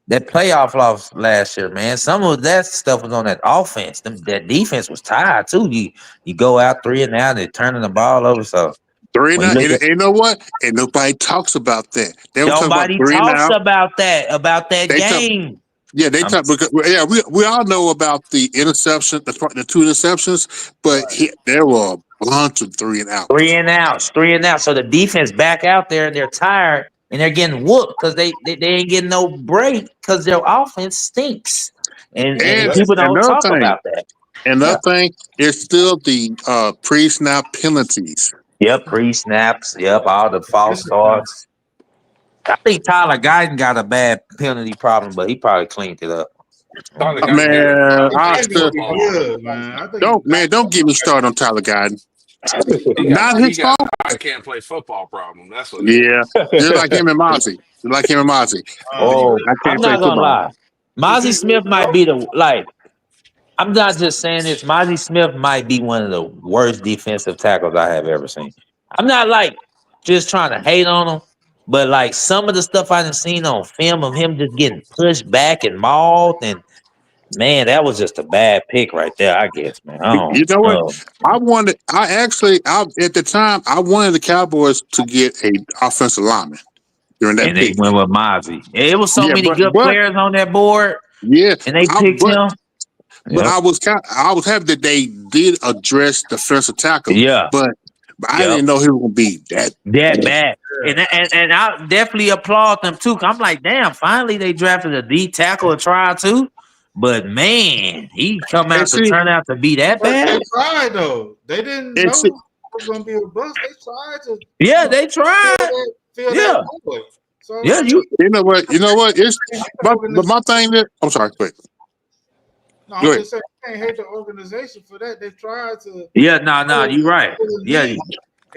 S12: that playoff loss last year, man. Some of that stuff was on that offense. That defense was tired too. You go out 3 and out and turning the ball over. So
S2: 3 and out. And you know what? And nobody talks about that.
S12: Nobody talks about that game.
S2: They talk because we all know about the interception, the 2 interceptions, but there were a bunch of 3 and out.
S12: 3 and out. So the defense back out there and they're tired. And they're getting whooped because they ain't getting no break because their offense stinks. And people don't talk about that.
S2: Another thing is still the pre-snap penalties.
S12: Yep, pre-snaps. Yep, all the false starts. I think Tyler Guyton got a bad penalty problem, but he probably cleaned it up.
S2: Man, don't get me started on Tyler Guyton. Not
S10: He
S2: his
S10: got
S2: fault.
S10: I can't play football problem. That's what he got.
S2: Yeah, just like him and Mozzie. Just like him and Mozzie.
S12: Oh,
S2: I
S12: I'm
S2: can't play
S12: not gonna
S2: football.
S12: lie. Mozzie Smith might be the like. I'm not just saying this. Mozzie Smith might be one of the worst defensive tackles I have ever seen. I'm not like just trying to hate on him, but like some of the stuff I done seen on film of him just getting pushed back and mauled, and man, that was just a bad pick right there. I guess, man. I
S2: You
S12: don't
S2: know what?
S12: know.
S2: At the time, I wanted the Cowboys to get a offensive lineman during that
S12: And they
S2: pick.
S12: went with Mozzie. It was so
S2: Yeah,
S12: many
S2: but
S12: good players on that board,
S2: yeah,
S12: and they picked him.
S2: But
S12: Yep.
S2: I was happy that they did address defensive tackle.
S12: Yeah.
S2: But I didn't know he was gonna be that
S12: bad. And I definitely applaud them too. I'm like, damn, finally they drafted a D tackle to try too. But man, he turn out to be that bad.
S7: They tried though. They didn't know it was gonna be a bust. They tried to.
S12: They tried.
S7: Fill
S12: Yeah.
S7: that void. So
S12: You
S2: know what? It's but my thing is, I'm sorry, quick.
S7: No, I'm just saying, you can't hate the organization for that. They tried to.
S12: No, you're right. Yeah.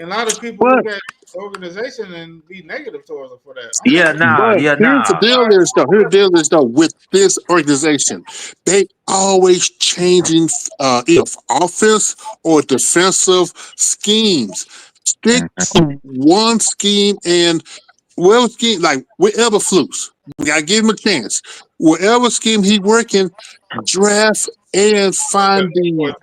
S7: And a lot of people look at the organization and be negative towards them for that.
S2: Here's the deal is though with this organization, they always changing if offense or defensive schemes. Stick to one scheme and scheme like whatever flukes. We gotta give him a chance. Whatever scheme he working, draft and find the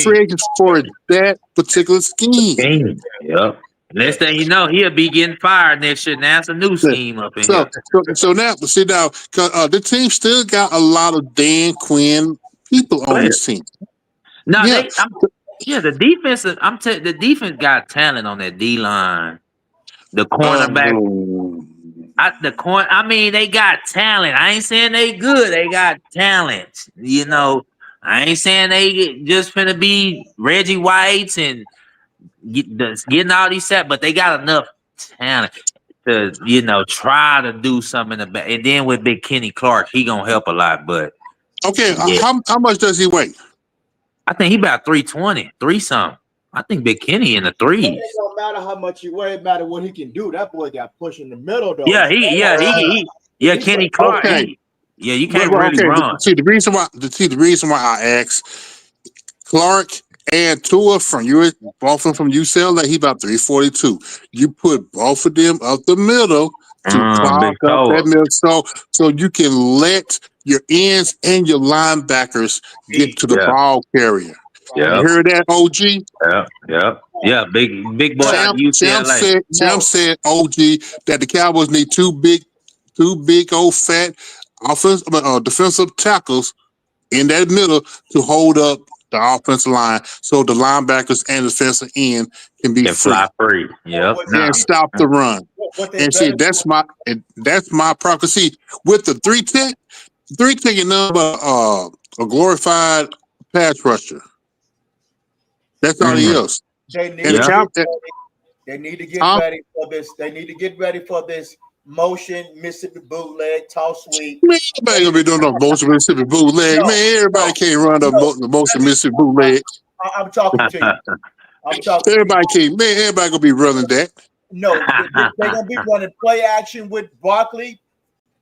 S2: free agents for that particular scheme.
S12: Yep. Next thing you know, he'll be getting fired next year. Now it's a new scheme up in here.
S2: So now, see now, the team still got a lot of Dan Quinn people on this team.
S12: No, the defense. The defense got talent on that D line. The cornerback. I mean, they got talent. I ain't saying they good. They got talent. You know, I ain't saying they just finna be Reggie Whites and getting all these sets, but they got enough talent to, try to do something in the back. And then with Big Kenny Clark, he gonna help a lot. But
S2: okay, how much does he weigh?
S12: I think he about 320, 3 something. I think Big Kenny in the 3s.
S8: It don't matter how much you weigh, it matter what he can do. That boy got pushed in the middle though.
S12: Kenny Clark.
S2: Okay.
S12: You can't really run.
S2: See the reason why I asked Clark and Tua from both of them from UCLA, he about 342. You put both of them up the middle to clog up that middle, so you can let your ends and your linebackers get to the ball carrier.
S12: Yeah,
S2: you heard that, OG?
S12: Yeah. Big boy out of UCLA.
S2: Sam said, OG, that the Cowboys need two big old fat defensive tackles in that middle to hold up the offensive line, so the linebackers and the defensive end can be
S12: free. Yep.
S2: And stop the run. And see, that's my problem. See, with the 3-tech is nothing but a glorified pass rusher. That's all he is.
S8: They need to get ready for this. They need to get ready for this motion Mississippi bootleg, toss sweep.
S2: Man, everybody gonna be doing no motion Mississippi bootleg. Man, everybody can't run the motion Mississippi bootleg.
S8: I'm talking to you.
S2: Everybody can't. Man, everybody gonna be running that.
S8: No, they're gonna be running play action with Barkley,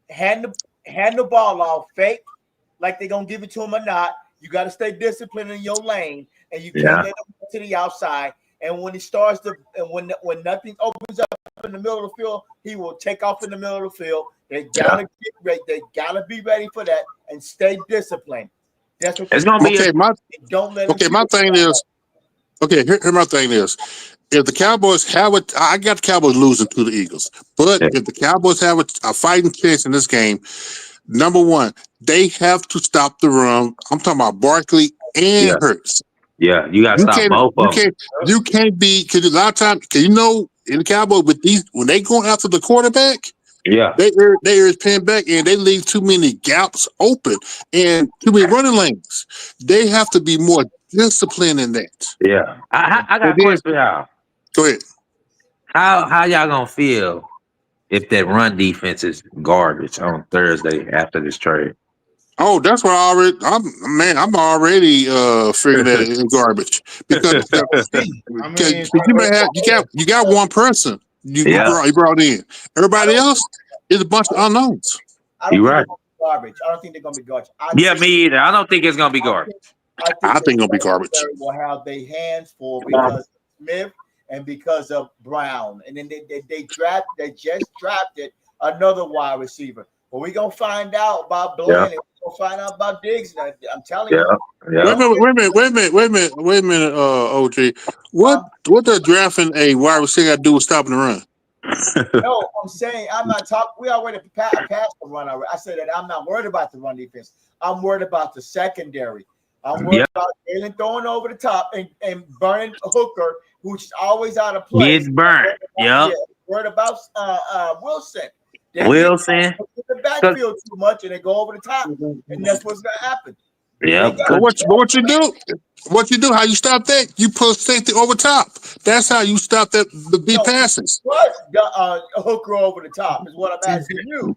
S8: hand the ball off, fake like they're gonna give it to him or not. You got to stay disciplined in your lane, and you can't let him go to the outside. And when he starts when nothing opens up in the middle of the field, he will take off in the middle of the field. They gotta get ready. They gotta be ready for that and stay disciplined. That's what
S12: it's gonna be.
S2: Okay, my thing is. Okay, here my thing is. If the Cowboys have it, I got the Cowboys losing to the Eagles. But if the Cowboys have a fighting chance in this game, number one, they have to stop the run. I'm talking about Barkley and Hurts.
S12: Yeah, you got to stop both of them.
S2: You can't be, because a lot of times, in the Cowboys, with these, when they go after the quarterback, they are pinned back and they leave too many gaps open and too many running lanes. They have to be more disciplined in that.
S12: Yeah. I got a question for y'all.
S2: Go ahead.
S12: How y'all gonna feel if that run defense is garbage on Thursday after this trade?
S2: Oh, that's what I'm already figuring that it's garbage because
S7: I mean,
S2: you got one person you
S12: Yeah.
S2: brought in. Everybody else is a bunch of unknowns.
S8: I don't
S12: You
S8: think
S12: right.
S8: they're garbage. I don't think they're gonna be garbage.
S12: Yeah, me either. I don't think it's gonna be garbage.
S2: I think it'll be garbage.
S8: Will have their hands full because of Smith and because of Brown, and then they just drafted another wide receiver. But we're gonna find out about Bland. And we're gonna find out about Diggs. And I'm telling you.
S2: Wait a minute, OG. What does drafting a wide receiver got to do with stopping the run?
S8: No, I'm saying I'm not talking. We already passed the run already. I said that I'm not worried about the run defense. I'm worried about the secondary. I'm worried about Jalen throwing over the top and burning Hooker, who's always out of place.
S12: Gets burnt. Yep.
S8: Worried about Wilson.
S12: Wilson.
S8: The backfield too much, and they go over the top, and that's what's gonna happen.
S12: Yeah.
S2: But what you do? What you do? How you stop that? You put safety over top. That's how you stop the big passes.
S8: What? Hooker over the top is what I'm asking you.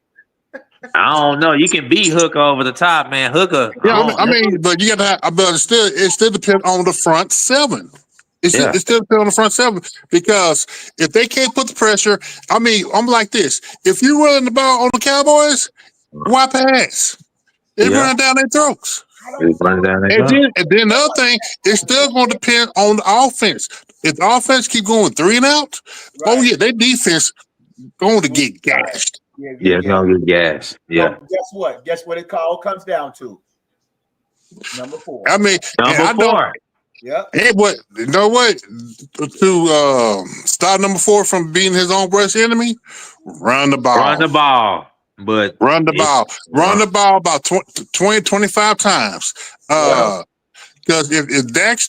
S12: I don't know. You can beat Hooker over the top, man. Hooker.
S2: Yeah, I mean, but you got to. But it still depends on the front seven. It still depends on the front seven because if they can't put the pressure, I mean, I'm like this. If you're running the ball on the Cowboys, why pass? They run down their throats. And then the other thing, it's still going to depend on the offense. If the offense keep going 3 and out, oh yeah, their defense going to get gashed.
S12: Yeah, it's gonna get gas. Yeah.
S8: So guess what? Guess what it all comes down to? Number 4.
S2: I mean,
S12: number 4.
S8: Yeah.
S2: Hey, but you know what? To stop number 4 from being his own worst enemy, run the ball.
S12: Run the ball. But
S2: run the ball. Run the ball about 20, 25 times. Because if Dak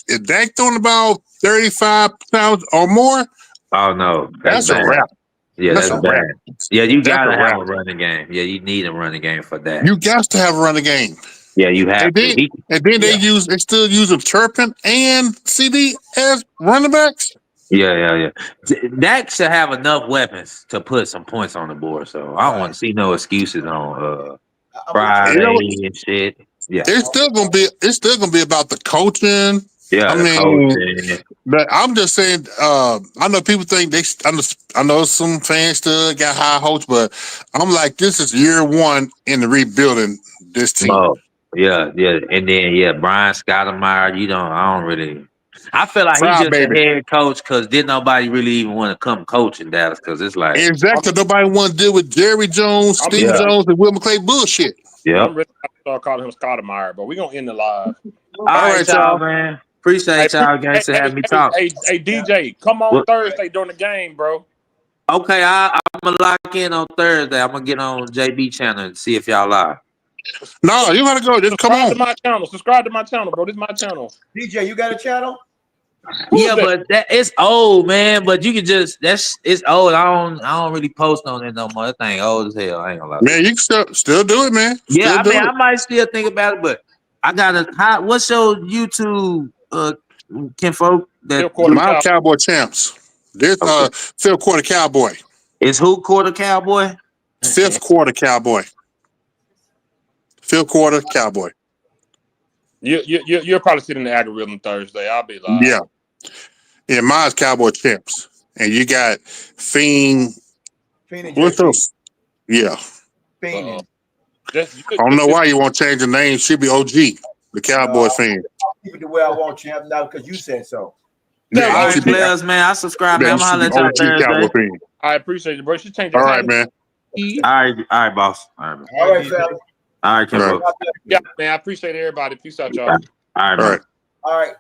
S2: throwing the ball 35 times or more,
S12: oh no,
S2: that's a wrap.
S12: Yeah, that's bad. Yeah, you gotta have a
S2: wrap.
S12: running game. Yeah, you need a running game for that.
S2: You got to have a running game.
S12: Yeah, you have to.
S2: And then they still using Turpin and CD as running backs.
S12: Yeah. Dak should have enough weapons to put some points on the board. So I don't want to see no excuses on Friday and shit. Yeah,
S2: it's still gonna be about the coaching.
S12: Yeah,
S2: I mean, but I'm just saying. I know people think I know some fans still got high hopes, but I'm like, this is year 1 in the rebuilding this team.
S12: Oh, yeah, and then Brian Scottemeyer. I don't really. I feel like he's just a head coach because didn't nobody really even want to come coach in Dallas because it's like
S2: exactly nobody want to deal with Jerry Jones, Steve Jones, and Will McClay bullshit.
S12: Yeah,
S1: I'm ready to start calling him Scottemeyer, but we're gonna end the live.
S12: All right, y'all, man. Appreciate y'all guys to have me talk.
S1: Hey, DJ, come on Thursday during the game, bro.
S12: Okay, I'm gonna lock in on Thursday. I'm gonna get on JB channel and see if y'all live.
S2: No, you gotta go. Just come on.
S1: Subscribe to my channel, bro. This is my channel.
S8: DJ, you got a channel?
S12: Yeah, but it's old, man. But you can it's old. I don't really post on it no more. That thing old as hell. I ain't gonna lie.
S2: Man, you can still do it, man.
S12: I might still think about it, but I got what's your YouTube kinfolk
S2: my Cowboy Champs. This fifth quarter Cowboy.
S12: Is who quarter Cowboy?
S2: Fifth quarter Cowboy. Fifth quarter Cowboy.
S1: You'll probably see it in the algorithm Thursday. I'll be live.
S2: Yeah, mine's Cowboy Champs. And you got Fiend.
S8: What's
S2: up? Yeah.
S8: Fiend.
S2: I don't know why you won't change the name. Should be OG, the Cowboy Fiend.
S8: Keep it the way I want, champ, now because you said so.
S12: Yeah, all right, players, man. I subscribe, man. I'm gonna let y'all Thursday.
S1: I appreciate it, bro. You change
S2: all right, man.
S12: All right, boss. All
S8: right, fella.
S12: All right, Kimbo.
S1: Yeah, man. I appreciate everybody. Peace out, y'all.
S12: All right,
S8: all right.